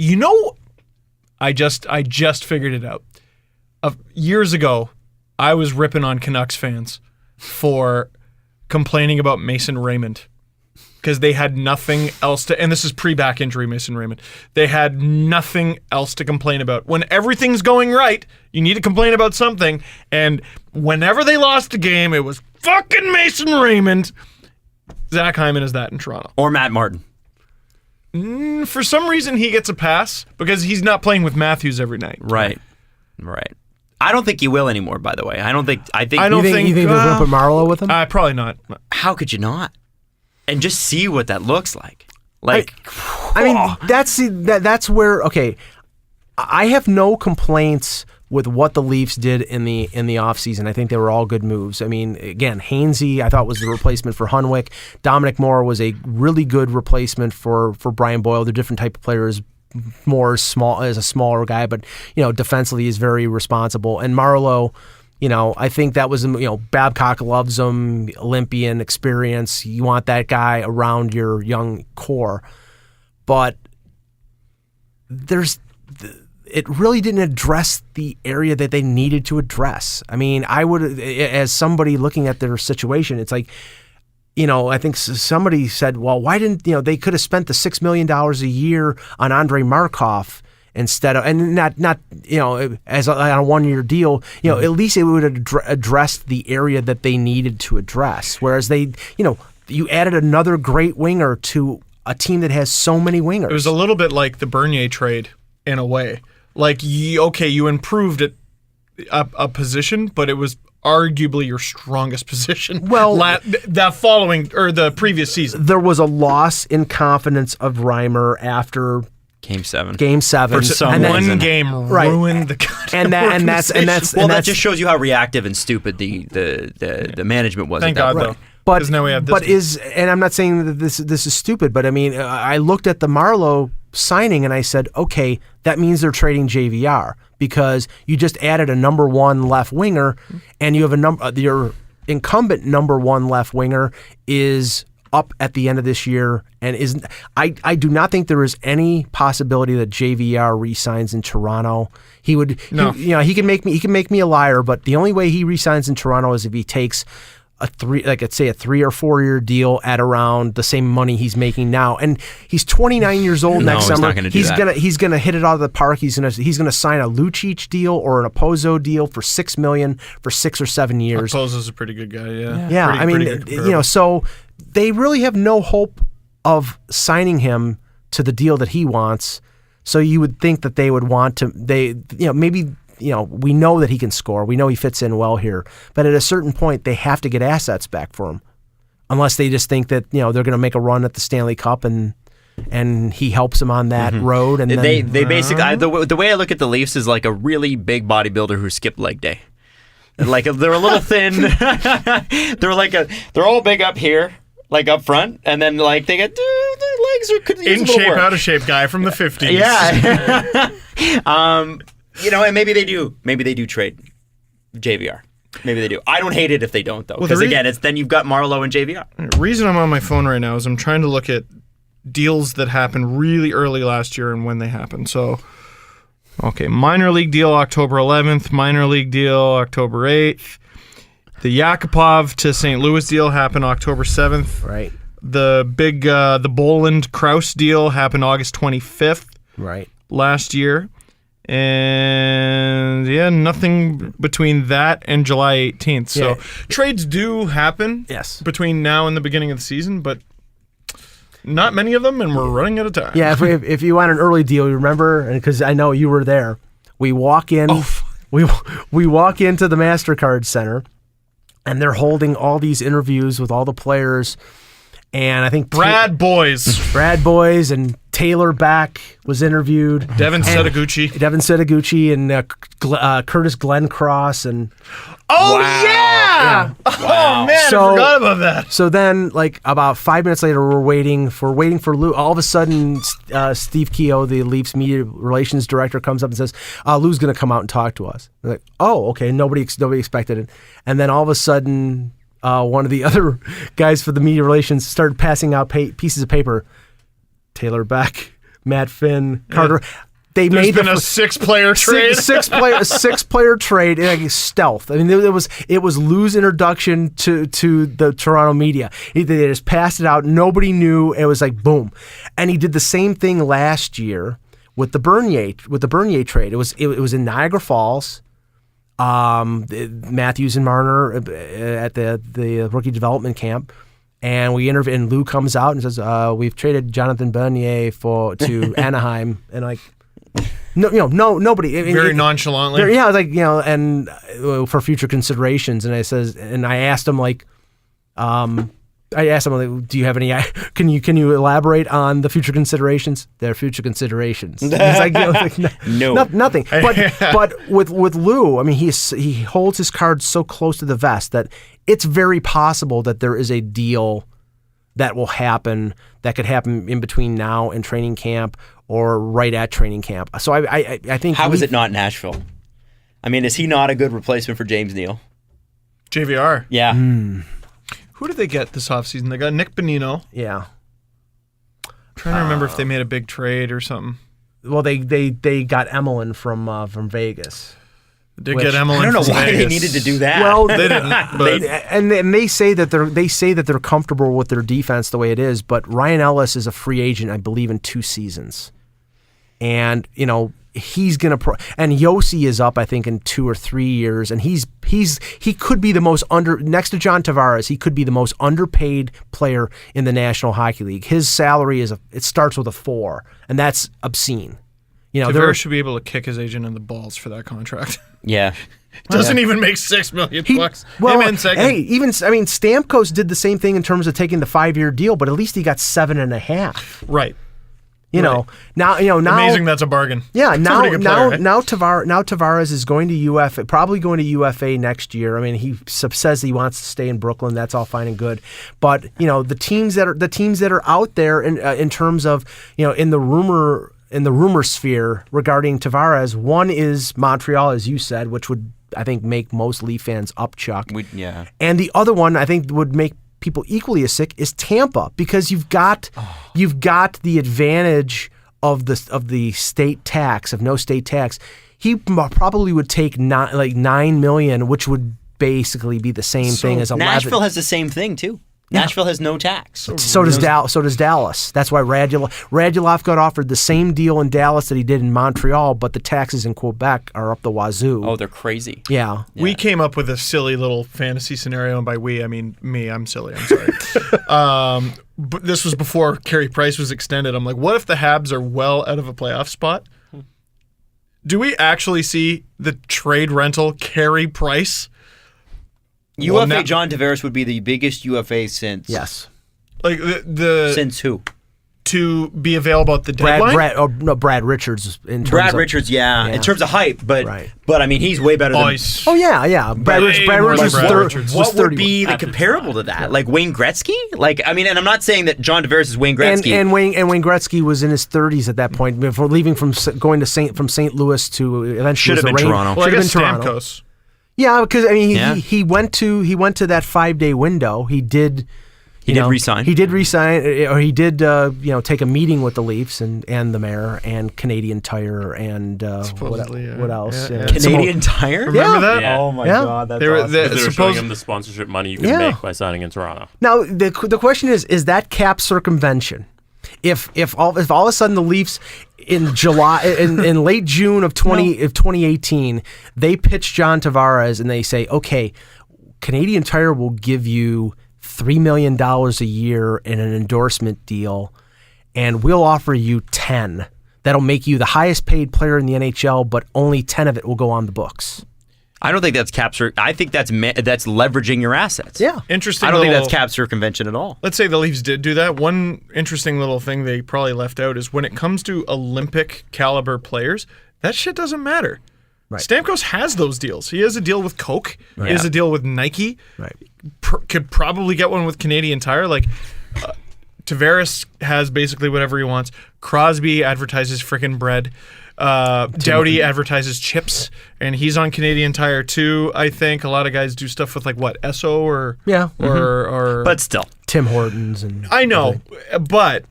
I just figured it out. Years ago, I was ripping on Canucks fans for complaining about Mason Raymond because they had nothing else to, and this is pre-back injury Mason Raymond. They had nothing else to complain about. When everything's going right, you need to complain about something, and whenever they lost a game, it was fucking Mason Raymond. Zach Hyman is that in Toronto. Or Matt Martin. For some reason, he gets a pass because he's not playing with Matthews every night. Right. I don't think he will anymore, by the way. I think you think they're going to put Marlowe with him? Probably not. How could you not? And just see what that looks like. That's where, okay, I have no complaints with what the Leafs did in the offseason. I think they were all good moves. I mean, again, Hainsey, I thought was the replacement for Hunwick. Dominic Moore was a really good replacement for Brian Boyle. They're different type of players. More small as a smaller guy, but defensively he's very responsible. And Marlowe, I think that was Babcock loves him, Olympian experience. You want that guy around your young core, but it really didn't address the area that they needed to address. I mean, I would, as somebody looking at their situation, it's like, I think somebody said, well, why didn't, they could have spent the $6 million a year on Andrei Markov instead of, and not as on a 1-year deal, at least it would have addressed the area that they needed to address. Whereas they, you added another great winger to a team that has so many wingers. It was a little bit like the Bernier trade in a way. Like, you improved it a position, but it was arguably your strongest position. Well, the previous season, there was a loss in confidence of Reimer after Game 7. For some one game ruined the goddamn that just shows you how reactive and stupid the management was. Thank God, though. But now we have this and I'm not saying that this is stupid, but I mean, I looked at the Marlowe signing and I said, okay, that means they're trading JVR because you just added a number 1 left winger, and you have your incumbent number 1 left winger is up at the end of this year, and I do not think there is any possibility that JVR re-signs in Toronto. He would, no. He can make me a liar, but the only way he re-signs in Toronto is if he takes a 3 or 4 year deal at around the same money he's making now, and he's 29 years old next summer. Not gonna do that. He's gonna hit it out of the park. He's gonna sign a Lucic deal or an Opozo deal for $6 million for 6 or 7 years. Opozo's a pretty good guy. Yeah. So they really have no hope of signing him to the deal that he wants. So you would think that they would want to. We know that he can score. We know he fits in well here. But at a certain point, they have to get assets back for him. Unless they just think that, they're going to make a run at the Stanley Cup and he helps them on that road. And they basically, the way I look at the Leafs is like a really big bodybuilder who skipped leg day. Like they're a little thin. They're all big up here, like up front, and then like they get their legs could use in a little shape, work. out of shape guy from the 50s. Yeah. And maybe they do trade JVR. Maybe they do. I don't hate it if they don't, though, because again, it's then you've got Marleau and JVR. The reason I'm on my phone right now is I'm trying to look at deals that happened really early last year and when they happened. So, okay, minor league deal October 11th, minor league deal October 8th. The Yakupov to St. Louis deal happened October 7th. Right. The big the Boland-Krause deal happened August 25th. Right. Last year. And nothing between that and July 18th. So trades do happen between now and the beginning of the season, but not many of them, and we're running out of time. Yeah, if you want an early deal, you remember, because I know you were there, we walk in, we walk into the MasterCard Center, and they're holding all these interviews with all the players. And I think Brad Boys and Taylor Beck was interviewed. Devin Setaguchi and Curtis Glencross and wow. Yeah. Oh man, I forgot about that. So then, like about 5 minutes later, we're waiting for Lou. All of a sudden, Steve Keogh, the Leafs media relations director, comes up and says, "Lou's going to come out and talk to us." We're like, oh, okay. Nobody expected it, and then all of a sudden. One of the other guys for the media relations started passing out pieces of paper. Taylor Beck, Matt Finn, Carter. There's been a 6-player trade. Six-player trade, like stealth. I mean, it was Lou's introduction to the Toronto media. They just passed it out. Nobody knew. It was like boom, and he did the same thing last year with the Bernier trade. It was in Niagara Falls. Matthews and Marner at the rookie development camp, and we interview. And Lou comes out and says, "We've traded Jonathan Bernier to Anaheim," and like, nobody. Very nonchalantly. Yeah, like and for future considerations. And I asked him like, do you have any? Can you elaborate on the future considerations? They're future considerations. He's like, no, nothing. But with Lou, I mean, he holds his cards so close to the vest that it's very possible that there is a deal that will happen that could happen in between now and training camp or right at training camp. So I think how is it not Nashville? I mean, is he not a good replacement for James Neal? JVR. Yeah. Who did they get this offseason? They got Nick Bonino. Yeah. I'm trying to remember if they made a big trade or something. Well, they got Emelin from Vegas. Did get Emelin. I don't know from why Vegas. they needed to do that. Well, they didn't. But and they say that they're comfortable with their defense the way it is. But Ryan Ellis is a free agent, I believe, in 2 seasons, and he's gonna and Yossi is up, I think, in 2 or 3 years, and he could be the most next to John Tavares. He could be the most underpaid player in the National Hockey League. His salary it starts with a 4, and that's obscene. Tavares should be able to kick his agent in the balls for that contract. Yeah. Doesn't even make $6 million bucks. Well, Stamkos did the same thing in terms of taking the 5-year deal, but at least he got 7.5. Right. Now amazing. That's a bargain. Yeah. Now Tavares. Tavares is going to UFA, probably going to UFA next year. I mean, he says he wants to stay in Brooklyn. That's all fine and good, but the teams that are out there in terms of in the rumor sphere regarding Tavares, one is Montreal, as you said, which would I think make most Leaf fans upchuck. And the other one I think would make people equally as sick is Tampa, because you've got the advantage of the state tax, of no state tax. He probably would take $9 million, which would basically be the same thing as 11. Nashville has the same thing too. Yeah. Nashville has no tax. So does Dallas. That's why Radulov got offered the same deal in Dallas that he did in Montreal, but the taxes in Quebec are up the wazoo. Oh, they're crazy. Yeah. We came up with a silly little fantasy scenario, and by we, I mean me. I'm silly. I'm sorry. But this was before Carey Price was extended. I'm like, what if the Habs are well out of a playoff spot? Do we actually see the trade rental Carey Price? UFA John Tavares would be the biggest UFA since. Yes. Like since who? To be available at the deadline? Brad Richards. In terms Brad of, Richards, yeah, in terms of hype, but I mean, he's way better than. Oh yeah. Brad Richards. What would be the comparable to that? Like Wayne Gretzky? Like, I mean, and I'm not saying that John Tavares is Wayne Gretzky. And Wayne Gretzky was in his 30s at that point before leaving from St. Louis to eventually should have been Toronto. Well, I guess Stamkos. Yeah, because I mean, he went to that 5-day window. He did resign. He did resign, or he did take a meeting with the Leafs and the mayor and Canadian Tire and what else? Yeah. Canadian Tire. Remember that? Yeah. Oh my God, that's awesome. They were showing him the sponsorship money you can make by signing in Toronto. Now the question is that cap circumvention? If all of a sudden the Leafs in July in late June of 2018 they pitch John Tavares and they say, okay, Canadian Tire will give you $3 million a year in an endorsement deal, and we'll offer you 10. That'll make you the highest paid player in the NHL, but only 10 of it will go on the books. I don't think that's cap. I think that's leveraging your assets. Yeah, interesting. I don't think that's cap circumvention at all. Let's say the Leafs did do that. One interesting little thing they probably left out is when it comes to Olympic caliber players, that shit doesn't matter. Right. Stamkos has those deals. He has a deal with Coke. Right. He has a deal with Nike. Right. Could probably get one with Canadian Tire. Like Tavares has basically whatever he wants. Crosby advertises frickin' bread. Doughty advertises chips, and he's on Canadian Tire too. I think a lot of guys do stuff with like what Esso or but still Tim Hortons and I know, but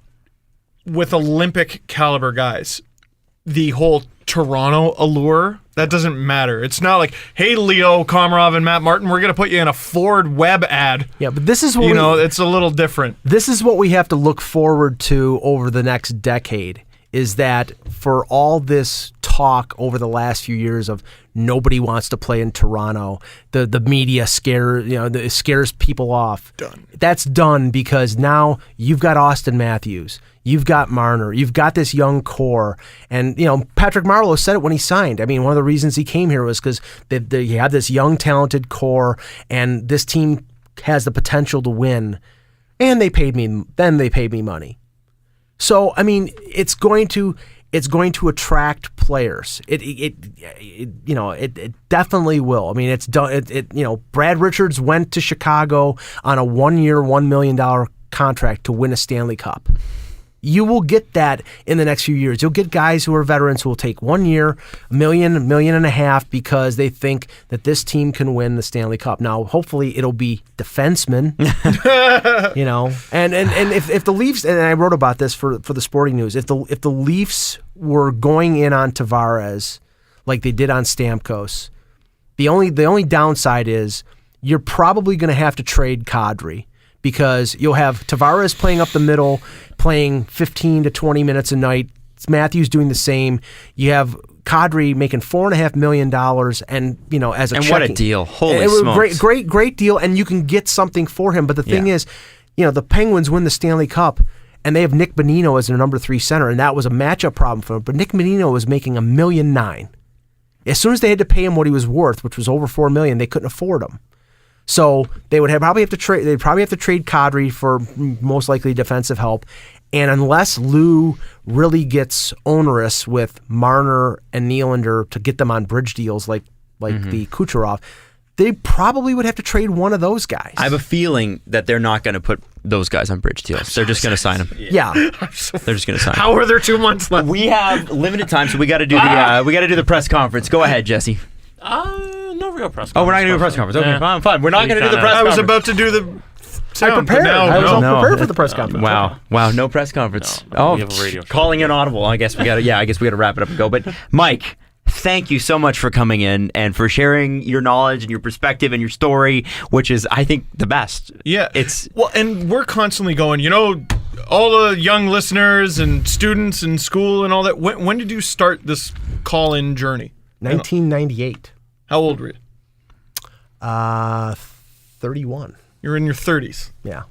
with Olympic caliber guys, the whole Toronto allure that doesn't matter. It's not like, hey, Leo Komarov and Matt Martin, we're gonna put you in a Ford web ad. Yeah, but this is what it's a little different. This is what we have to look forward to over the next decade. Is that for all this talk over the last few years of nobody wants to play in Toronto, the media scares people off. Done. That's done because now you've got Austin Matthews, you've got Marner, you've got this young core, and Patrick Marleau said it when he signed. I mean, one of the reasons he came here was because you have this young, talented core, and this team has the potential to win. And they paid me money. So I mean, it's going to attract players. It definitely will. I mean, it's done. Brad Richards went to Chicago on a 1-year, $1 million contract to win a Stanley Cup. You will get that in the next few years. You'll get guys who are veterans who will take 1 year, $1 million and a half because they think that this team can win the Stanley Cup. Now, hopefully, it'll be defensemen, and if the Leafs, and I wrote about this for the Sporting News, if the Leafs were going in on Tavares like they did on Stamkos, the only downside is you're probably going to have to trade Kadri. Because you'll have Tavares playing up the middle, playing 15 to 20 minutes a night. Matthews doing the same. You have Kadri making $4.5 million, and as a what a deal! Holy smokes! Great deal, and you can get something for him. But the thing is, the Penguins win the Stanley Cup, and they have Nick Bonino as their number 3 center, and that was a matchup problem for him. But Nick Bonino was making $1.9 million. As soon as they had to pay him what he was worth, which was over $4 million, they couldn't afford him. So they would probably have to trade. They'd probably have to trade Kadri for most likely defensive help, and unless Lou really gets onerous with Marner and Nylander to get them on bridge deals like the Kucherov, they probably would have to trade one of those guys. I have a feeling that they're not going to put those guys on bridge deals. They're just going to sign them. Yeah, they're just going to sign them. How are there 2 months left? We have limited time, so we got to do the press conference. Go ahead, Jesse. No real press conference. Oh, we're not going to do a press conference. Okay, fine. We're not going to do the press conference. I was about to do the sound. I prepared. I was all prepared for the press conference. Wow, no press conference. No, we have a radio show. Calling in audible. I guess we got to wrap it up and go. But Mike, thank you so much for coming in and for sharing your knowledge and your perspective and your story, which is, I think, the best. Yeah. And we're constantly going, all the young listeners and students in school and all that. When did you start this call-in journey? 1998. How old were you? 31. You're in your 30s. Yeah.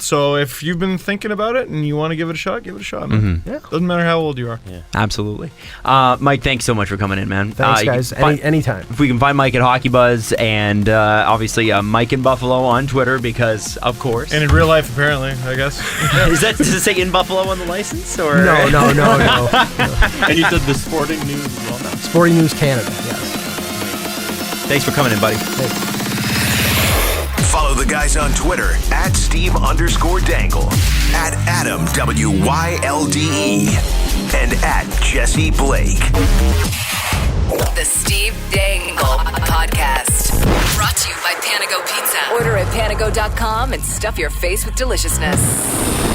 So if you've been thinking about it and you want to give it a shot, man. Mm-hmm. Yeah. Doesn't matter how old you are. Yeah. Absolutely. Mike, thanks so much for coming in, man. Thanks, guys. Anytime. If we can find Mike at Hockey Buzz and obviously Mike in Buffalo on Twitter because, of course. And in real life, apparently, I guess. Does it say in Buffalo on the license? Or? No. And you said the Sporting News as well now? Sporting News Canada, yes. Thanks for coming in, buddy. Thanks. Follow the guys on Twitter at Steve_Dangle, at Adam WYLDE, and at Jesse Blake. The Steve Dangle Podcast. Brought to you by Panago Pizza. Order at panago.com and stuff your face with deliciousness.